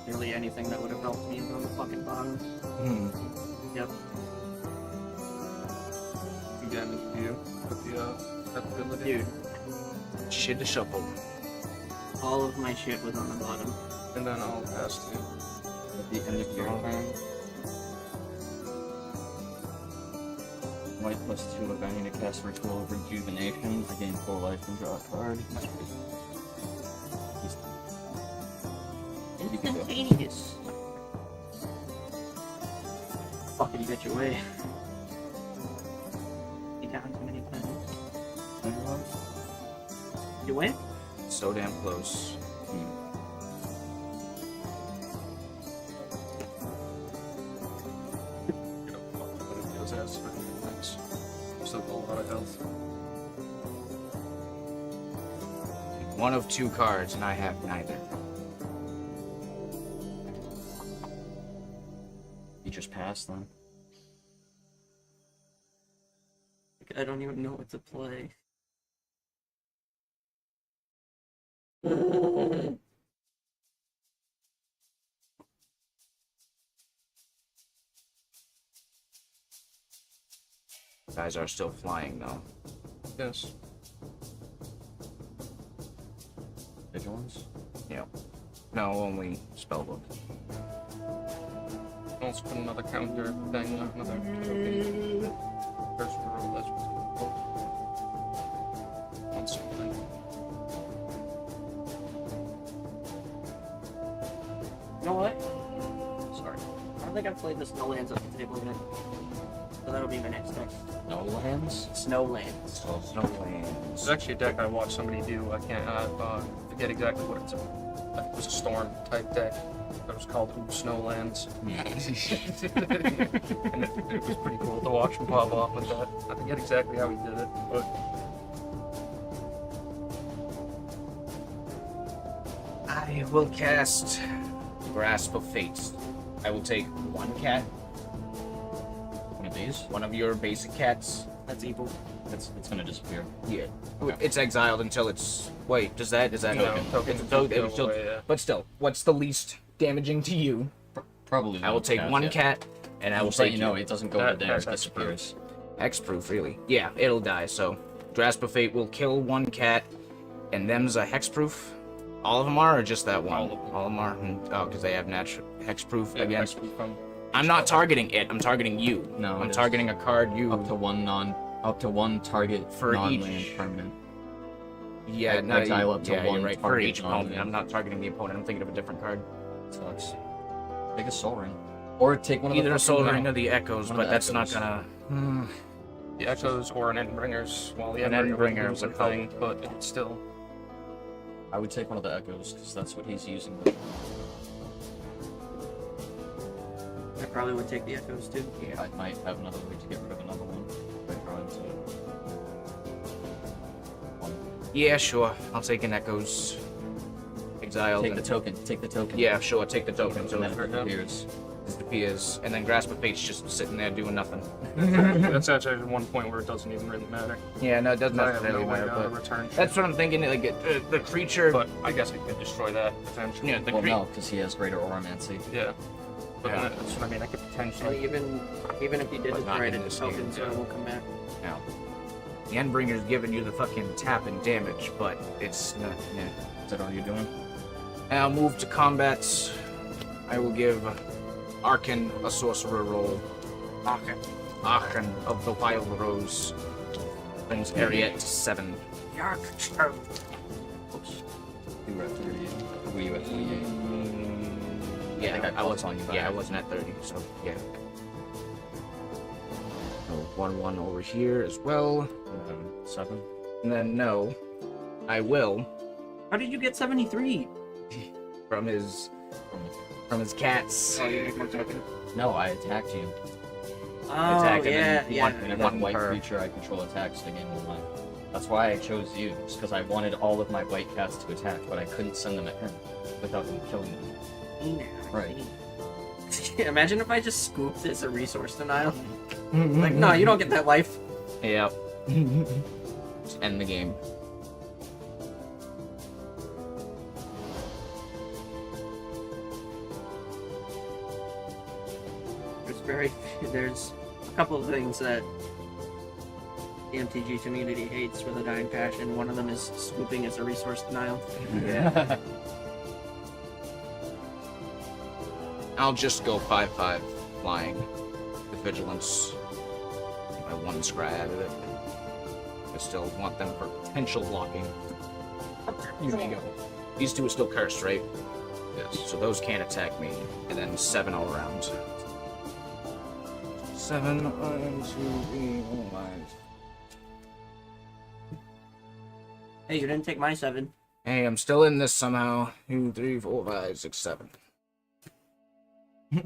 Really anything that would have helped me is on the fucking bottom. Yep. Again, you with the ability. Dude, Shit to shuffle. all of my shit was on the bottom. And then I'll pass to At the end of your turn. White +2 if I need to cast Ritual of Rejuvenation. I gain 4 life and draw a card. You can go. Instantaneous. Fucking get your way. You down too many times. You win? So damn close. you know, what it does as for things. Still got a lot of health. One of 2 cards, and I have neither. You just pass then. I don't even know what to play. Guys are still flying though. Yes. Vigilance? Yeah. No, only spellbook. Let's put another counter thing, another token. First roll, that's one something. You know what? Sorry. I don't think I've played the Snowlands at the table yet. So that'll be my next deck. No lands? Snowlands. So Snowlands. It's actually a deck I watched somebody do. I can't forget exactly what it's. I think it was a storm type deck. It was called Snowlands. And it was pretty cool to watch him pop off with that. I forget exactly how he did it, but I will cast Grasp of Fate. I will take 1 cat, One of these? one of your basic cats. That's evil. It's gonna disappear. Yeah. Okay. It's exiled until it's. Wait, is that no, It's tokens a don't token, go it's still- away, yeah. But still, what's the least damaging to you? Probably. I will take 1 cat, and I will say take you know it doesn't go That- over there, it that's disappears. Hexproof, really. Yeah, it'll die, so. Grasp of Fate will kill 1 cat, and them's a hexproof. All of them are, or just that one? All of them. All of them are? Oh, because they have natural hexproof Yeah, again. actually from I'm not targeting it, I'm targeting you. No, I'm it is. targeting a card you. Up to one target For non-land each- permanent. Yeah, Like, no, exile up to yeah, one you're right. For target each opponent. non-land. I'm not targeting the opponent, I'm thinking of a different card. Sucks. Take a soul ring. Or take one of Either the a Soul fucking- Ring or the Echoes, one of but the that's not Echoes. gonna. the Echoes or an Endbringers. Well, the An Endbringer Endbringer was a would help. thing, but it's still. I would take one of the echoes, because that's what he's using. I probably would take the Echoes too. Yeah. I might have another way to get rid of another one. By drawing to Yeah, sure. I'll take an Echoes. Exile. take the token. Take the token. Yeah, sure. Take the token. And So then it it disappears. disappears, and then Grasp of Fate's just sitting there doing nothing. That's actually one point where it doesn't even really matter. Yeah, no, it doesn't I have necessarily no way matter. to But return. that's what I'm thinking. Like the creature. But I guess I could destroy that potentially. Yeah, the Well, creature. no, because he has greater Oromancy. Yeah. But Yeah. that's what I mean. I could And potentially. even if you did But not destroy it, in the this tokens game, yeah. will come back. No. The Endbringer's giving you the fucking tap and damage, but it's not. Yeah. Is that all you're doing? Now move to combat. I will give Arkan a sorcerer roll. Arkan of the Wild Rose brings Ariette to 7. You were at 30. Were you at 28? Yeah, I think I was on you. Yeah, I wasn't at 30, so yeah. So 1-1 over here as well. 7. And then no, I will How did you get 73? from his cats. No, I attacked you. Oh, Attack and yeah, then yeah. And one white creature I control attacks to gain 1 life. That's why I chose you, just because I wanted all of my white cats to attack, but I couldn't send them at him without him killing them. Right. Imagine if I just scooped this a resource denial. Like, no, you don't get that life. Yep. Just end the game. There's a couple of things that the MTG community hates for the Dying Passion. One of them is scooping as a resource denial. Yeah. I'll just go 5/5 flying with vigilance. I 1 scry out of it. I still want them for potential blocking. Here you go. These 2 are still cursed, right? Yes. So those can't attack me. And then 7 all around. 7, 1, 2, 3, 4, 5. Hey, you didn't take my 7. Hey, I'm still in this somehow. 2, 3, 4, 5, 6, 7. I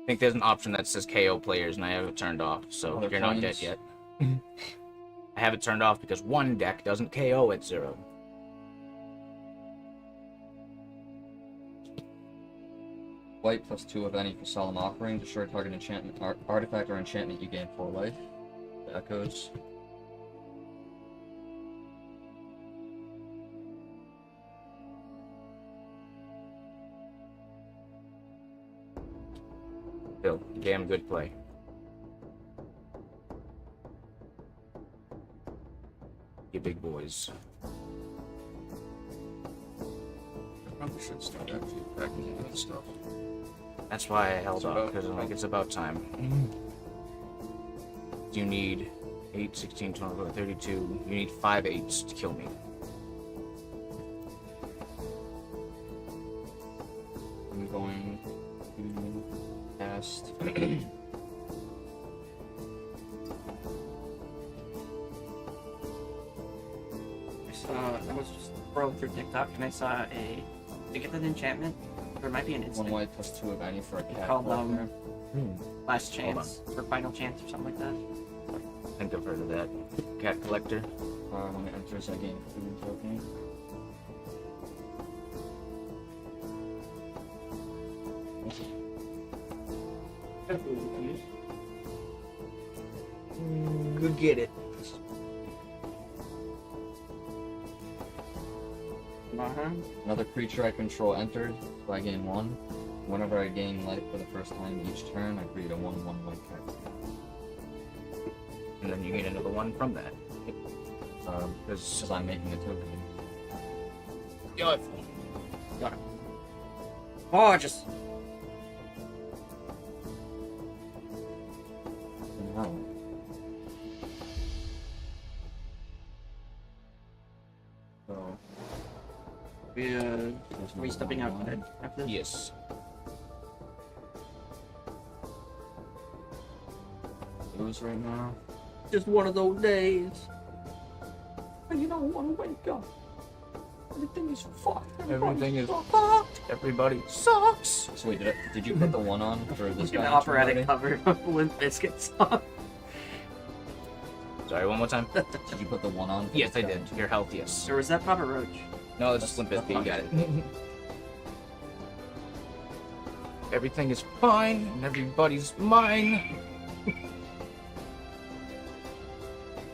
think there's an option that says KO players, and I have it turned off, so Other you're not dead coins. yet. I have it turned off because one deck doesn't KO at 0. White plus 2 of any for Solemn Offering. Destroy target enchantment, artifact, or enchantment you gain 4 life. The echoes. Still, damn good play. You big boys. Probably should start actually packing that stuff. That's why I held It's off, about because I'm like, time. it's about time. You need 8, 16, 12, 32. You need 5 8s to kill me. I'm going to cast. I was just scrolling through TikTok and I saw to get that enchantment, there might be an 1 instant white plus 2 of any for a cat. called collector. Last Chance or Final Chance or something like that. I think I've heard of that. Cat collector. When it enters, I gain food token. Good get it. Another creature I control entered, so I gain 1. Whenever I gain life for the first time each turn, I create a 1/1 white card. And then you get another one from that. Because I'm making a token. Joyful. Got it. Gorgeous. Wow. So, Are we stepping out after this? Yes. lose right now. Just one of those days. And you don't want to wake up. Everything is fucked. Everything is fucked. Everybody sucks. So wait, did you put the 1 on for this An guy? operatic cover of Limp Bizkit song. Sorry, one more time. Did you put the 1 on? for Yes, this I guy? did. Your health, yes. Or was that Papa Roach? No, it's just Limp Bizkit. You got it. Everything is fine, and everybody's mine.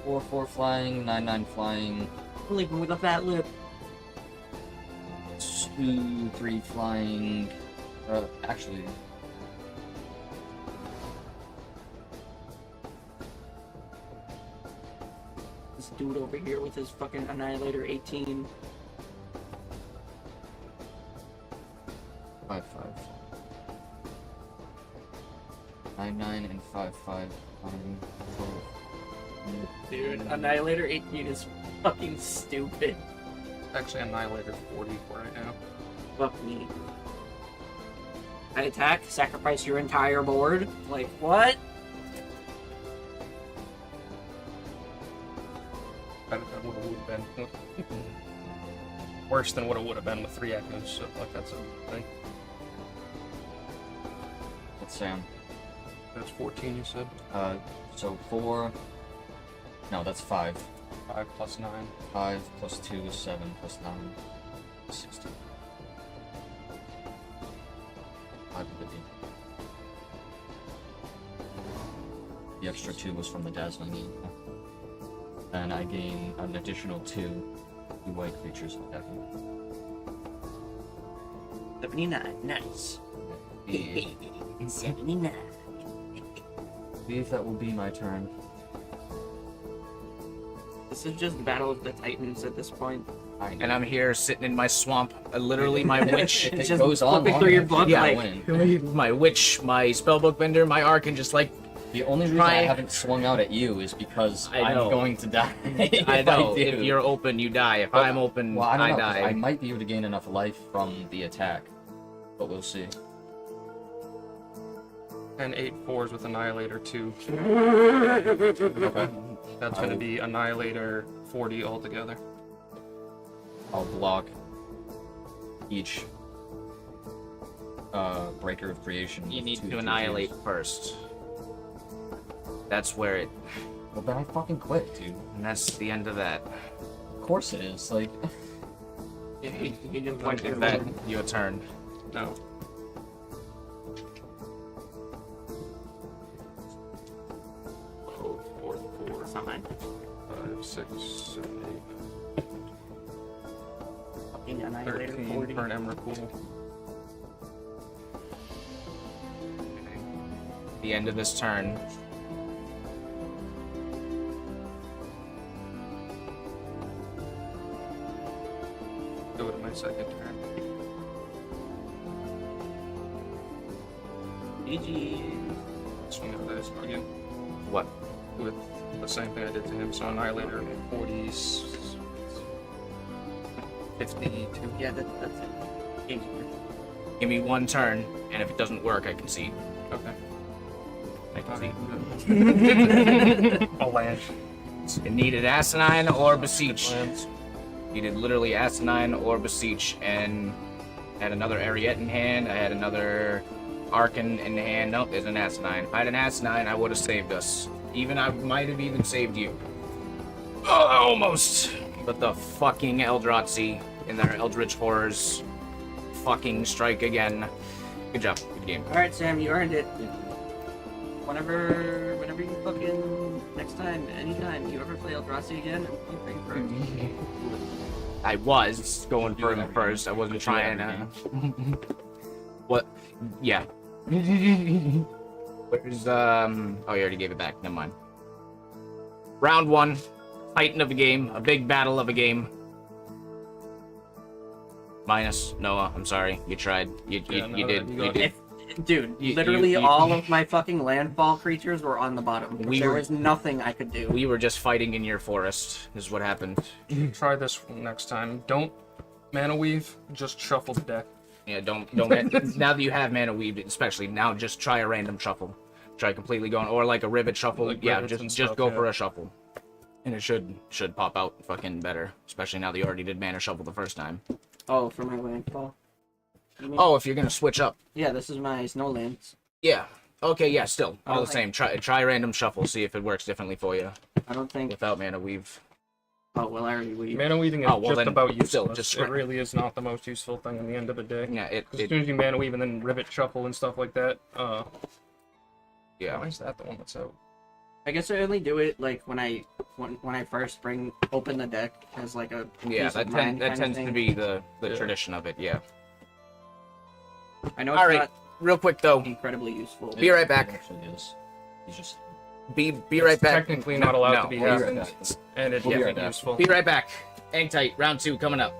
4/4 flying, 9/9 flying, Leaving with a fat lip. 2/3 flying. Actually, This dude over here with his fucking Annihilator 18. 5/5. 9/9 and 5/5. 12. Dude, Annihilator 18 is fucking stupid. Actually, Annihilator 40 right now. Fuck me. I attack, sacrifice your entire board? Like, what? Better than what it would have been. Worse than what it would have been with 3 echoes, so like that's a thing. That's Sam. That's 14, you said? So 4. No, that's 5. 5 plus 9. 5 plus 2 is 7 plus 9 is 16. 550. The extra 2 was from the dazzling. And I gain an additional 2 white creatures with that. 79, nice. I 79. believe that will be my turn. This is just Battle of the Titans at this point. And I'm here sitting in my swamp. Literally, my witch. It's It just goes on flipping long through your enough book, to like, win. My witch, my spellbook bender, my arc, and just like The only reason I haven't swung out at you is because I know. I'm going to die. I know. do. If you're open, you die. If I'm open, Well, I don't know, 'cause die. I might be able to gain enough life from the attack, but we'll see. And 8 4s with Annihilator 2. Okay. That's gonna be Annihilator 40 altogether. I'll block each breaker of creation. You with need 2 to annihilate first. That's where it. Well, then I fucking quit, dude. And that's the end of that. Of course it is. Like, You just went Is through that your turn? No. Oh, 4 4. It's not mine. 5 6 7 Fucking 8 Annihilator 13 40. for an Emrakul. The end of this turn. Go to my second turn. GG. Swing at this again. What? With the same thing I did to him. So Annihilator 40s. 52. Yeah, that's it. GG. Give me one turn, and if it doesn't work, I concede. Okay. I concede. A land. It needed Asinine or Good Beseech. lands. Needed literally Asinine or Beseech, and had another Ariette in hand. I had another Arcan in hand. Nope, there's an Asinine. If I had an Asinine, I would have saved us. I might have even saved you. Almost. But the fucking Eldrazi and their Eldritch Horrors fucking strike again. Good job. Good game. Alright, Sam, you earned it. Whenever you fucking next time, anytime you ever play Eldrazi again, you bring first. I was going for him first. I wasn't trying to. What? Yeah. Where's Oh, you already gave it back. Never mind. Round 1. Titan of a game. A big battle of a game. Minus Noah. I'm sorry. You tried. You did. You did. Dude, You- literally you- all of my fucking landfall creatures were on the bottom. There were- was nothing I could do. We were just fighting in your forest. Is what happened. Try this next time. Don't mana weave, just shuffle the deck. Yeah, don't get. Now that you have mana weaved, especially now, just try a random shuffle. Try completely going, or like a rivet shuffle. Like Yeah, rivets and just stuff, go yeah. for a shuffle, and it should pop out fucking better. Especially now that you already did mana shuffle the first time. Oh, for my landfall. You mean- Oh, if you're gonna switch up. Yeah, this is my snowlands. Yeah. Okay. Yeah. Still, I all don't the same. Try random shuffle. See if it works differently for you I don't think. without mana weave. Oh well, I already weaved. Mana weaving is Oh, well just then, about useless. still, just it really is not the most useful thing in the end of the day. Yeah. As soon as you mana weave and then rivet shuffle and stuff like that, Yeah. why is that the one that's out? I guess I only do it like when I first open the deck as like a Yeah. peace That of mind that kinda tends to thing. be the Yeah. tradition of it. Yeah. I know it's All right. not Real quick though. incredibly useful. Be right back. It actually is. He's just. Be right It's back. technically not allowed No, to be we'll be right hastened, back. and it We'll be isn't right back. useful. Be right back. Hang tight. Round 2 coming up.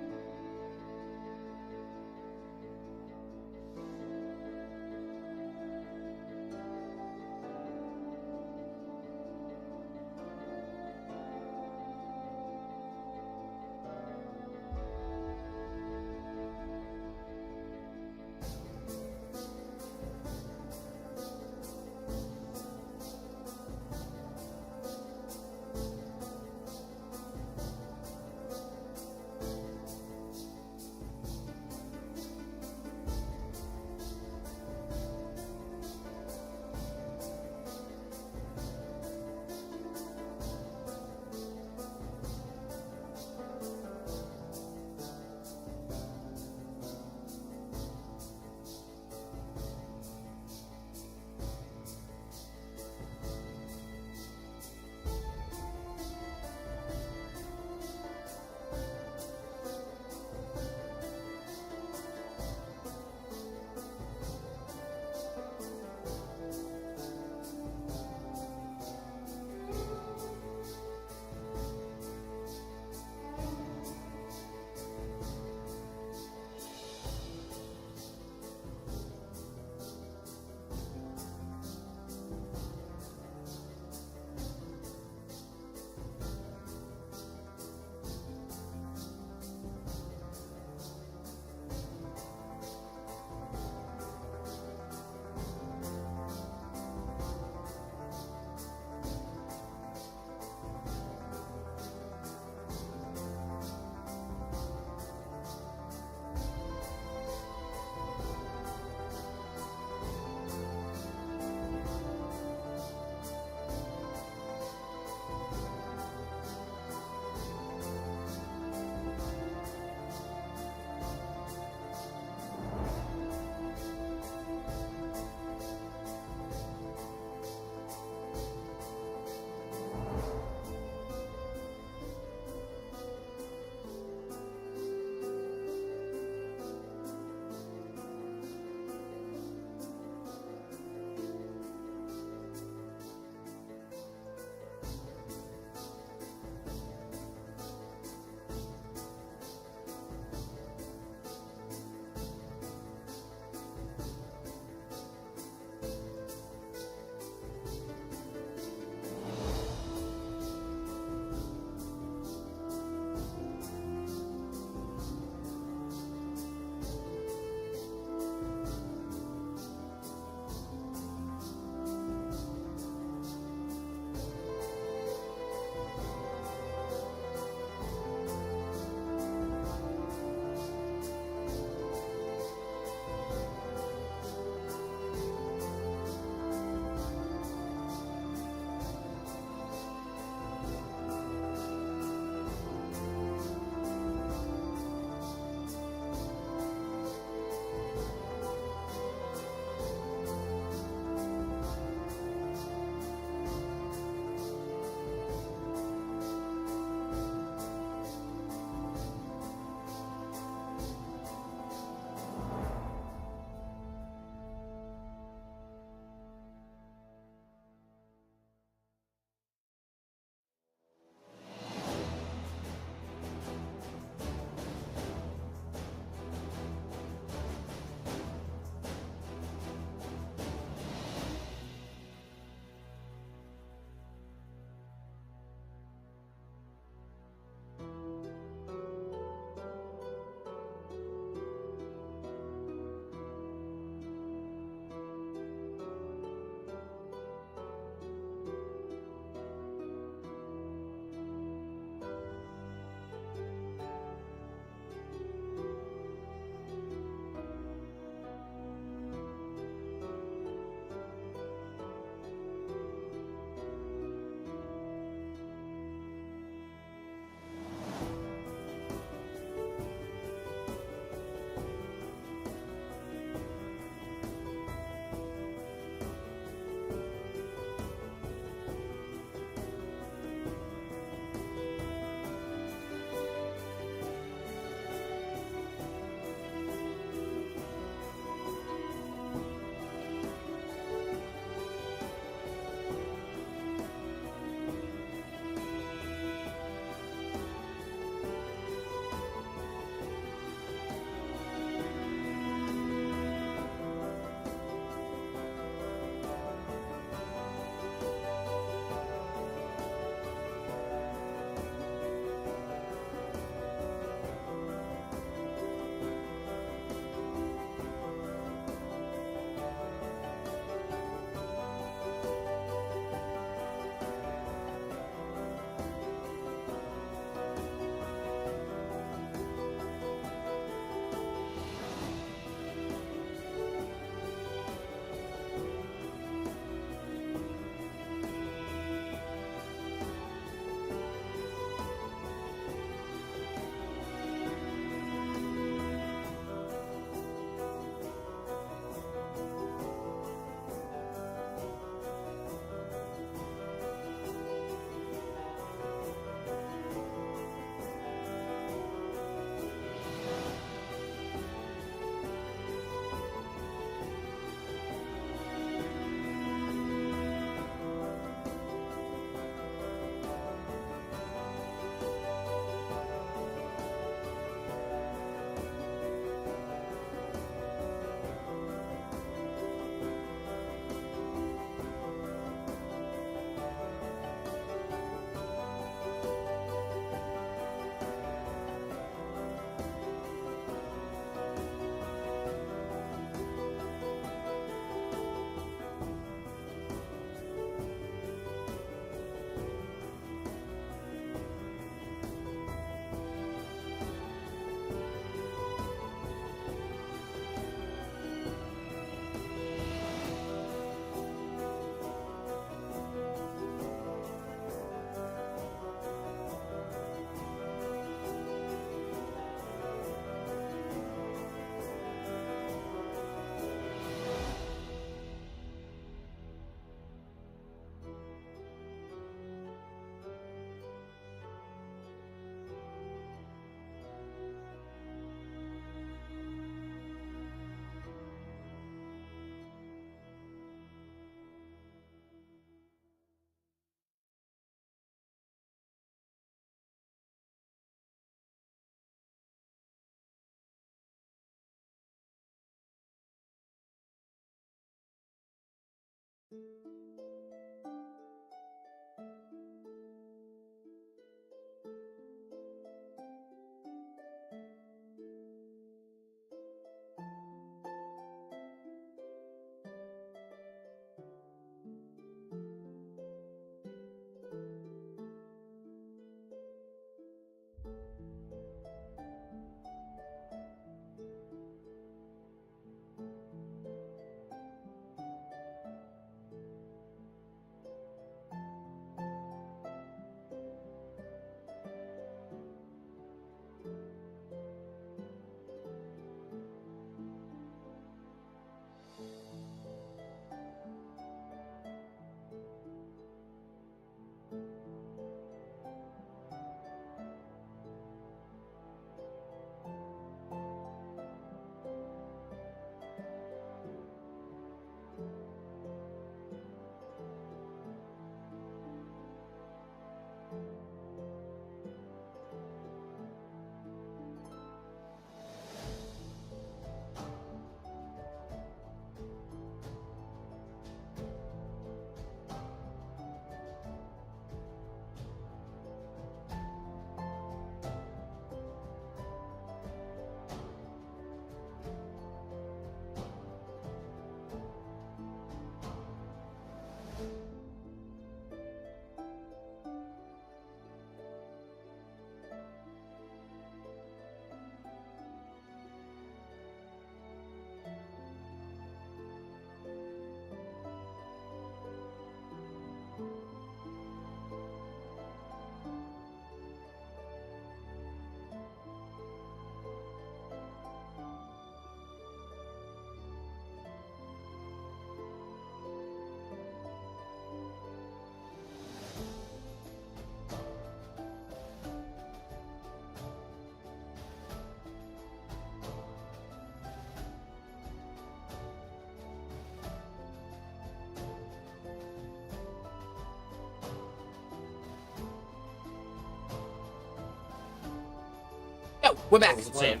Yo, we're back. Same.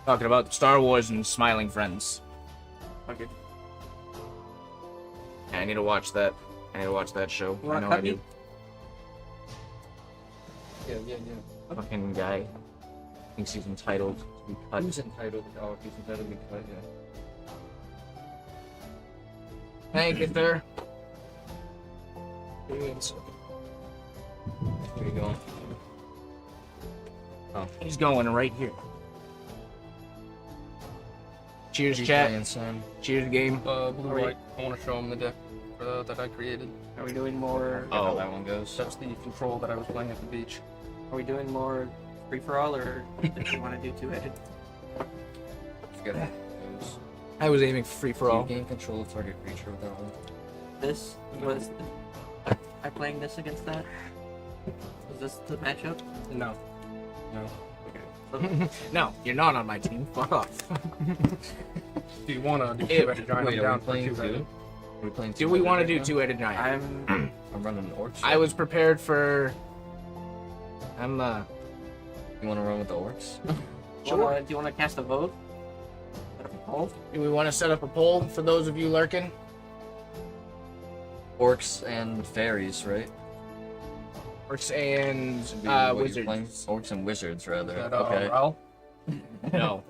Talking about Star Wars and Smiling Friends. Okay. Yeah, I need to watch that. I need to watch that show. You I want know I copy? do. Yeah. Fucking guy thinks he's entitled to be cut. Who's entitled? Oh, he's entitled to be cut, yeah. Thank you, sir. Where you going? Oh, he's going right here. Cheers, chat. Sam. Cheers, game. Blue White. I want to show him the deck that I created. Are we doing more? How that one goes. That's the control that I was playing at the beach. Are we doing more free for all, or do you want to do two-headed? Forget how it goes. I was aiming for free for You all. gain control of target creature with that one. This was. I'm playing this against that. Was this the matchup? No. No, you're not on my team. Fuck off. Do you want to do Ew. two-headed giant? Wait, I'm are down we for playing two-headed. two? Are we playing Do we want to do two-headed two-headed giant? I'm. I'm running an orcs. I was prepared for. I'm You want to run with the orcs? Do you want to cast a vote? Set up a poll? Do we want to set up a poll for those of you lurking? Orcs and fairies, right? Orcs and Should be what you're wizards. playing? Orcs and wizards, rather. That, Okay. Ral? No,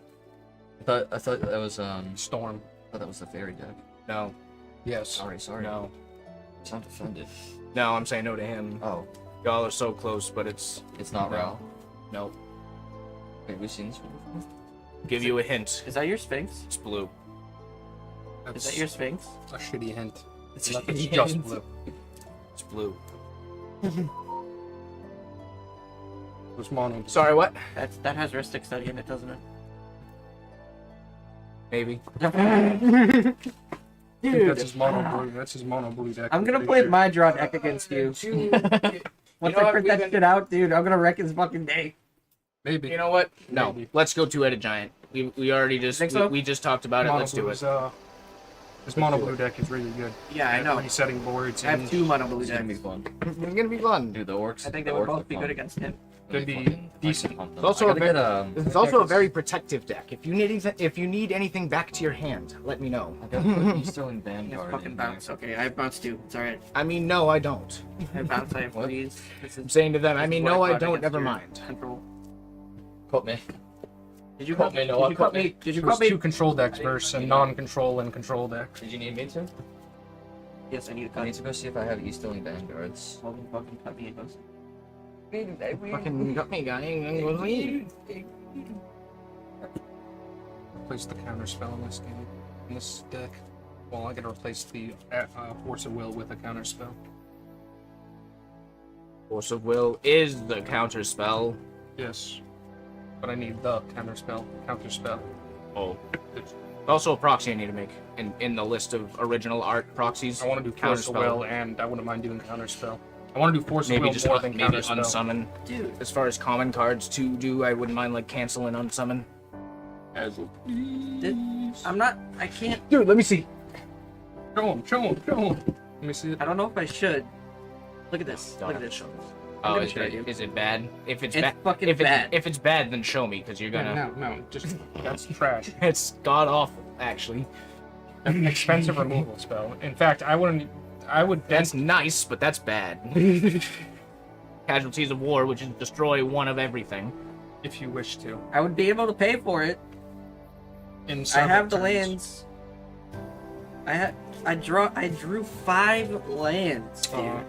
I thought that was Storm. I thought that was the fairy deck. no, Yes. Sorry. no, Sound offended. no. I'm saying no to him. Oh, Y'all are so close, but it's it's not No. Ral. no. Wait, we've seen this one before? Give you a hint. Is that your Sphinx? It's blue. Is that your Sphinx? a shitty hint? It's It's shitty just hint. blue. It's blue. It's mono. Sorry, what? That has Ristic Study in it, doesn't it? Maybe. I think Dude, that's his mono blue. That's his mono blue deck. I'm gonna Pretty play sure. my draw deck against you. Once You know I what, print we've that been- shit out, dude, I'm gonna wreck his fucking day. Maybe. You know what? No. Maybe. Let's go two-headed giant. We already just Think so? we just talked about it. Mono Let's do blue it. is, his mono blue deck is really good. Yeah, I know. Resetting boards. I have and two mono blue It's gonna be decks. fun. It's gonna be fun. Dude, the orcs. I think they the would orcs both are be fun. good against him. Could be decent. It's also, it's also a Deck very is- protective deck. If you need anything back to your hand, let me know. I gotta put Sterling You have Vanguard fucking in there. bounce. Okay, I have bounce too. It's alright. I mean, no, I don't. I have bounce. I have What? freeze. This I'm is saying to them, I mean, no, I fortified don't. against Never your mind. Control. Cut me. Did you Cut cut me, me? Noah, Did you cut cut me. me? Did you There's cut me? two control decks versus a non-control and control deck. Did you need me to? Yes, I need to I cut. need to go see if I have Easterling Vanguards. Fucking cut me. It goes. Fucking got me, guy. Replace the counter spell in this game, in this deck. Well, I gotta replace the Force of Will with a counter spell. Force of Will is the counter spell. Yes, but I need the counter spell. Counter spell. Oh. Also a proxy I need to make in the list of original art proxies. I want to do Force of Will, and I wouldn't mind doing counter spell. I want to do Force of Maybe Will just more than maybe counter spell. unsummon. Dude. As far as common cards to do, I wouldn't mind like cancel and unsummon. I'm not. I can't. Dude, let me see. Show him, show him, show him. Let me see it. I don't know if I should. Look at this. Look at this. Oh, gonna is show it, you. is it bad? If it's, It's bad, fucking if bad. If it's bad, then show me, because you're gonna. No, just that's trash. It's god awful, actually. That's an expensive removal spell. In fact, I would. That's nice, but that's bad. Casualties of war, which is destroy one of everything. If you wish to. I would be able to pay for it. In I several have the turns. lands. I drew 5 lands, dude.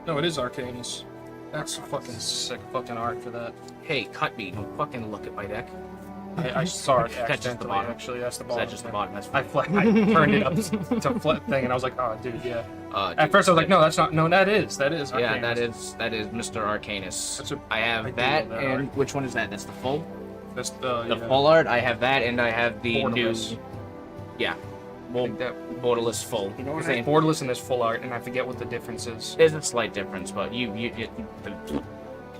No, it is Arcanus. That's fucking sick fucking art for that. Hey, cut me! Don't fucking look at my deck. I saw it That's just the accidentally, bottom. actually. That's the Is bottom. that just the bottom? That's I turned it up to flip thing, and I was like, oh, dude, yeah. At dude, first, I was like, no, that's not. No, that is. Yeah, Arcanus. that is Mr. Arcanus. That's a- I I have do that, love that and art. which one is that? That's the full. That's The yeah. full art. I have that, and I have the Borderless. new. Yeah, I well, think that borderless full. You know what Same. Borderless and this full art, and I forget what the difference is. There's a slight difference, but I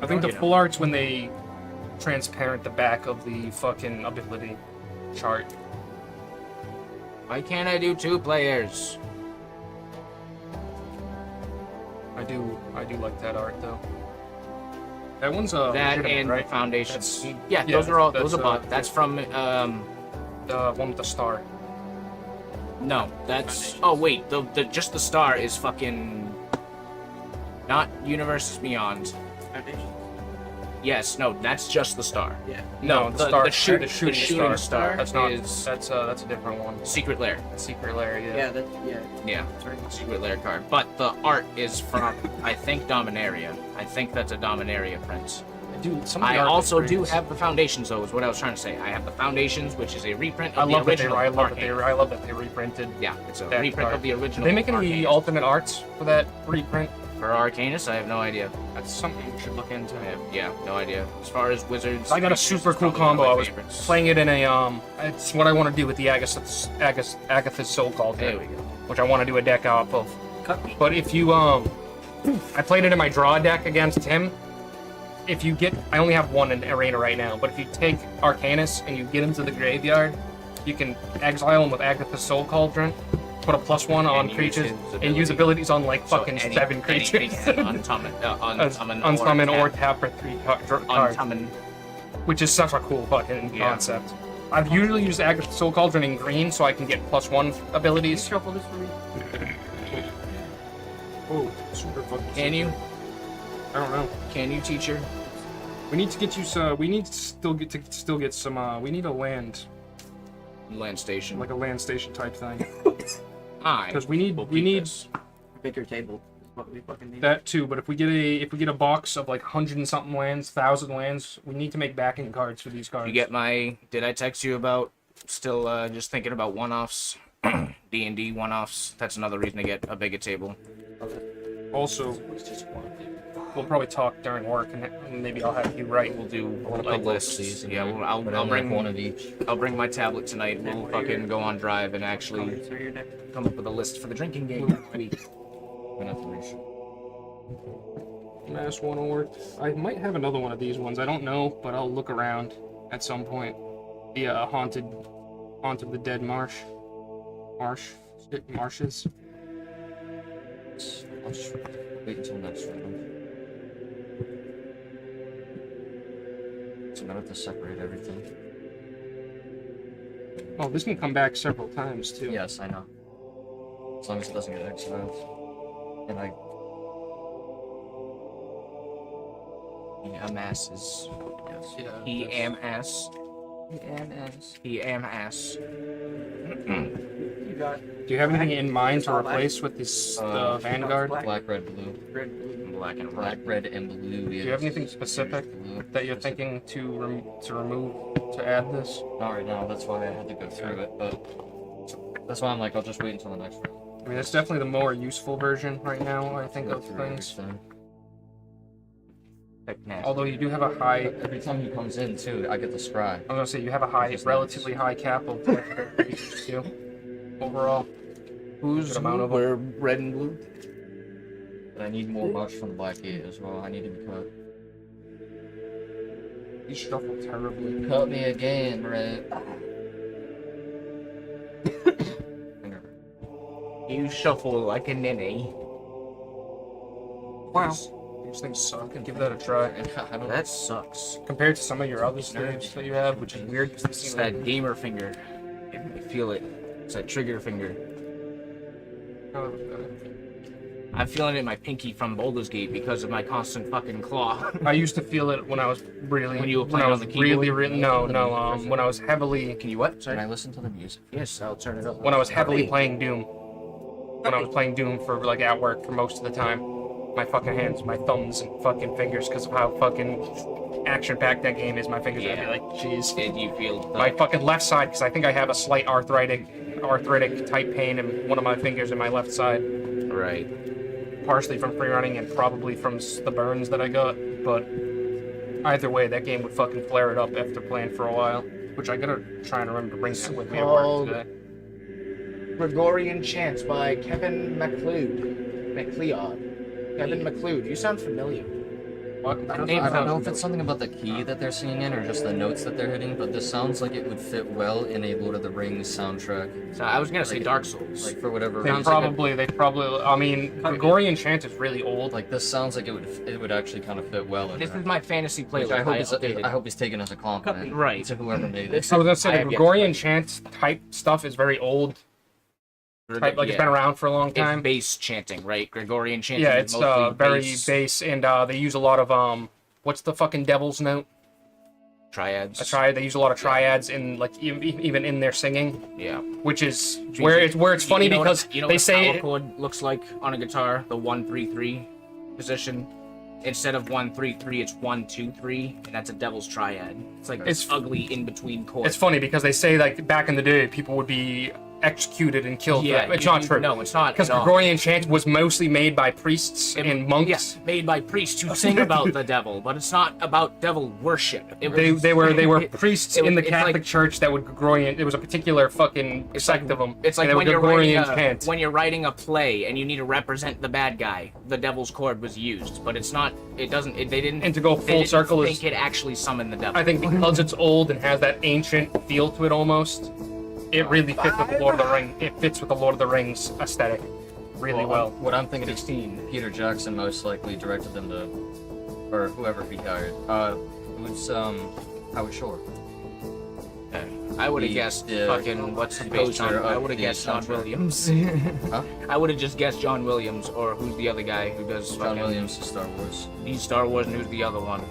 think the you know. full art's when they transparent the back of the fucking ability chart. Why can't I do 2 players? I do like that art though. That one's a That legitimate, and right? the foundations. That's- Yeah, yeah, those are all. that's, Those are bought. That's from. The one with the star. No, that's. Oh wait, the just the star is fucking. Not Universes Beyond. Foundation. Yes, no, that's just the star. Yeah. No, the star. the shooting star. star That's not. is That's a different one. Secret Lair. Secret Lair. Yeah. Yeah. Yeah. Yeah, That's right. Secret Lair card. But the art is from, I think, Dominaria. I think that's a Dominaria print. Dude, some of the I art also is do great. have the foundations, though, is what I was trying to say. I have the foundations, which is a reprint I of the love that they. original. I love that they. Arcane. I love that they reprinted. Yeah, it's a that reprint card. of the original. Did they make any Arcane. alternate arts for that reprint? For Arcanus? I have no idea. That's something you should look into. I have, yeah, no idea. As far as wizards, I got a creatures, super it's cool probably one of combo. my I was favorites. playing it in a It's what I want to do with the Agatha's Soul Call There deck, we go. which I want to do a deck off of. Cut me. But if you I played it in my draw deck against him. If you get, I only have one in Arena right now. But if you take Arcanus and you get him to the graveyard, you can exile him with Agatha's Soul Cauldron, put a +1 on And use creatures, his and use ability. abilities on like So fucking any- 7 creatures. anything can unsummon Unsummon or tap. tap for 3 cards. Unsummon. Which is such a cool fucking Yeah. concept. I've usually used Agatha's Soul Cauldron in green so I can get +1 Can you abilities. shuffle this for me? Oh, super fucking. Can you? I don't know. Can you, teacher? We need to get you some. We need to still get some. We need a land, Land station. like a land station type thing. Fine. 'Cause we need- We'll we keep need- this. Bigger table. Is what we fucking need. That too. But if we get a box of like 100 and something lands, 1,000 lands, we need to make backing cards for these cards. You get my? Did I text you about still just thinking about one-offs? D&D one-offs. That's another reason to get a bigger table. Also, we'll probably talk during work, and maybe I'll have you write. We'll do wanna a put list. these in Yeah, there, well, I'll but I'll bring one of each. I'll bring my tablet tonight. We'll fucking go on Drive and actually Comments are your deck. come up with a list for the drinking game next week. Mass one or I might have another one of these ones. I don't know, but I'll look around at some point. The haunted the dead marshes. I'll just wait until next round. I have to separate everything. Oh, this can come back several times too. Yes, I know. As long as it doesn't get exiled. And I... He amasses. Yes. Yeah. He am-ass. He am-ass. You got Do you have anything in mind to replace with this Vanguard? Black, red, blue. red, blue. Black and Black, white. red, and blue. Do you have anything specific that you're thinking to remove to add this? Not right now, that's why I had to go through it, but... That's why I'm like, I'll just wait until the next one. I mean, it's definitely the more useful version right now, I think, Go of through things. everything. Although you do have a high... Every time he comes in, too, I get the scry. I was gonna say, you have a high, relatively high cap of creatures, too. Overall. Who's Good amount of we're red and blue? But I need more buffs from the Black Gate as well. I need to be cut. You shuffle terribly. Cut me again, Red. You shuffle like a ninny. Wow. These things suck. Give that a try. I don't That sucks. Compared to some of your other staves that you have, which is weird because they It's seem that like... gamer finger. I feel it. It's that trigger finger. Oh, I'm feeling it in my pinky from Baldur's Gate because of my constant fucking claw. I used to feel it when I was really... When you were when playing I on was the keyboard? when I was heavily... Can you what? Can Sorry. I listen to the music? Yes, I'll turn it up. When I was heavily playing Doom. When I was playing Doom for, like, at work for most of the time. My fucking hands, my thumbs, and fucking fingers, because of how fucking action-packed that game is, my fingers would be like, jeez. Did you feel the... My fucking left side, because I think I have a slight arthritic type pain in one of my fingers in my left side. Right. Partially from free running and probably from the burns that I got, but either way, that game would fucking flare it up after playing for a while, which I gotta try and remember to bring that with me at work today. Gregorian Chants by Kevin MacLeod. Kevin MacLeod. You sound familiar. What? I don't know if it's something about the key that they're singing in or just the notes that they're hitting, but this sounds like it would fit well in a Lord of the Rings soundtrack. So I was gonna say Like- Dark Souls. Like, for whatever They reason. probably, I mean, Gregorian Chant is really old. Like, this sounds like it would actually kind of fit well in This there. is my fantasy Which playlist. I hope is taken as a compliment Right. to whoever made it. I was gonna say, I the have yet to Gregorian Chant type stuff is very old. Type, like, it's been around for a long time. It's bass chanting, right? Gregorian chanting. Yeah, is it's mostly very bass bass, and they use a lot of, what's the fucking devil's note? triads. A triad. They use a lot of triads in, like, even in their singing, Yeah. which is where it's funny You know because what, you know they what say a power chord looks like on a guitar, the 1-3-3 position. Instead of 1-3-3, it's 1-2-3, and that's a devil's triad. It's like this It's- ugly in between chord. it's funny because they say, like, back in the day, people would be executed and killed. Yeah, for that. It's not true. No, it's not. Because at all. Gregorian chant was mostly made by priests and monks. Yes, made by priests who sing about the devil, but it's not about devil worship. It was, They were priests it was- in the it's Catholic like- Church that would Gregorian. It was a particular fucking sect of them. It's like and they when would you're, Gregorian writing chant. when you're writing a play and you need to represent the bad guy. The devil's chord was used, but it's not. It doesn't. They didn't. And to go they full didn't circle think is. it actually summoned the devil. I think because it's old and has that ancient feel to it almost, it really fits with the Lord of the Rings. It fits with the Lord of the Rings aesthetic really well. What I'm thinking is Peter Jackson most likely directed them to, or whoever he hired. It was Howard Shore. I would have the- guessed the fucking what's his face. composer I of would have the guessed John soundtrack. Williams. Huh? I would have just guessed John Williams, or who's the other guy who does John fucking- Williams, Star Wars. He's Star Wars, and who's the other one?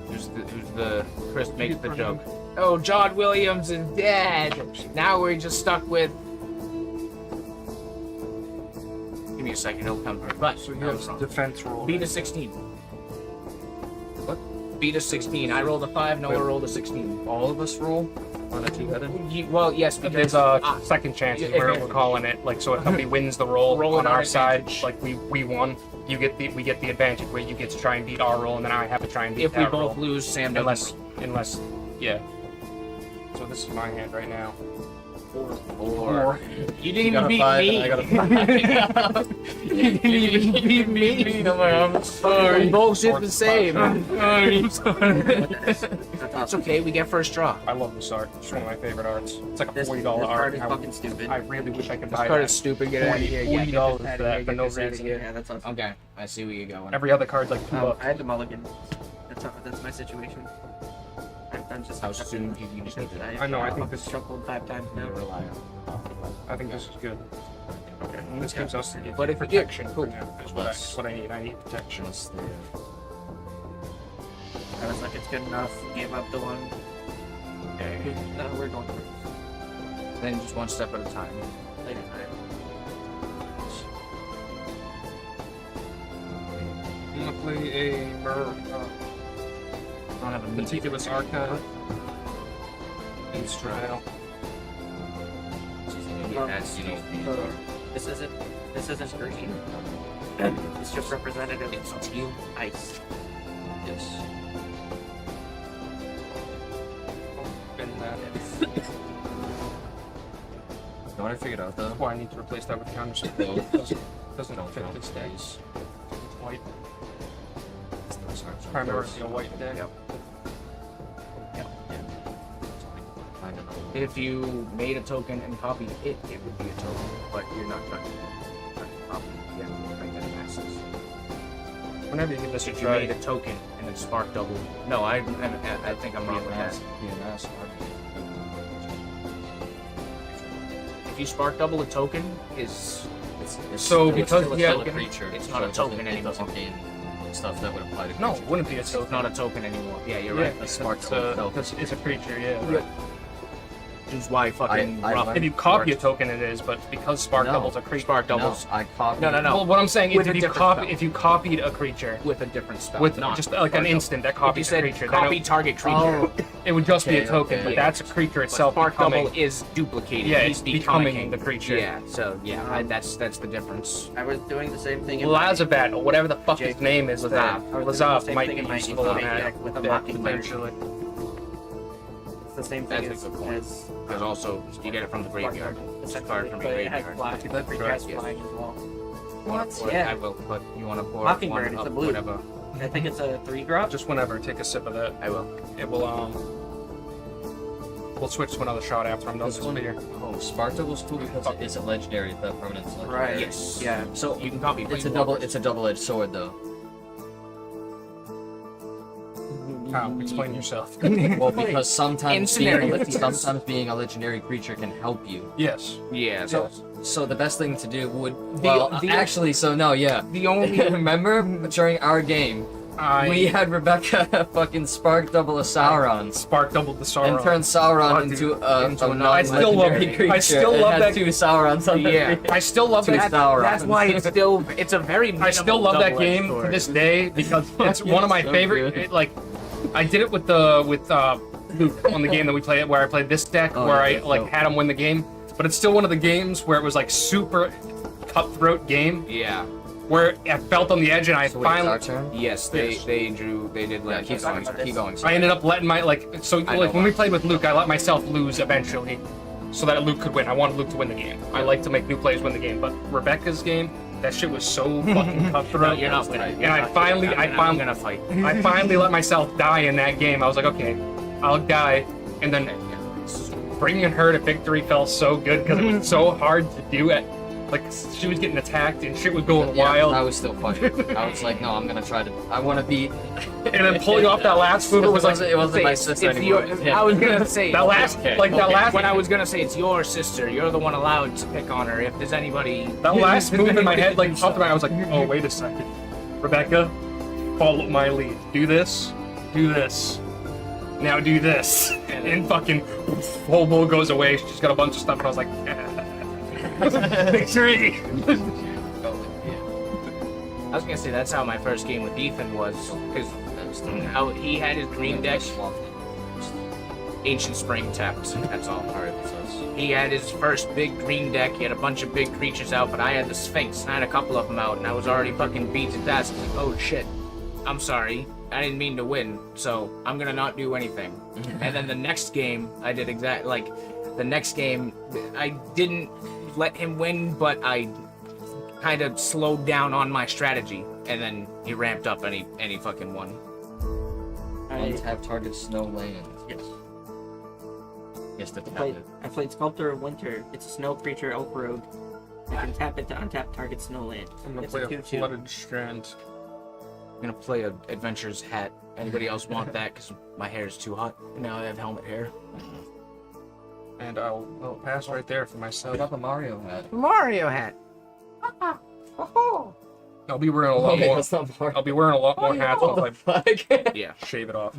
Who's the Chris makes the joke? Oh, John Williams is dead. Now we're just stuck with. Give me a second, it'll come through. But So you have defense roll. beat a 16. What? Beat a 16. I rolled a 5. Noah rolled a 16. All of us roll on a two-headed. Well, yes, because There's second chances yeah, where we're calling it. Like, so if somebody wins the roll Roll on an our side, advantage. like we won, we get the advantage where you get to try and beat our roll, and then I have to try and beat if we that both roll. lose, Sam doesn't. Unless, yeah. So this is my hand right now. Or you didn't got even a beat 5 me. and I got a You didn't even beat me. I'm sorry. We both did the same. I'm sorry. It's okay. We get first draw. I love this art. It's one of my favorite arts. It's like a This $40 card art. is fucking stupid. I really wish I could This buy card that. is stupid. Get out of here. Yeah, $40 get for this out of that here, for get no this out of reason. here. Yeah, that's awesome. Okay, I see where you're going. Every other card's like $2. I had the mulligan. That's that's my situation. I'm just How soon do you need it? I know, I think this- shuffled 5 times now. I think this is good. Okay. This gives us the But if you protection get- for now. Is what Let's- I need. I need protection. Unless they, I was like, it's good enough. Gave up the one. Okay. No, we're going for Then just one step at a time. later time. I'm gonna play a I don't have a meat. meticulous archive. Ace trial. as you know, This isn't green. It's just representative of teal ice. yes. And that. You know what I figured out though? Why I need to replace that with counter spell. Though, Doesn't don't fit count this deck. these. It's white. Sorry, Primarily a white deck. Yep. I don't know. If you made a token and copied it, it would be a token, but you're not trying to copy the actual thing that it passes. Whenever you give this a If you try, made a token and then spark double, no, I think I'm wrong with that. BMS, If you spark double a token, is So, it's because- still a yeah, token. creature, it's so not a it doesn't- token it anymore. doesn't gain stuff that would apply to no, creatures. it wouldn't be a It's token. not a token anymore. Yeah, you're Yeah, right. A spark It's double. No. it's a creature, yeah. Yep. Which is why fucking I rough. went- If you copy a Spark- token, it is, but because Spark No. Double's a creature. Spark No, doubles I copied. No. Well, what I'm saying is With a different spell. if you copied a creature with a different spell. with not just like an spark instant that double. If you copies a said creature, copy then target creature, Oh, it would just be a Okay, token, okay. but that's a creature but itself spark becoming. double is duplicating. Yeah, He's it's becoming the creature. Yeah, so yeah, that's the difference. I was doing the same thing in my Lazabat, or whatever the fuck his Jake, name is, Lazav. I was doing the same might thing be in my useful in Evil that deck with a deck, Mockingbird. potentially. It's the same thing That's a as, good point. as There's also you get it from the graveyard. It's a card from the but it has graveyard. fly, That's creature correct, has yes. flying as well. What? Yeah. I will put. You want to pour Mockingbird, one it's up, a blue. whatever. I think it's a 3-drop. Just whenever, take a sip of that. I will. It will we'll switch to another shot after I'm done This this one- video. Oh, Spark Double's cool because it's a legendary. The permanent's legendary. Right. Yes. Yeah. So You can copy. it's a planeswalkers. double-edged sword though. Kyle, explain yourself. Well, because sometimes scenario. being a legendary creature can help you. Yes. Yeah. So, so the best thing to do would the- actually, so no, yeah. The only Remember during our game, we had Rebecca fucking spark double a Sauron Spark doubled the Sauron. and turn Sauron Oh, into dude, a into a non-legendary creature. I still It love had that- 2 Saurons on the Yeah. field. I still love Two that. Saurons. That's why it's a very. I still love that game to this day because it's one of my So favorite. good. I did it with Luke on the game that we played, where I played this deck, Oh, where yeah, I like so- had him win the game. But it's still one of the games where it was like super cutthroat game, Yeah. where I felt on the edge, and I So wait, it's our finally. turn? Yes. Yes. They did. Yeah, Like, keep going. Keep going. I ended up letting my like so I like know when we why. played with Luke, I let myself lose eventually, so that Luke could win. I wanted Luke to win the game. I like to make new players win the game, but Rebecca's game, that shit was so fucking No, cutthroat. you're not winning. And I finally, I'm gonna fight. I finally let myself die in that game. I was like, okay, I'll die, and then bringing her to victory felt so good because it was so hard to do it. Like she was getting attacked and shit was going Yeah, wild, I was still fighting. I was like, no, I'm gonna try to. I want to beat. and then pulling off that last mover was like it wasn't my It's sister anymore. I was gonna say that last, Okay. like that last, when I was gonna say it's your sister. You're the one allowed to pick on her. If there's anybody. that last move in my head, like popped around. I was like, oh wait a second, Rebecca, follow my lead. Do this, now do this, and fucking whole bull goes away. She's got a bunch of stuff, and I was like, victory. I was gonna say that's how my first game with Ethan was, because he had his green deck, Ancient Spring tapped. That's all. He had his first big green deck. He had a bunch of big creatures out, but I had the Sphinx. And I had a couple of them out, and I was already fucking beat to death. Oh shit! I'm sorry. I didn't mean to win, so I'm gonna not do anything. And then the next game, I did the next game, I didn't let him win, but I kind of slowed down on my strategy, and then he ramped up and he fucking won. Untap target snow land. Yes. Yes, to tap I it. played Sculptor of Winter. It's a snow creature, elf rogue. You can tap it to untap target snow land. I'm gonna It's play a a 2/2. flooded strand. I'm gonna play a Adventure's Hat. Anybody else want that? Because my hair is too hot. Now I have helmet hair. And I'll pass right there for myself. I got the Mario hat. Mario hat. I'll be wearing a lot Okay, more. that's not Mario. I'll be wearing a lot more hats What once the fuck? Yeah. I shave it off.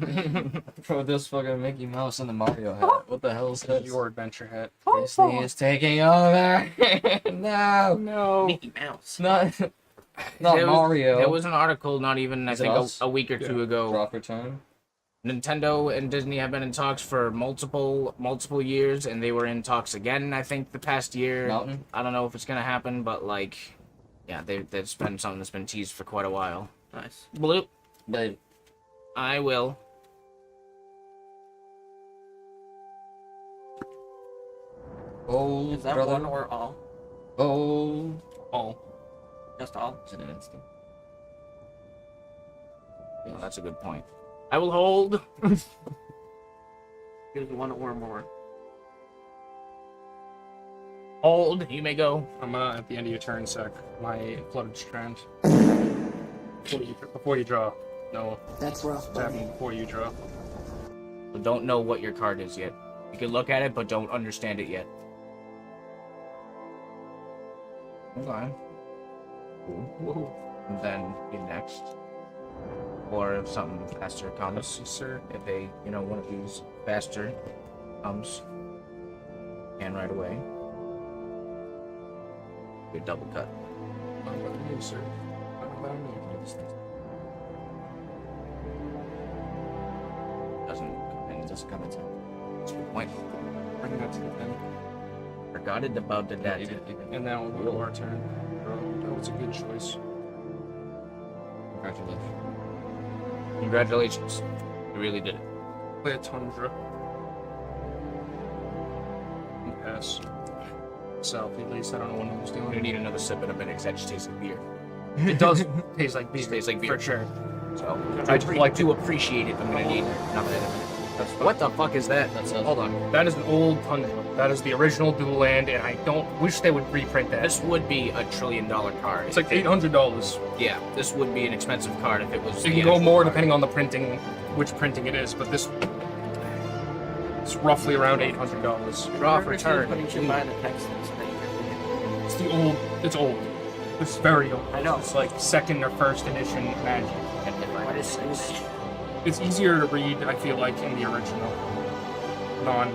Bro, this fucking Mickey Mouse and the Mario hat. What the hell is this? Your adventure hat. Disney is taking over. No. No. Mickey Mouse. It's not There was- Mario. There was an article not even, I Is it think, us? a week or two ago. Drop return. Nintendo and Disney have been in talks for multiple years, and they were in talks again, I think, the past year. Mountain? I don't know if it's gonna happen, but, like, yeah, that's been something that's been teased for quite a while. Nice. Bloop. Babe. I will. Oh, Is that brother. one or all? Oh. All. Just all? Is it an instant? Oh, that's a good point. I will hold. Choose one or more. Hold. You may go. I'm at the end of your turn, sec. My flooded strand. Before you draw. No, That's rough, it's buddy. happening before you draw. But don't know what your card is yet. You can look at it, but don't understand it yet. Okay. And then be next. Or if something faster comes, Yes, sir. if one of these faster comes, and right away, good double cut. Not about you, sir. Not about me. Doesn't come into. That's a good point. Bring that to the pen. Forgot it about the debt. And now we'll go to our turn. That was a good choice. Congratulations. Congratulations. You really did it. Play a Tundra. And pass. South, at least. I don't know what I was I'm gonna doing. need another sip in a minute because that just tastes like beer. It does taste like beer. It tastes like beer. For sure. So, I'd like to appreciate it, I'm gonna need another in a minute. What the fuck is that? That's Hold on. That is an old Tundra. That is the original dual land, and I don't wish they would reprint that. This would be a $1 trillion card. It's like $800. Yeah, this would be an expensive card if it was. It the can go actual more card. depending on the printing, which printing it is, but this it's roughly around $800. Draw for turn. Putting shit by the text so that you can read it. It's the old. It's old. It's very old. I know. It's like second or first edition Magic. What is this? It's easier to read, I feel like, in the original non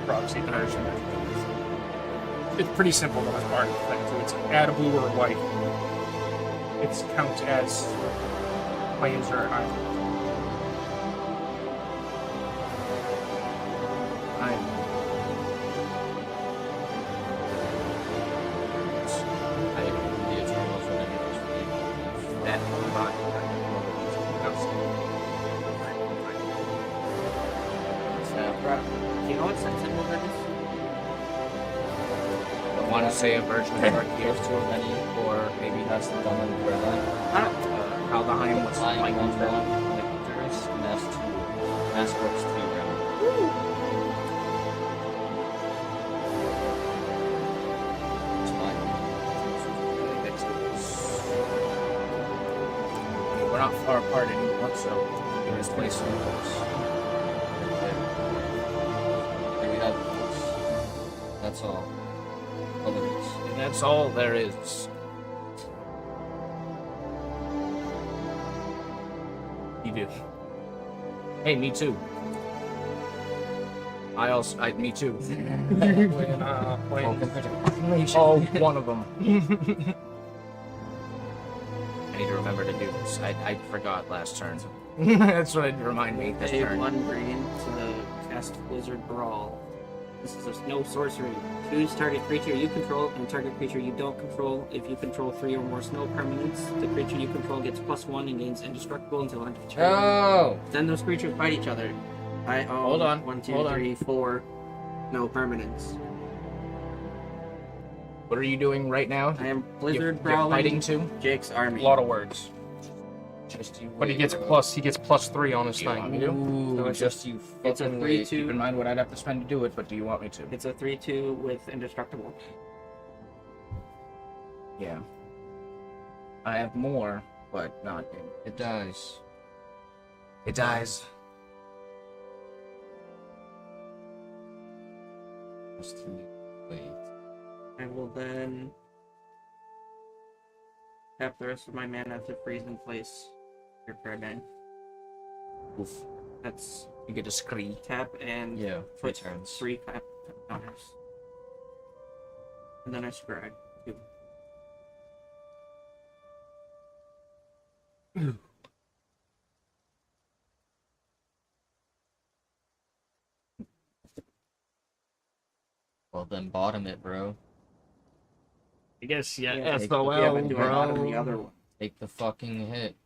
proxy version. It's pretty simple the most part. So it's add a blue or a white. It counts as planes or islands. That bot. Do you know what set symbol that is? I want to say a version of Arceus, Too many, or maybe that's the done in red line. I don't. Kaldheim was Line like 1 1, Nicoters, Mass 2. Mass works 2 round. It's fine. We're not far apart anymore, so in this place. Here we have this. That's all. Colors. And that's all there is. You do. Hey, me too. Me too. Playing, Oh, one of them. I need to remember to do this. I forgot last turn. That's what it remind me this Pay turn. 1 green to cast Blizzard Brawl. This is no sorcery. Choose target creature you control and target creature you don't control. If you control 3 or more snow permanents, the creature you control gets +1 and gains indestructible until end of turn. Oh! Then those creatures fight each other. Hold on, 1, 2, hold on. 3, 4. No permanents. What are you doing right now? I am Blizzard You're Brawling fighting too? Jake's a army. lot of words. Just you But he wait, gets bro. +3 on his Do you want thing. me to? Ooh, So it's just you it's a fucking 3, wait. 2. Keep in mind what I'd have to spend to do it, but do you want me to? It's a 3/2 with indestructible. Yeah. I have more but not in. It dies. It dies. Just to wait. I will then tap the rest of my mana to freeze in place. Your paradigm. Oof. That's You get a scree. tap and Yeah, three put turns. 3 counters. And then I scry. 2. Well, then bottom it, bro. I guess, Yeah, SOL, yeah, but do I bottom the other one? Take the fucking hit.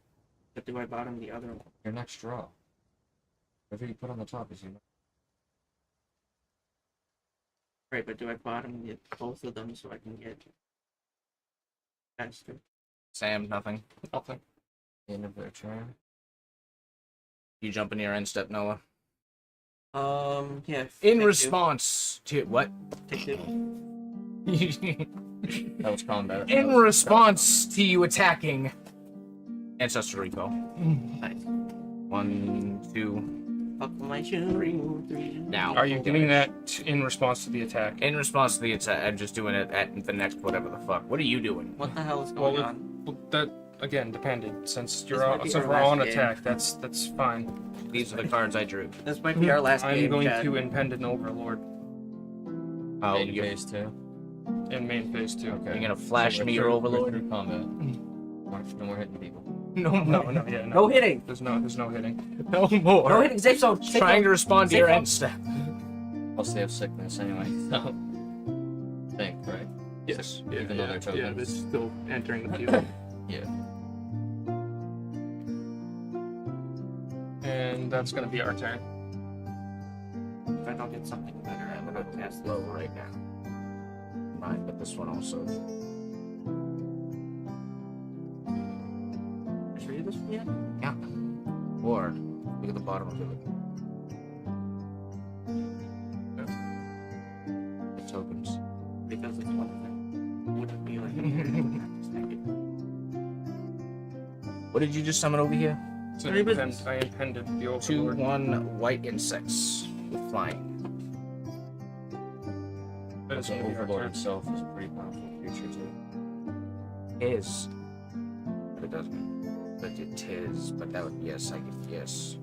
But do I bottom the other one? Your next draw. Whatever you put on the top is your. Right, but do I bottom both of them so I can get faster? Sam, nothing. Nothing. End of their turn. You jump in your end step, Noah. Yeah. In take response to what? 2. Take 2. That was combat. In response to you attacking Ancestor Recall. Nice. 1, 2. Buckle my shoe, remove 3. Now. Are you doing that in response to the attack? In response to the attack, I'm just doing it at the next whatever the fuck. What are you doing? What the hell is going Well, on? that again depended. Since This you're might be since our we're on last game. attack, that's fine. These are the cards I drew. This might be our last I'm game, going Chad. to Impended Overlord Oh, Main you're, phase 2. in main phase 2. Okay. you're gonna flash So me we're your through- Overlord? we're through combat. No more hitting people. No, No, No hitting! There's no hitting. no more. No hitting, safe zone! Safe Trying to zone. respond to Safe your zone. end step. Plus they have sickness anyway, so. Think, right? Yes. Even though they're tokens. still entering the field. Yeah. And that's gonna be our turn. If I don't get something better, I'm gonna cast Low this. right now. Mine, but this one also. Should I read this one yet? Yeah. Or look at the bottom of it. The tokens. Because it's one thing. Wouldn't be like What did you just summon over here? So Any business? I impended the 2, Overlord. 1 white insects with flying. That is The gonna be our Overlord turn. itself is a pretty powerful creature too. Is. But it doesn't. But it is. But that would, yes, I could, yes.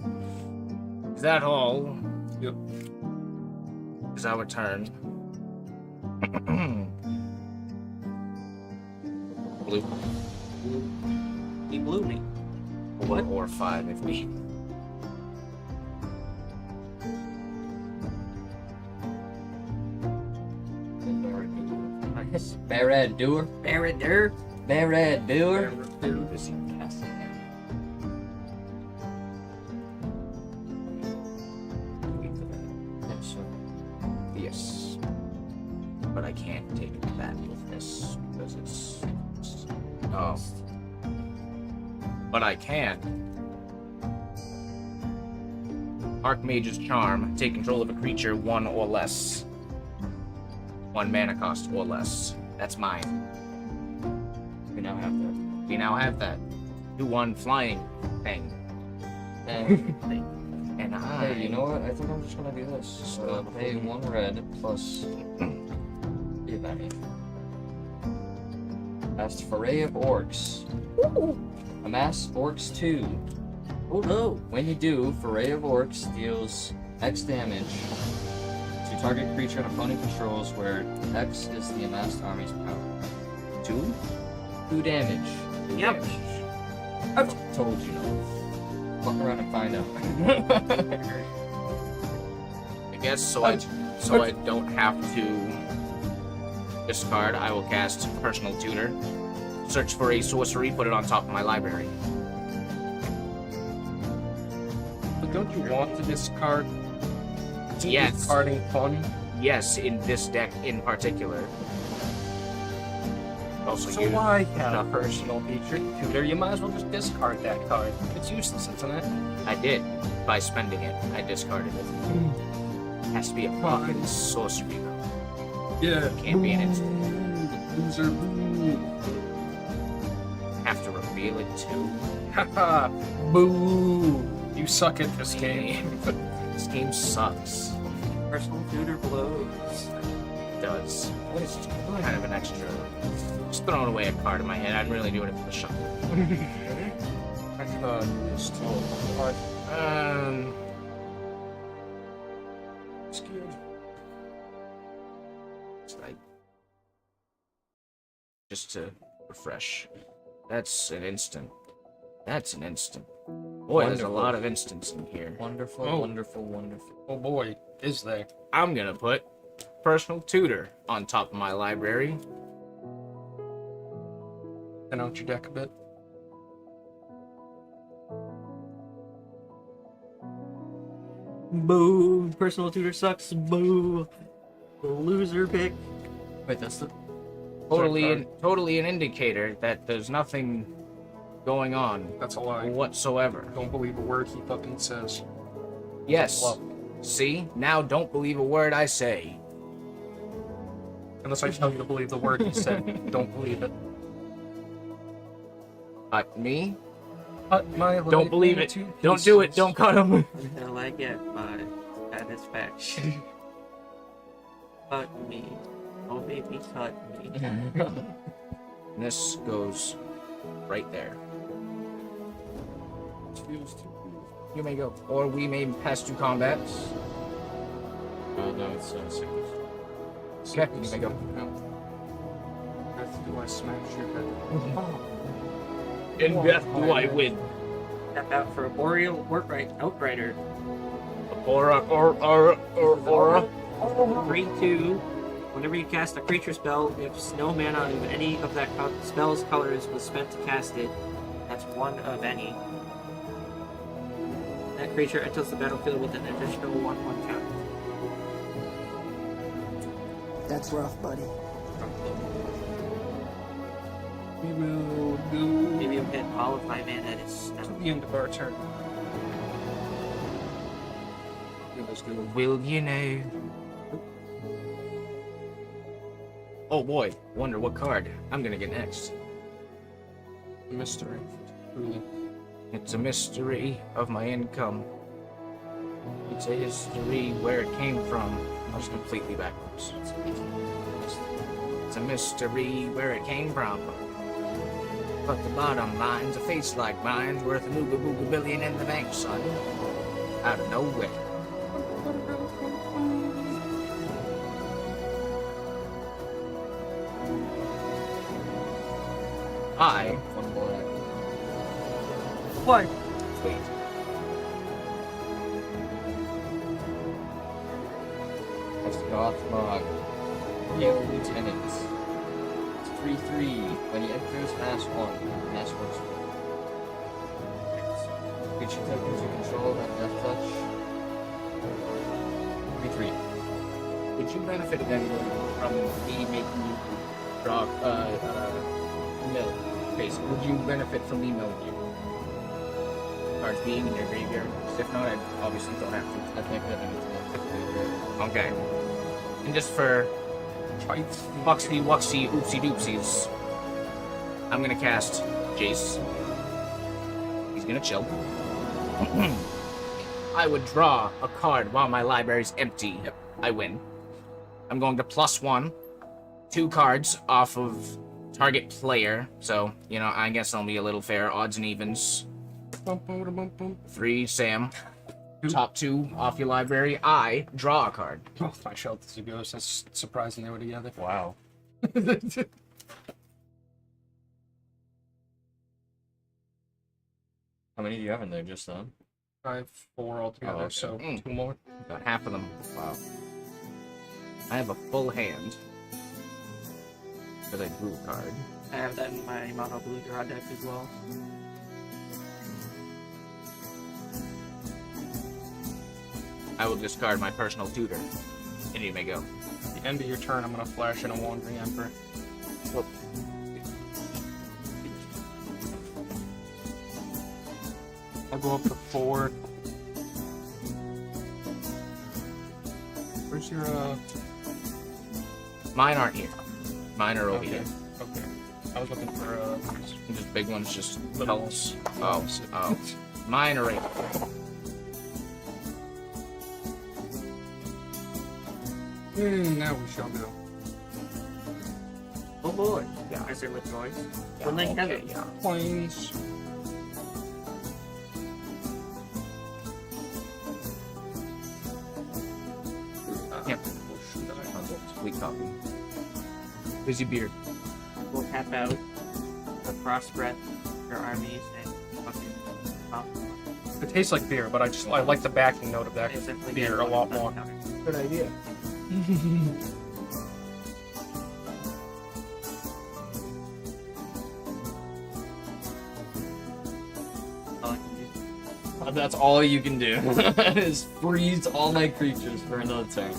Is that all? Yep. Is our turn. Blue. He blew me. Or 5 if need. Barad Doer. Barrett there. Barad Doer. Dude, is he casting it? Yes. But I can't take that with this because it's. Oh. But I can. Archmage's Charm. Take control of a creature 1 or less. 1 mana cost or less. That's mine. We now have that. We now have that. 2/1 flying thing. And And I. hey, you know what? I think I'm just gonna do this. Pay 1 red plus. Give that me. Cast Foray of Orcs. Amass Orcs 2. Oh no. When you do, Foray of Orcs deals X damage to target creature an opponent controls where X is the amassed army's power. 2? 2 damage. Yep. Told you no. Fuck around and find out. I guess so I don't have to discard, I will cast Personal Tutor. Search for a sorcery, put it on top of my library. But don't you want to discard? Isn't Yes. Discarding fun. Yes, in this deck in particular. Also So use why have a personal feature tutor? You might as well just discard that card. It's useless, isn't it? I did. By spending it, I discarded it. Has to be a fucking sorcery though. Yeah. Can't be an instant. Loser. Have to be feel it too. Haha, boo! You suck at this game. This game sucks. Personal tutor blows. It does. What is kind of an extra? Just throwing away a card in my head. I'm really doing it for the shuffle. I thought this told. Scared. It's like just to refresh. That's an instant. That's an instant. Boy, there's a Wonderful. lot of instants in here. Wonderful, Oh. wonderful, wonderful. Oh boy, is there? I'm gonna put personal tutor on top of my library. Thin out your deck a bit. Boo! Personal tutor sucks. Boo! Loser pick. Wait, that's the. Totally an indicator that there's nothing going on That's a lie. whatsoever. Don't believe a word he fucking says. Yes. Well, See? Now don't believe a word I say. unless I tell you to believe the word he said, don't believe it. Me? Cut my Don't life believe it. into Don't do it. pieces. Don't cut him. Until I get my satisfaction. Cut me. Oh baby, cut me. This goes right there. Feels too cool. You may go. Or we may pass to combat. Oh no, it's sickness. Okay, you may go. Death do I smash your head? In death do I win. Step out for a boreal outrider. Aura. 3/2. Whenever you cast a creature spell, if no mana of any of that spell's colors was spent to cast it, that's one of any. That creature enters the battlefield with an additional 1/1 counter. That's rough, buddy. We will do Maybe you'll hit all of my mana at his to snout. the end of our turn. Will you know? Oh boy, wonder what card I'm gonna get next. Mystery. Truly. It's a mystery of my income. It's a history where it came from. I was completely backwards. It's a mystery where it came from. But the bottom line's a face like mine's worth a mooga booga billion in the bank, son. Out of nowhere. I One black. What? Sweet. That's Gothmog. Yellow Lieutenant. It's 3/3. When he enters Mass 1, Mass 1. Creature tokens you control have Death Touch. 3/3. Would you benefit then from me making you draw mill? Basically, would you benefit from me milling you? Cards being in your graveyard? 'Cause if not, I obviously don't have to. I can't have anything. Okay. And just for Wuxy Wuxy Oopsie Doopsies, I'm gonna cast Jace. He's gonna chill. I would draw a card while my library's empty. Yep. I win. I'm going to +1. 2 cards off of target player. So, you know, I guess I'll be a little fair. Odds and evens. 3, Sam. Top 2 off your library. I draw a card. Both my shelters goes. That's surprising they were together. Wow. How many do you have in there just then? I have 4 altogether, Oh, okay. so Mm. 2 more. Got half of them. Wow. I have a full hand. Because I drew a card. I have that in my mono blue draw deck as well. I will discard my personal tutor. And you may go. At the end of your turn, I'm gonna flash in a Wandering Emperor. I'll go up to 4. Where's your Mine aren't here. Mine are over Okay. here. Okay. I was looking for Just big ones, just little pelts. ones. Oh. Mine are right. Now we shall go. Oh boy. Yeah. Is it with toys? When they have it. Planes. Yep. Sweet copy. Busy beard. We'll cap out the crossbred for armies and fucking pop. It tastes like beer, but I like the backing note of that Basically beer a lot more. Good idea. All I can do. That's all you can do. Is freeze all my creatures for another turn.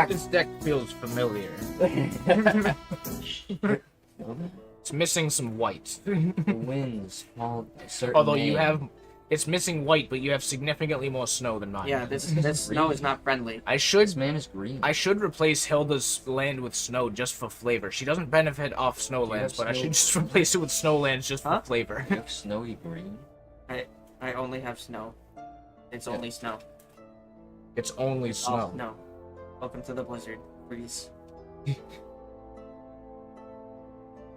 This deck feels familiar. It's missing some white. The winds fall a certain Although you name. have, it's missing white, but you have significantly more snow than mine. Yeah, this snow is not friendly. I should This man is green. I should replace Hilda's land with snow just for flavor. She doesn't benefit off snowlands, have but I snow? should just replace it with snowlands just Huh? for flavor. You have snowy green. I only have snow. It's only snow. It's only snow. Oh, no. Welcome to the blizzard. Freeze.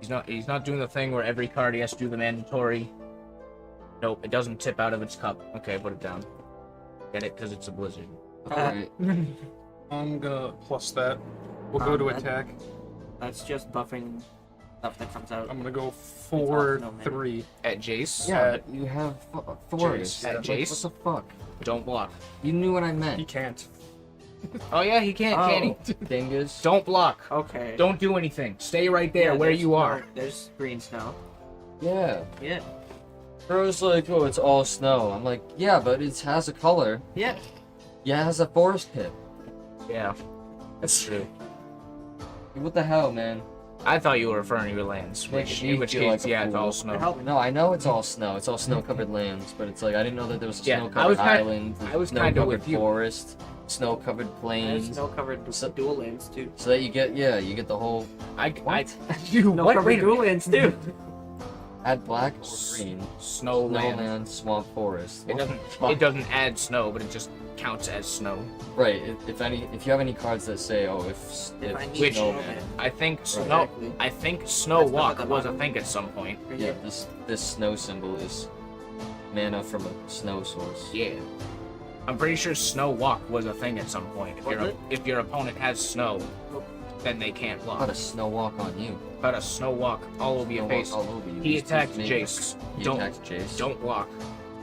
He's not doing the thing where every card he has to do the mandatory. Nope, it doesn't tip out of its cup. Okay, put it down. Get it? Because it's a blizzard. Alright. I'm gonna plus that. We'll go to that- attack. That's just buffing stuff that comes out. I'm gonna go no, man. 4-3. At Jace, Yeah, but you have forest. At Like, Jace? What the fuck? don't block. You knew what I meant. He can't. Oh yeah, he can't, can he? Dingus. Don't block. Okay. Don't do anything. Stay right there Yeah, where there's- you are. no, there's green snow. Yeah. Yeah. Bro's like, oh, it's all snow. I'm like, yeah, but it has a color. Yeah. Yeah, it has a forest pit. Yeah, that's true. What the hell, man? I thought you were referring to your lands, which me in which feel case, like a yeah, it's all fool. snow. Help me. No, I know it's all snow. It's all snow-covered lands, but it's like I didn't know that there was a Yeah, snow-covered I was kinda- island, I was kinda snow-covered with you. forest, snow-covered There's plains, snow covered So- dual lands too. so that you get the whole You No what? covered Wait a dual minute. lands too. add black or green, Snowland. snowland, swamp, forest. It What doesn't. the fuck? It doesn't add snow, but it just counts as snow. Right. If you have any cards that say, oh, If I need Which- snowman, I think Exactly. I think Snow That's not Walk at the was a bottom. thing at some point. yeah, this snow symbol is mana from a snow source. Yeah. I'm pretty sure Snow Walk was a thing at some point. Was it? If your opponent has snow, then they can't How about block. a snow walk on you? But a Snow Walk all over your Snow walk face. all over you. He Just attacked make- Jace. He Don't attacked Jace. don't block.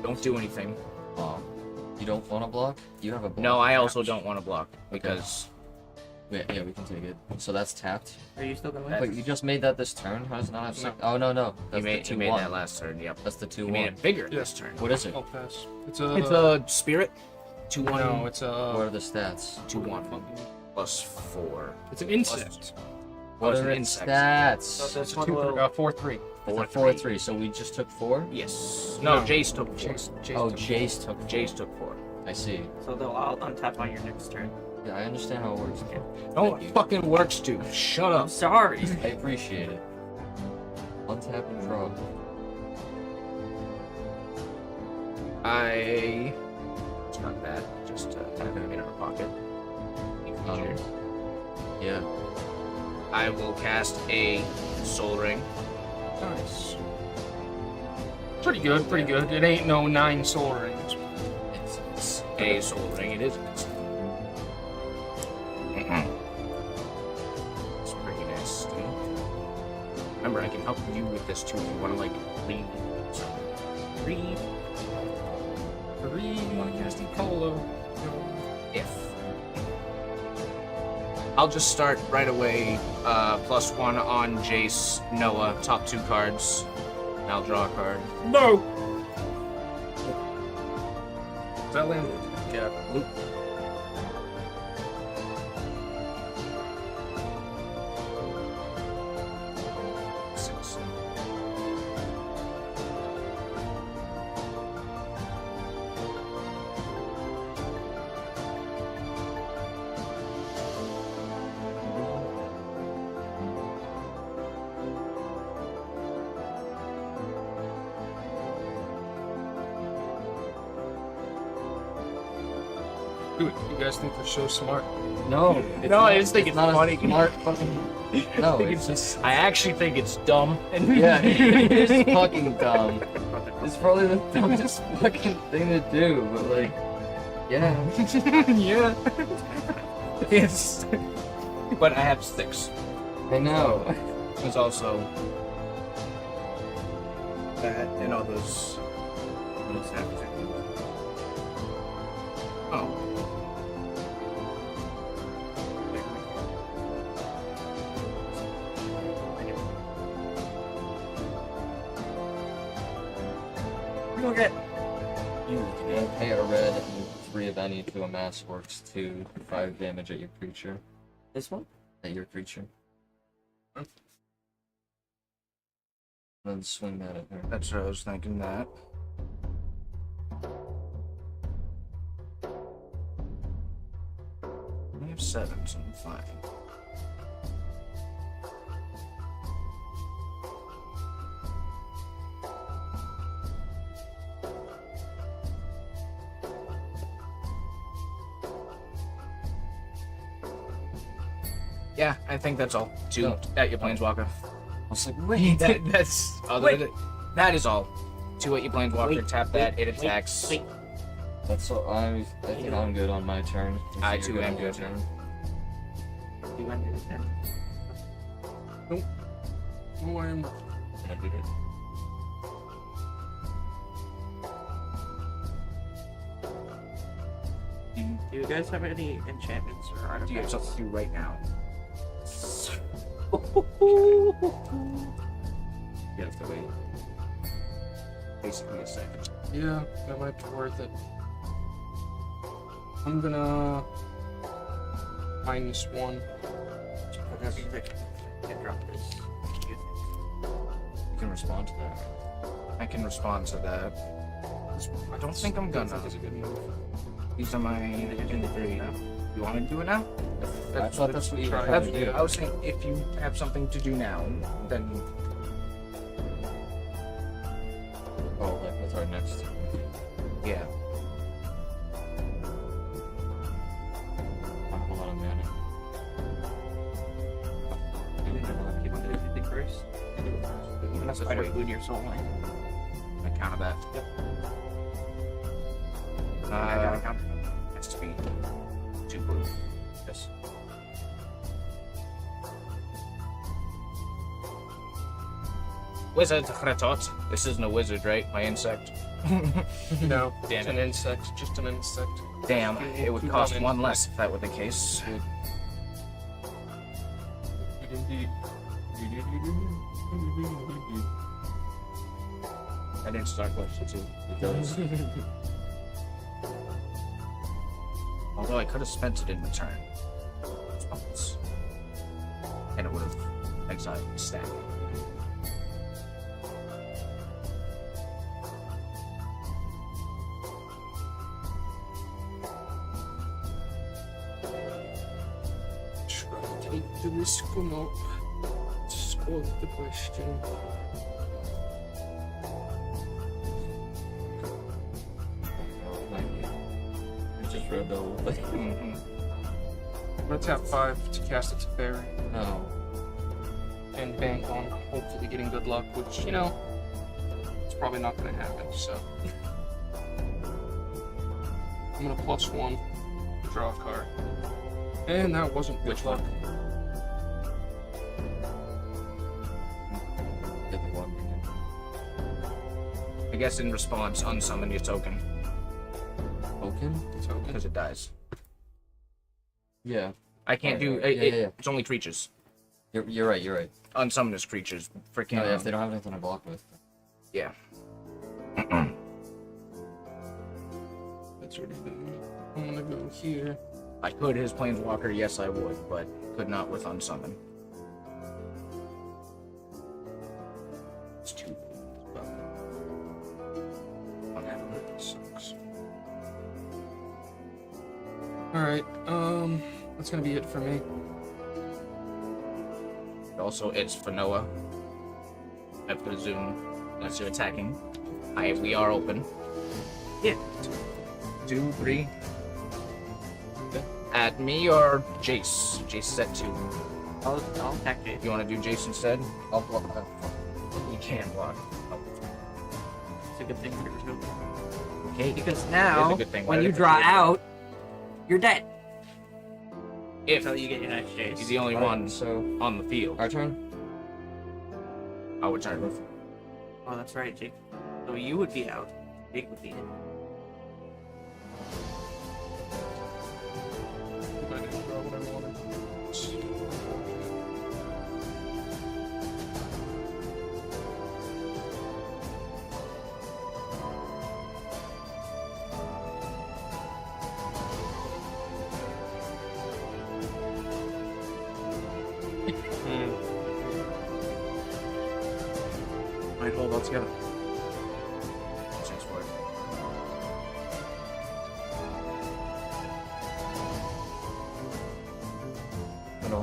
Don't do anything. You don't want to block? You have a block. No, I also don't want to block because Yeah, we can take it. So that's tapped. Are you still going? Wait, you just made that this turn? How does it not have six? Oh no. you That's made, the you made 2-1. that last turn. Yep. That's the You made 2-1. it bigger Yeah. this turn. What is it? I'll pass. It's It's a spirit. 2-1. No, it's What a. are the stats? 2-1 plus 4. It's an insect. What it's are an its insect. stats? So this It's one will. 4-3. It's a 4-3. So we just took 4. Yes. No, No. Jace took 4. Jace Oh, took- Jace took. Jace took 4. I see. So they'll all untap on your next turn. Yeah, I understand how it works. No, Thank it you. fucking works, dude. Shut I'm up. sorry. I appreciate it. Untap and draw. It's not bad. Just tap it in our pocket. Feature. Yeah. I will cast a Soul Ring. Nice. Pretty good, pretty good. It ain't no 9 soul rings. It's A Soul Ring. It is. It's pretty nasty. Remember, I can help you with this too if you want to like read. Read. You want to cast a Polo. if. I'll just start right away. +1 on Jace, Noah, top 2 cards. And I'll draw a card. No! Is that landed? Yeah. Loop. Six. Dude, you guys think they're so smart? No. It's No, I not- just think it's not funny. A smart fucking. No, it's just. I actually think it's dumb. Yeah, it is fucking dumb. It's probably the dumbest fucking thing to do, but like, yeah. Yeah. It's. But I have 6. I know. There's also that and others. Oh. You don't get. You pay a red and 3 of any to amass works 2 for 5 damage at your creature. This one? At your creature. Then swing that at her. That's what I was thinking. That. I have 7, so I'm fine. Yeah, I think that's all. 2 No. at your planeswalker. I was like, wait. That's that is all. 2 at your planeswalker. Wait, tap that. It attacks. Wait. That's all. I think I'm good on my turn. I You're too am on your good. turn. You want to do that? No, I'm. I did it. Do you guys have any enchantments or artifacts? Do you have something to do right now? You have to wait. Basically a second. Yeah, that might be worth it. I'm gonna -1. Can't drop this. You can respond to that. I can respond to that. I don't think I'm gonna. That's a good move. These are my three. You want to do it now? I thought that's what you were Try trying That's, to do. I was saying if you have something to do now, then Oh, like with our next turn. yeah. I'm a lot of mana. You want to do anything first? That's Just quite a wait. food your soul line. I counter that. Yep. I gotta counter. Has to be 2 blue. Yes. Wizard Kretot. This isn't a wizard, right? My insect. No, Damn it's it. an insect. Just an insect. Damn, it would Keep cost on 1 in. less if that were the case. Indeed. I didn't start question 2. It does. Although I could have spent it in return. Response. And it would have exiled the stack. Try to take the risk or not. Spot the question. I just read the whole thing. Mm-hmm. I'm gonna tap 5 to cast it to fairy No. and bank on hopefully getting good luck, which, you know, it's probably not gonna happen, so. I'm gonna +1 to draw a card. And that wasn't good luck. Get the one. I guess in response, unsummon your token. Token? Because it dies. Yeah. I can't do Right, right. it, Yeah. It's only creatures. You're right, you're right. Unsummon is creatures. Freaking No, yeah, if they don't have anything to block with. yeah. That's already been. I'm gonna go here. I could his planeswalker, yes I would, but could not with unsummon. It's 2. Well, Sucks. Alright, that's gonna be it for me. also, it's for Noah. I presume, unless you're attacking. We are open. Yeah. 2, 3. at me or Jace? Jace is at 2. I'll attack Jace. You want to do Jace instead? I'll block. You can block. It's a good thing for you too. Okay. Because It is now, a good thing. when Why you did I draw forget? out, you're dead. If Until you get your next Jace. he's the only Alright, one so on the field. our turn. I would turn. Oh, that's right, Jake. So you would be out. Jake would be in. I didn't draw what I wanted. Might hold all together. Chance for it. No.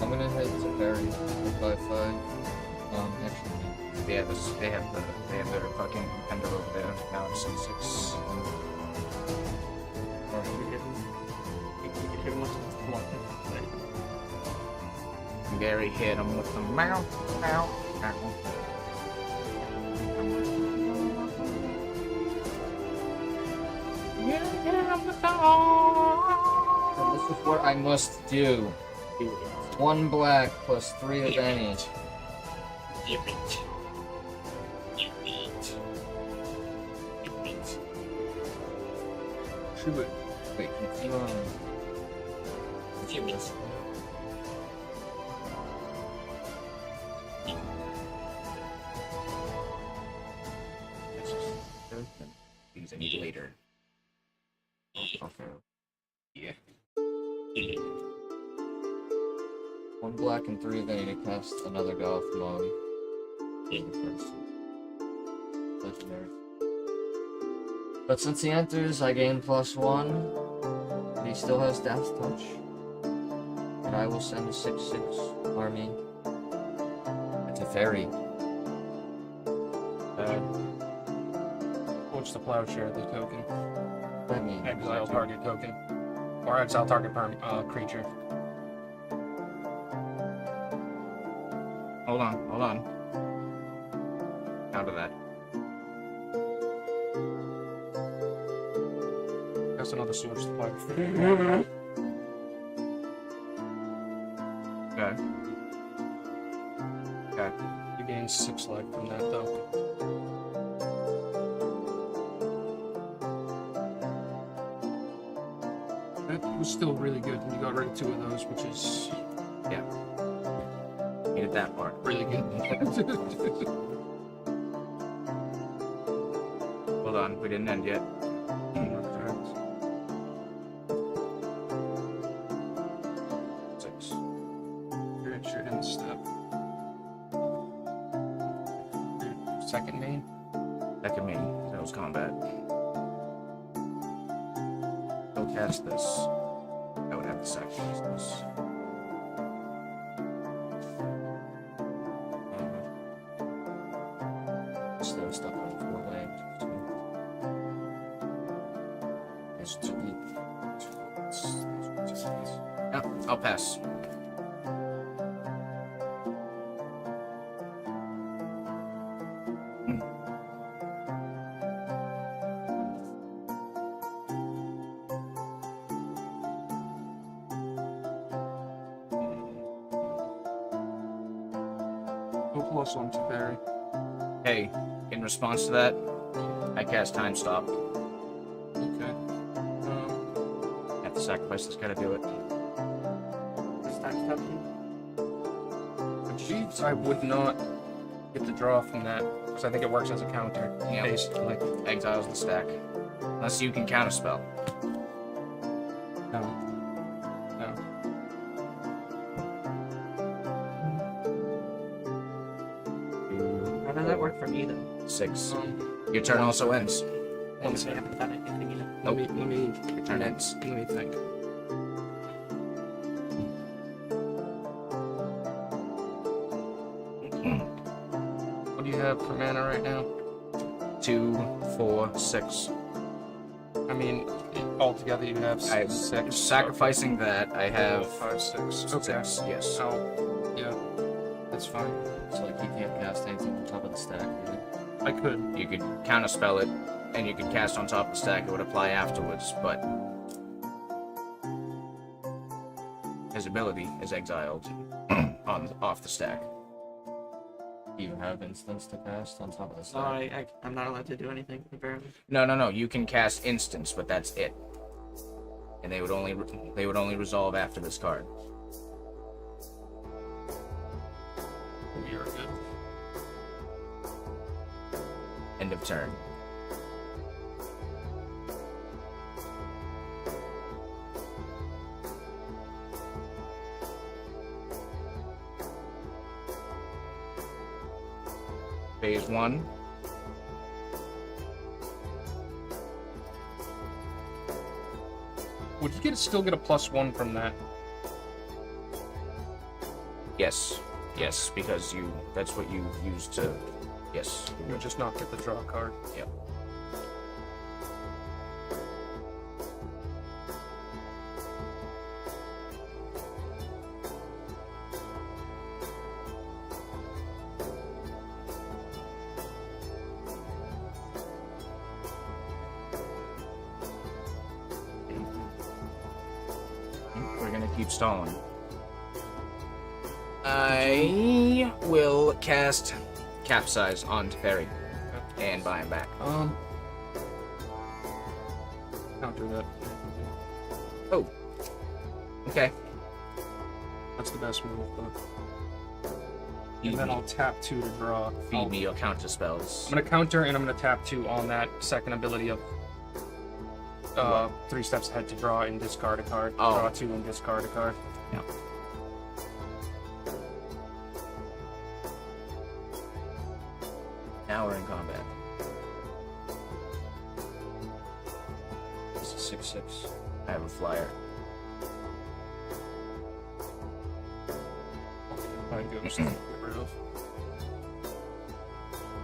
I'm gonna head to Barry 5-5. Actually, They have their fucking ender over there. Now it's 6-6. You can hit him with one. Gary hit him with the meow, meow, meow. and this is what I must do. 1 black plus 3 of any. Give it. Give it. Give it. Shoot it. Wait, continue on. Give it. These I need later. Okay. Yeah. 1 black and 3 of any to cast another golf mode. Legendary. But since he enters, I gain +1. But he still has Death Touch. And I will send a 6/6 army. It's a fairy. What's the plowshare, the token? That means Exile target token. Or exile target creature. Hold on, hold on. Out of that. That's another switch to play. Okay. Okay. You gain 6 life from that though. That was still really good, and you got rid of 2 of those, which is Needed that part. really good. Hold on, we didn't end yet. Six. You're at your end step. Your second main. That could mean that was combat. Go cast this. I would have to sacrifice this. Still stuck on 4 land. It's 2 weak. No, I'll pass. Go +1 to fairy. Hey, in response to that, I cast Time Stop. Okay. Have to sacrifice this guy to do it. This time stop you. Jeeves, I would not get the draw from that, because I think it works as a counter, Yeah. basically. Exiles the stack. Unless you can counterspell. No. No. How does that work for me then? 6. Your turn also ends. One I second. haven't done anything yet. Let me Your turn ends. let me think. What do you have for mana right now? 2, 4, 6. I mean, altogether you have I have 6. Sacrificing that, I have 5, 6. 6. Yes. Oh, yeah. That's fine. It's like you can't cast anything on top of the stack, really. I could. You could counterspell it, and you could cast on top of the stack. It would apply afterwards, but his ability is exiled off the stack. Do you have instants to cast on top of the So stack? I'm not allowed to do anything, apparently. No. You can cast instants, but that's it. And they would only resolve after this card. We are good. End of turn. Phase 1. Would you still get a +1 from that? Yes, because that's what you use to. Yes. You would just not get the draw card. Yep. We're gonna keep stalling. I will cast Capsize on Teferi and buy him back. Counter that. Oh. Okay. That's the best move, but... Feed And then me. I'll tap 2 to draw. Feed me your counter spells. I'm gonna counter and I'm gonna tap 2 on that second ability of 3 steps ahead to draw and discard a card. Oh. Draw 2 and discard a card. Yeah. Now we're in combat. It's a 6/6. I have a flyer. I Ghost to get rid of.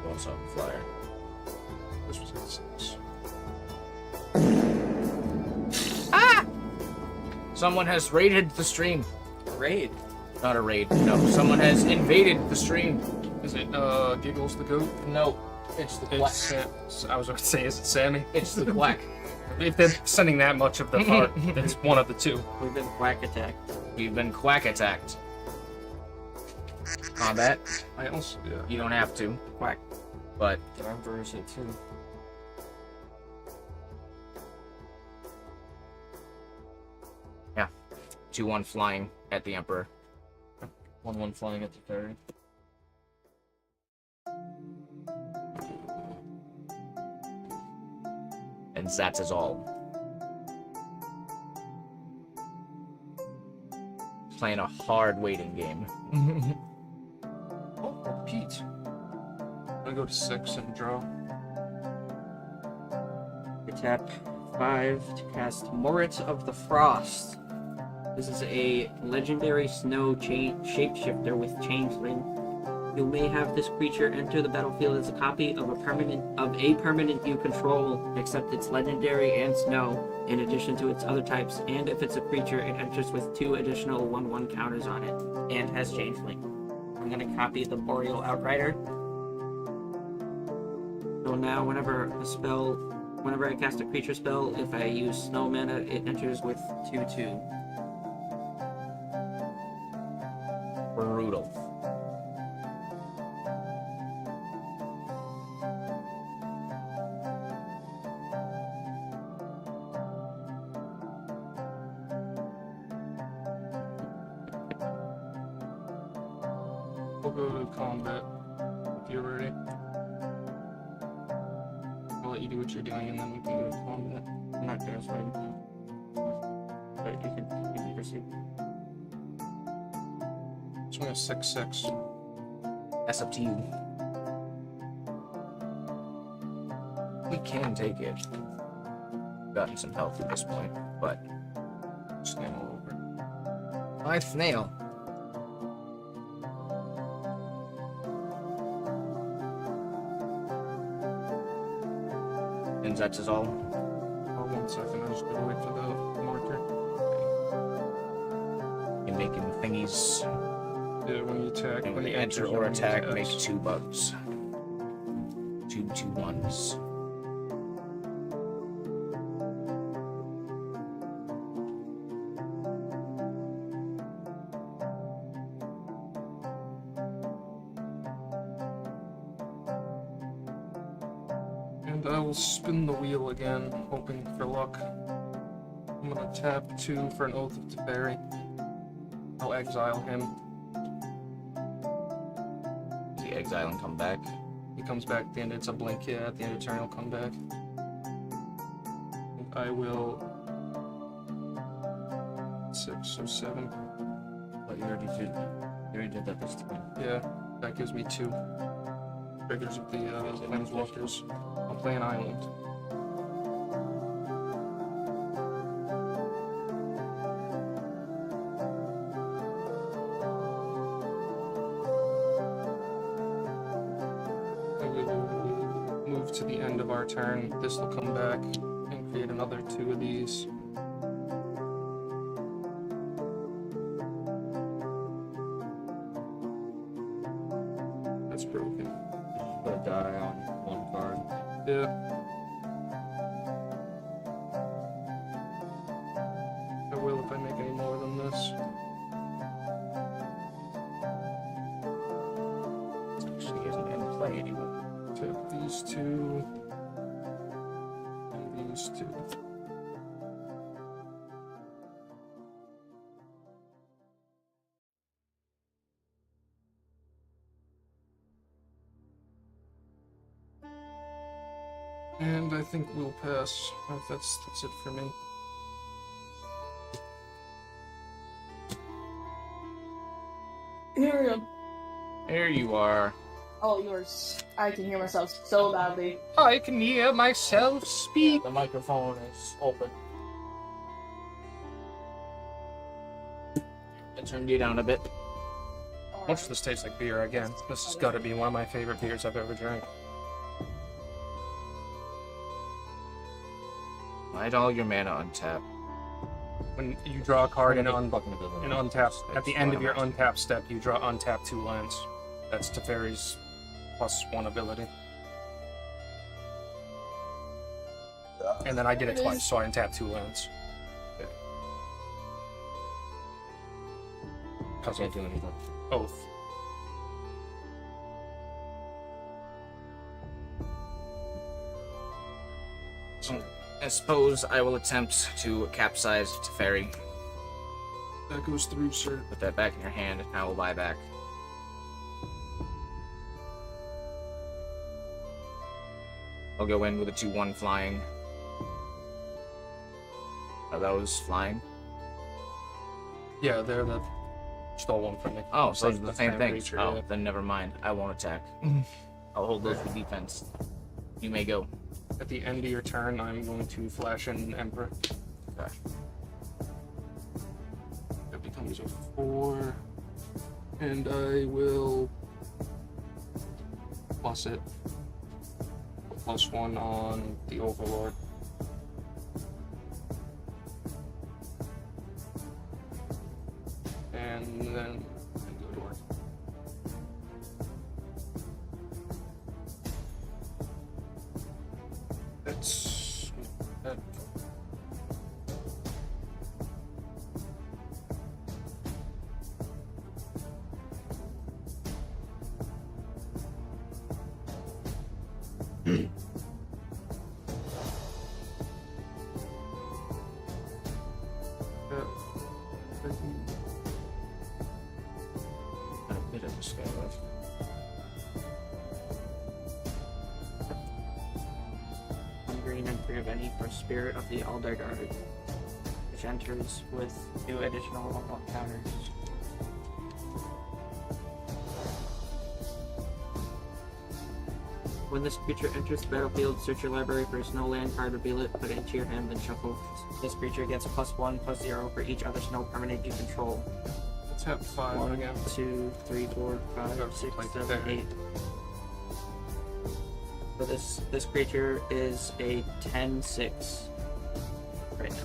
You also have a flyer. This was a 6. Someone has raided the stream. Raid. Not a raid. No, someone has invaded the stream. Is it Giggles the goat? No, it's the quack. I was going to say, is it Sammy? It's the quack. If they're sending that much of the part, then it's one of the two. We've been quack attacked. We've been quack attacked. Combat. I also, yeah. You don't have to, Quack. but Can I verse it too? yeah. 2/1 flying at the Emperor. 1/1 flying at the ferry. And that is all. Playing a hard waiting game. Oh, Pete. I'm gonna go to 6 and draw. We tap 5 to cast Moritz of the Frost. This is a legendary snow shapeshifter with Changeling. You may have this creature enter the battlefield as a copy of a permanent you control, except it's legendary and snow, in addition to its other types. And if it's a creature, it enters with 2 additional 1/1 counters on it, and has Changeling. I'm gonna copy the Boreal Outrider. So now, whenever I cast a creature spell, if I use snow mana, it enters with 2/2. Brutal. We'll go to combat if you're ready. I'll let you do what you're doing and then we can go to combat. I'm not gonna swing. But you can proceed. So I'm gonna 6/6. That's up to you. We can take it. Gotten some health at this point, but Snail over. my snail. And that is all. Oh, 1 second. I just gotta wait for the marker. You're making thingies. Yeah, when you attack, And when you enter you or use attack, X. make 2 bugs. 2 2-1s. And I will spin the wheel again, hoping for luck. I'm gonna tap 2 for an Oath of Teferi. I'll exile him. The exile and come back. He comes back at the end. It's a blink, yeah. At the end of turn, he'll come back. And I will. 6, so 7. But you already did that this time. Yeah, that gives me 2 triggers of the planeswalkers. I'll play an island. I will move to the end of our turn. This will come back and create another 2 of these. That's broken. Put a die on 1 card. Yeah. I will if I make any more than this. Actually isn't in play anymore. Tap these 2. And these 2. And I think we'll pass. That's it for me. Here I am. There you are. Oh, yours. I can hear myself so badly. I can hear myself speak. The microphone is open. I turned you down a bit. Much of this tastes like beer again. This has got to be one of my favorite beers I've ever drank. Hide all your mana untap. When you draw a card and Fucking ability. untap, at the end of your untap step, you draw untap 2 lands. That's Teferi's +1 ability. And then I did it twice, so I untap 2 lands. I can't do anything. Oath. I suppose I will attempt to capsize Teferi. That goes through, sir. Put that back in your hand, and I will buy back. I'll go in with a 2-1 flying. Are those flying? Yeah, they're the stole one from me. Oh, so those are the same thing. creature, Oh, yeah. then never mind. I won't attack. I'll hold those for defense. You may go. At the end of your turn, I'm going to flash an Emperor. Okay. That becomes a 4. And I will plus it. +1 on the Overlord. And then go to work. That's that. Got a bit of a scale left. Green and 3 of any for Spirit of the Elder Guard, which enters with 2 additional counters. When this creature enters the battlefield, search your library for a snow land card, reveal it, put it into your hand, then shuffle. This creature gets +1/+0 for each other snow permanent you control. Let's have 5 1, again. 2, 3, 4, 5, 6, 7, 8. So this creature is a 10/6 right now.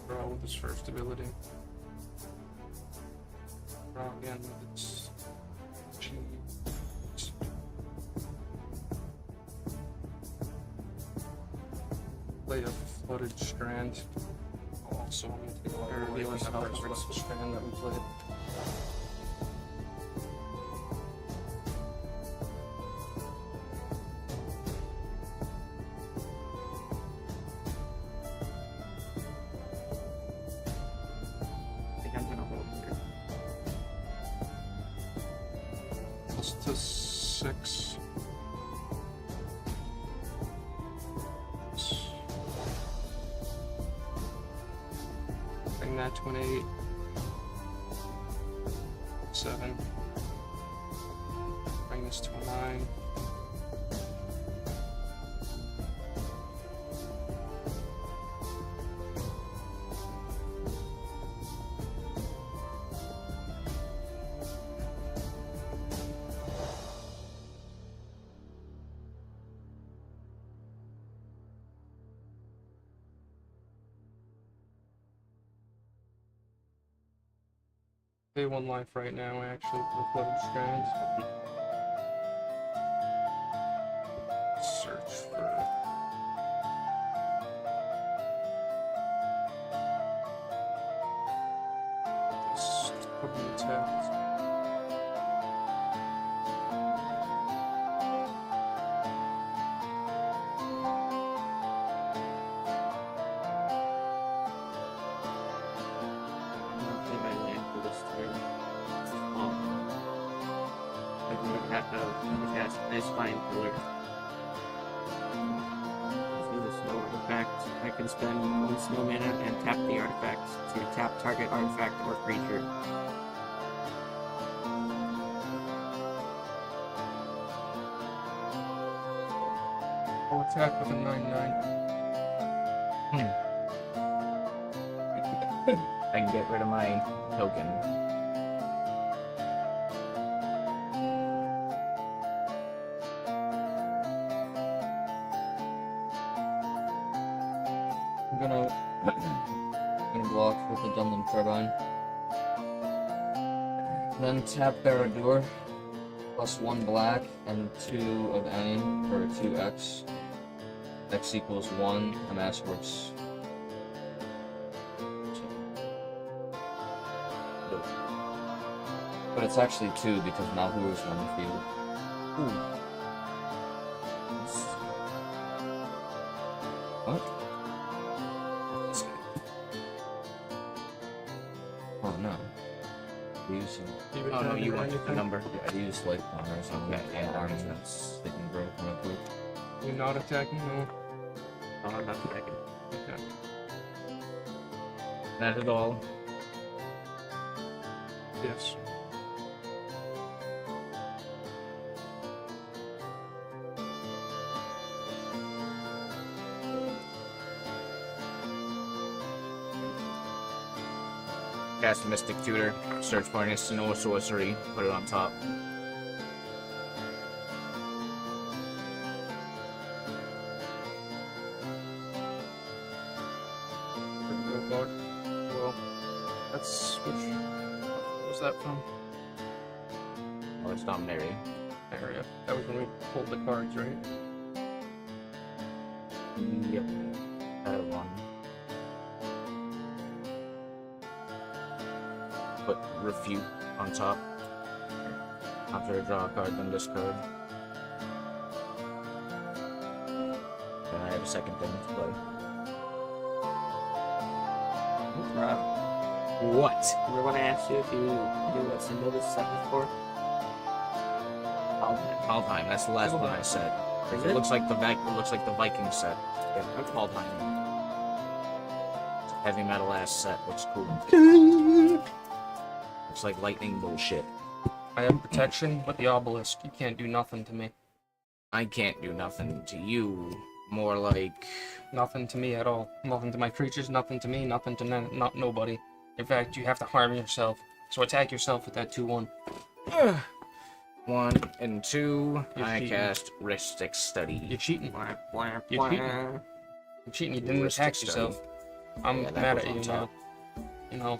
Draw with his first ability. Draw again with its G. Play a flooded strand. Also, I'm gonna take a lot of Reveal away a from that spell first first. strand that we played. I think I'm gonna hold here. Plus to 6. Bring that to an 8. 7. Bring this to a 9. Pay 1 life right now, actually, for the flooded strand. Search for. This probably attacked. I'm gonna play my land for this turn. I'm gonna cast Ice Spine Pillar. Through the snow artifact, I can spend 1 snow mana and tap the artifact to tap target artifact or creature. I'll attack with a 9/9. I can get rid of my token. I'm gonna block with the Dunlin Turbine. Then tap Barad-dûr, plus 1 black and 2 of any for 2x. X equals 1, and S works. But it's actually 2 because Nahu's on the field. What? Oh no. I used Oh no, you want the number. I used like one or something. Okay, yeah, arms that that's they can grow from a quick. You're not attacking? No. Oh, I'm not attacking. Okay. Not at all. Yes. Cast Mystic Tutor. Search for an instant or sorcery. Put it on top. Well, that's which. What was that from? Oh, it's Dominaria. Area. That was when we pulled the cards, right? Yep. That one. Put Refute on top. After I draw a card, then discard. Then I have a second thing to play. What? Remember when I asked you if you knew what symbol this set was for? Kaldheim. That's the last one I said. Is It it? looks like the Viking set. Yeah, that's Kaldheim. It's a heavy metal ass set. Looks cool. Looks like lightning bullshit. I have protection, but the obelisk, you can't do nothing to me. I can't do nothing to you. More like Nothing to me at all. Nothing to my creatures, nothing to me, nothing to not nobody. In fact, you have to harm yourself So attack yourself with that 2/1. 1 and 2. You're I cheating. cast Ristic Study. You're cheating. Blah, blah, You're cheating. blah. You're cheating. You didn't Ristic attack Study. yourself. I'm Yeah, that mad was at on you top. now. You know,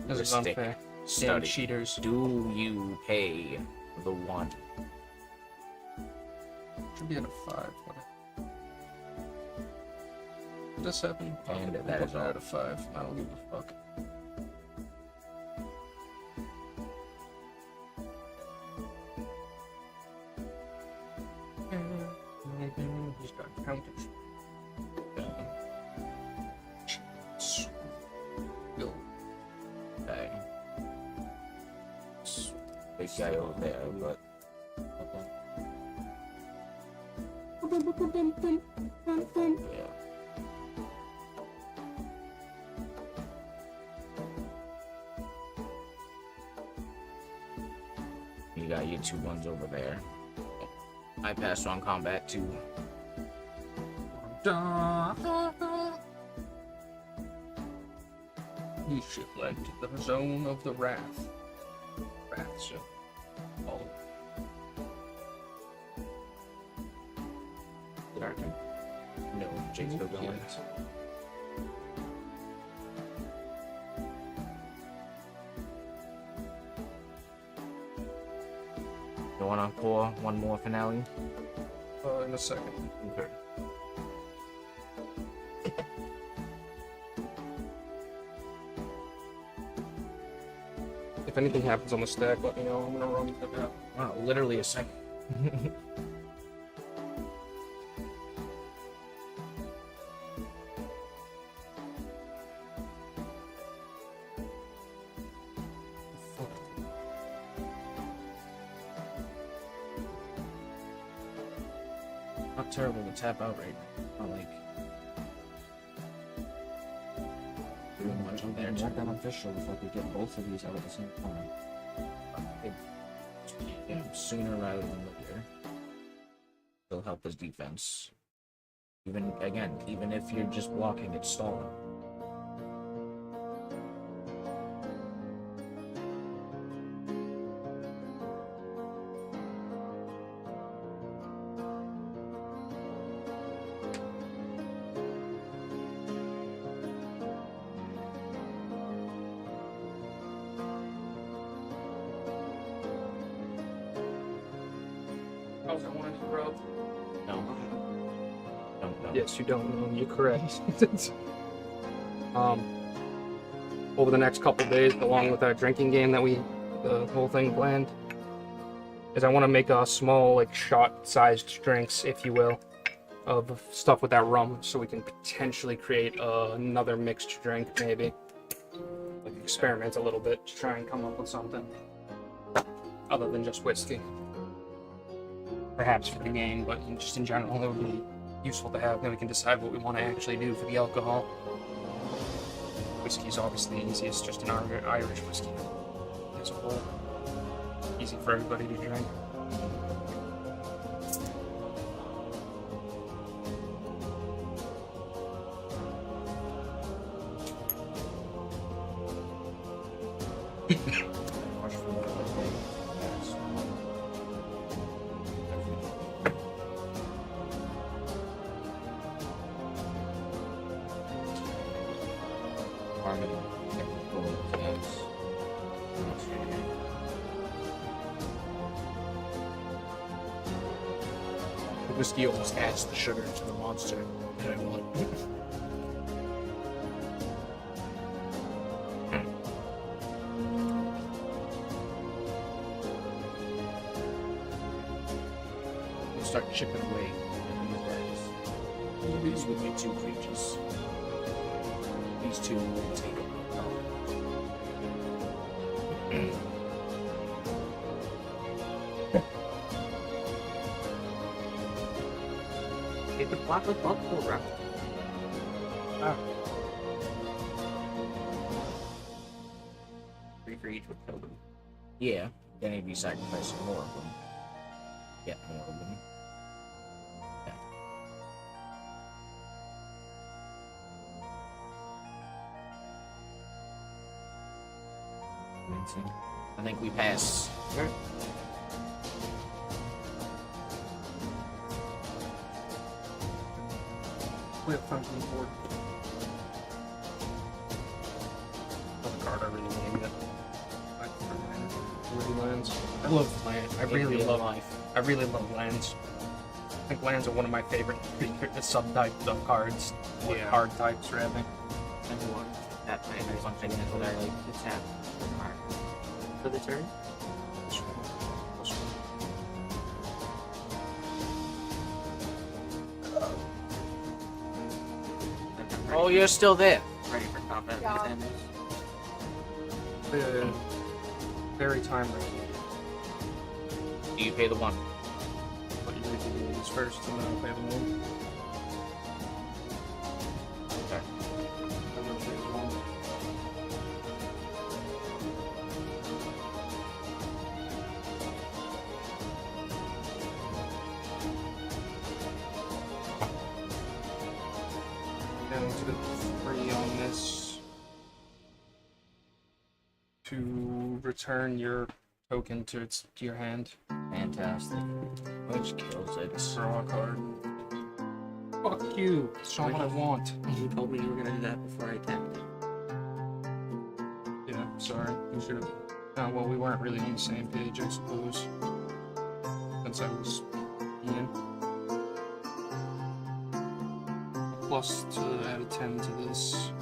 this is Ristic unfair. Damn Study. cheaters. Do you pay the 1? Should be at a 5. Did this happen? And I'll that put is all. at a 5. I don't give a fuck. He's got counters. Go. Okay. Big guy over there, but. Yeah. You got your 2/1s over there. I passed on combat too. He ship led to the zone of the wrath. Wrath, so. All Darken. No, Jake's still going. You wanna pour one more finale? in a second. Okay. If anything happens on the stack, let me know. I'm gonna run them out. Wow, literally a second. Not terrible to tap out right now. Not like doing much on there. More beneficial if I could get both of these out at the same time. Yeah, sooner rather than later. It'll help his defense. Even again, even if you're just blocking, it's stalling. How's that one, bro? No. Don't know. Yes, you don't know. You're correct. Over the next couple days, along with our drinking game that the whole thing planned, is I want to make a small, like, shot-sized drinks, if you will, of stuff with that rum, so we can potentially create another mixed drink, maybe. Like, experiment a little bit to try and come up with something other than just whiskey. Perhaps for the game, but just in general, it would be useful to have. Then we can decide what we want to actually do for the alcohol. Whiskey is obviously the easiest, just an Irish whiskey as a whole. Easy for everybody to drink. Harmony. Yes. The whiskey almost adds the sugar to the monster that I want. We'll start chipping away at these guys. These would be 2 creatures. These 2 will take them. It would block with multiple rounds. Ah. 3 for each would kill them. Yeah, then he'd be sacrificing more of them. Get more of them. Yeah. I think we pass. We have fountain board. Another card I really want to get. Really lands. I love land. I really love lands. I think lands are one of my favorite subtypes of cards. Or card types, rather. Everyone that plan or something until they're like attack card for the turn. Oh, you're still there. Ready for combat. Yeah. Very timely. Do you pay the 1? But you need to do these first and then I'll pay the one. Okay. I'm gonna pay the one. Down to the 3 on this. To return your token to your hand. Fantastic. Which kills it. Draw a card. Fuck you. It's not what I want. You told me you were gonna do that before I attacked. Yeah, sorry. We should have. Well, we weren't really on the same page, I suppose. Since I was Ian. Plus to add a 10 to this.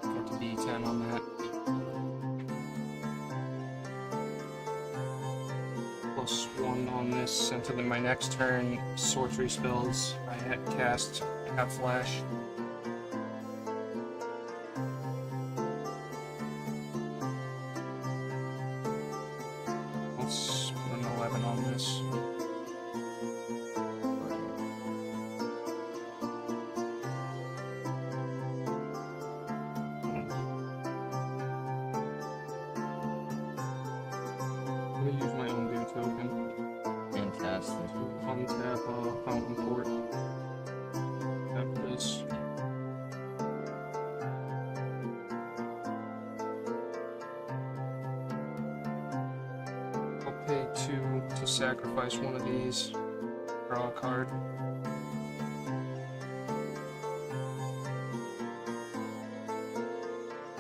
Got to be 10 on that. Plus 1 on this, and to my next turn, sorcery spells. I had cast Half Flash. Let's put an 11 on this. I'm gonna use my own new token. Fantastic. Untap Fountain Port. Tap this. I'll pay 2 to sacrifice one of these. Draw a card.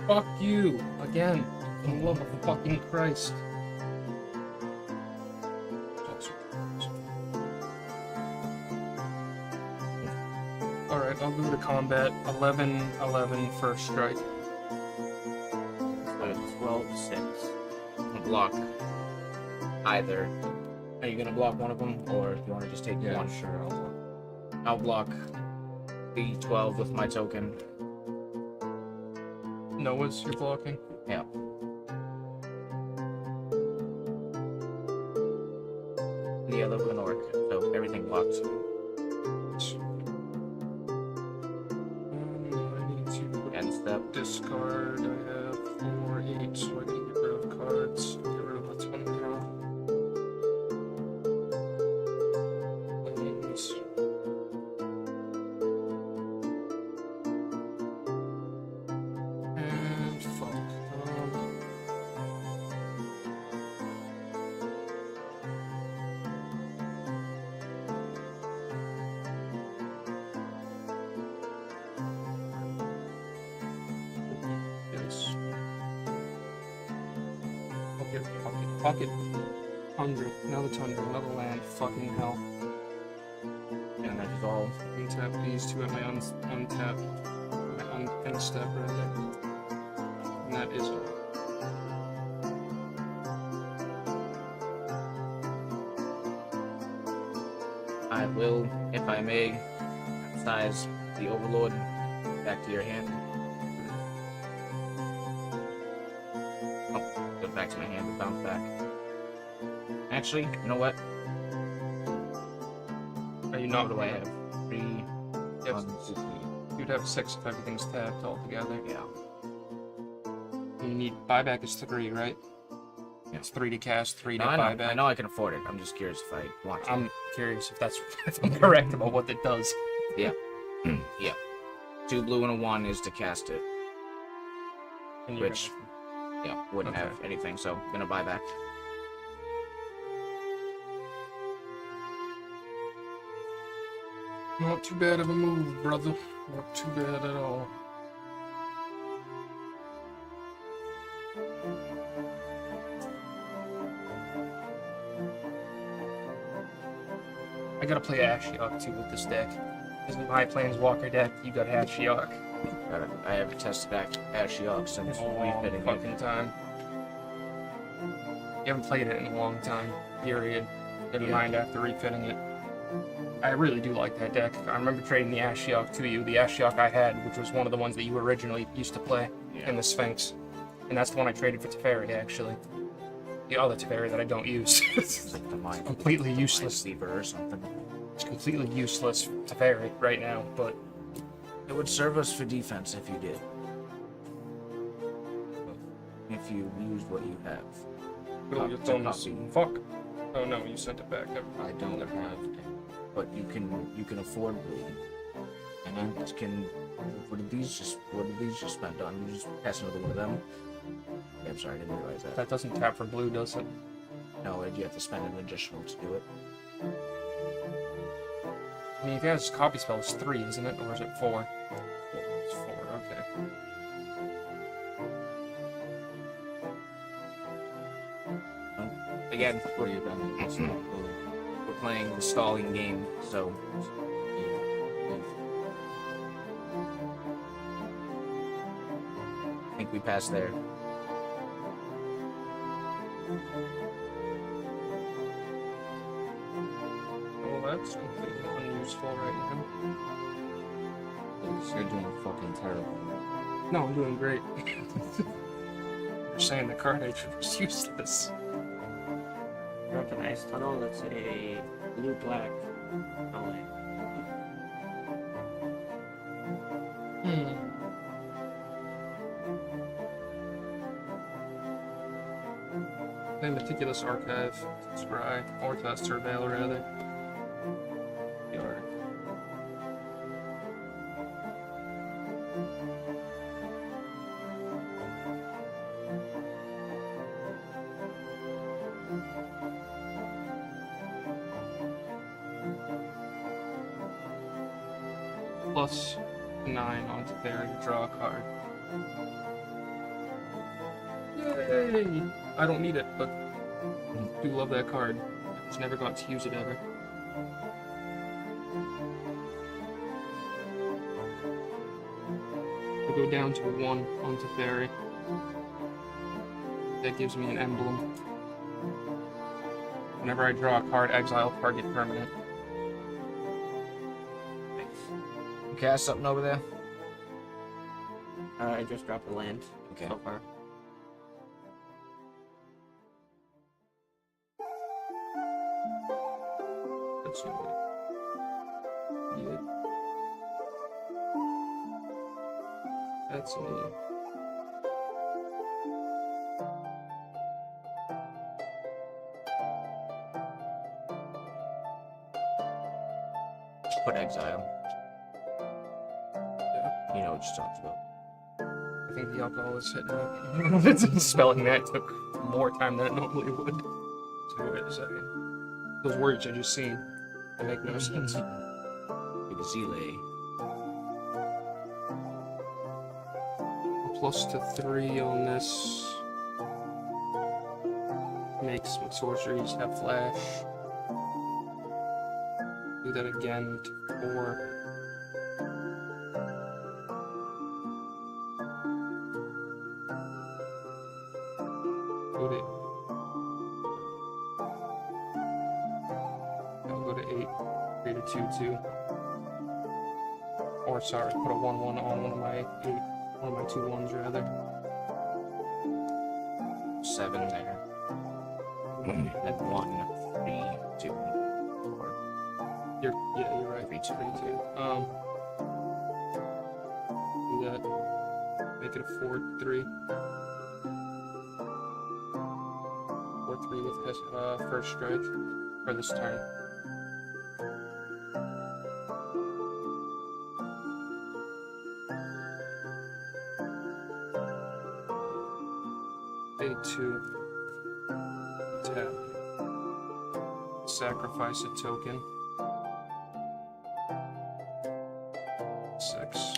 Fuck you! Again! For the love of fucking Christ. Alright, I'll go to combat. 11 first strike. So 12-6. Block either. Are you gonna block one of them, or do you want to just take one? Sure, I'll block the 12 with my token. Noah's you're blocking? Yeah. Yeah, live with an orc, so everything blocks. I need to End step. discard. I have 4, 8, so I can get rid of cards. Get rid of what's one draw. Planes. And fuck. Yes. Pocket. Tundra. Another tundra. Another land. Fucking hell. And I dissolve. Untap these two at my untap. My unpin step rather. And that is all. I will, if I may, size the Overlord back to your hand. Oh, go back to my hand and bounce back. Actually, you know what? Are you not? What do I have? 3, Yes. 1, 2, 3. You'd have 6 if everything's tapped all together. Yeah. You need buyback is 3, right? Yeah. It's 3 to cast, 3 to No, buyback. I know I can afford it. I'm just curious if I want to. I'm curious if that's if I'm correct about what it does. Yeah. Yeah. 2 blue and a 1 is to cast it. And you're Which Yeah, wouldn't have anything, so gonna buy back. Not too bad of a move, brother. Not too bad at all. I gotta play Ashiok too with this deck. This is my Planeswalker deck. You got Ashiok. I haven't tested back Ashiok since refitting it. Fucking time. You haven't played it in a long time. Period. Never mind after refitting it. I really do like that deck. I remember trading the Ashiok to you. The Ashiok I had, which was one of the ones that you originally used to play in the Sphinx. And that's the one I traded for Teferi, actually. The other Teferi that I don't use. It's completely useless. Or something. It's completely useless Teferi right now, but it would serve us for defense if you did. If you used what you have. Oh, your phone is fuck. Oh no, you sent it back. I don't have it. But you can afford blue. And you can what did these just spend on? You just pass another one of them? Okay, I'm sorry, I didn't realize that. That doesn't tap for blue, does it? No, you have to spend an additional to do it. I mean, if he has copy spell, it's 3, isn't it? Or is it 4? It's 4, okay. Again, we're playing the stalling game, so I think we passed there. Well, that's completely unuseful right now. You're doing fucking terrible. No, I'm doing great. You're saying the card nature was useless. That's a nice tunnel. That's a blue-black LA. Play Meticulous Archive, Scry, or Surveil, rather. Yard. Plus 9 on Teferi to draw a card. Yay! I don't need it, but I do love that card. I just never got to use it ever. I'll go down to 1 on Teferi. That gives me an emblem. Whenever I draw a card, exile target permanent. You cast something over there? I just dropped a land so far. That's not it. That's me. Put exile. You know what you're talking about. I think the alcohol is hitting me. Spelling that took more time than it normally would. So wait a second. Those words I just seen, they make no sense. Exile. Plus to 3 on this. Makes my sorceries have flash. Do that again to 4. Go to 8, create a 2/2. Or sorry, put a 1/1 on one of my 2/1s rather. 7 there. And 1, 3, 2, 4. You're right. 3, 2. Do that. Make it a 4/3. 4/3 with his first strike for this turn. pay 2. Tap. Sacrifice a token. 6.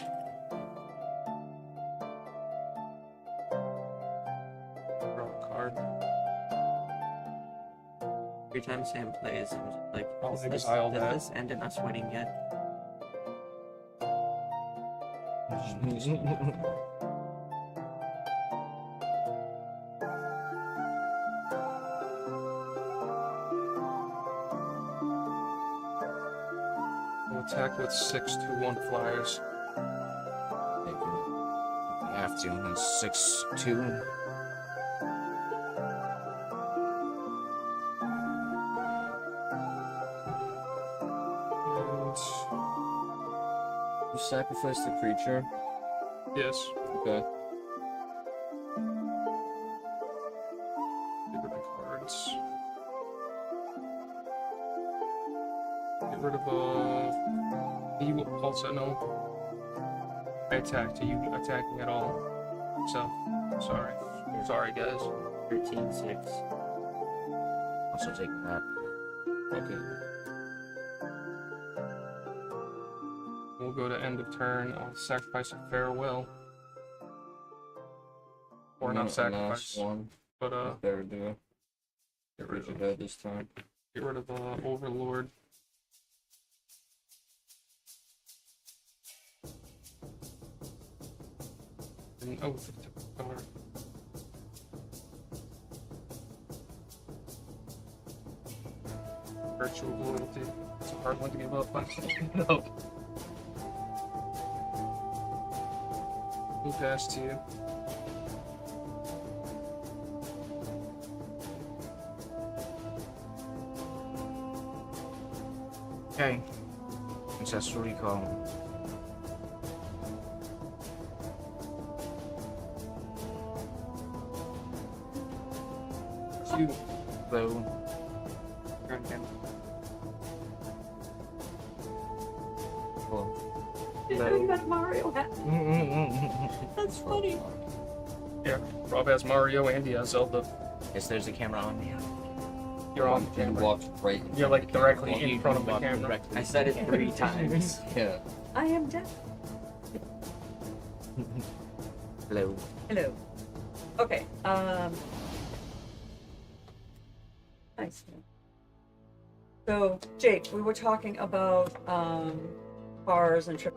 Draw a card. Every time Sam plays, I'm just like, I'll does exile that. this end in us winning yet? We'll attack with 6 2/1 flyers. You have to. And 6/2. You sacrifice the creature. Yes. Okay. Get rid of cards. Get rid of you also no. I attacked. Are you attacking at all? So sorry. Sorry guys. 13-6. Also taking that. Okay. We'll go to end of turn. I'll sacrifice a farewell. Or not sacrifice. One. But Better do it. get rid of That this time. get rid of Overlord. And Oath of Card. Virtual loyalty. It's a hard one to give up. No. Who passed to you? Okay. Ancestral Recall. You. Though. Turn again. Hello. got Mario hat. That's funny. Yeah, Rob has Mario and he has Zelda. Yes, there's a camera on me. You're on the You camera. walk right. You're like directly Well, in you front of the walk camera. directly I said it 3 times. Yeah. I am deaf. Hello. Hello. Okay. Nice. So, Jake, we were talking about cars and trip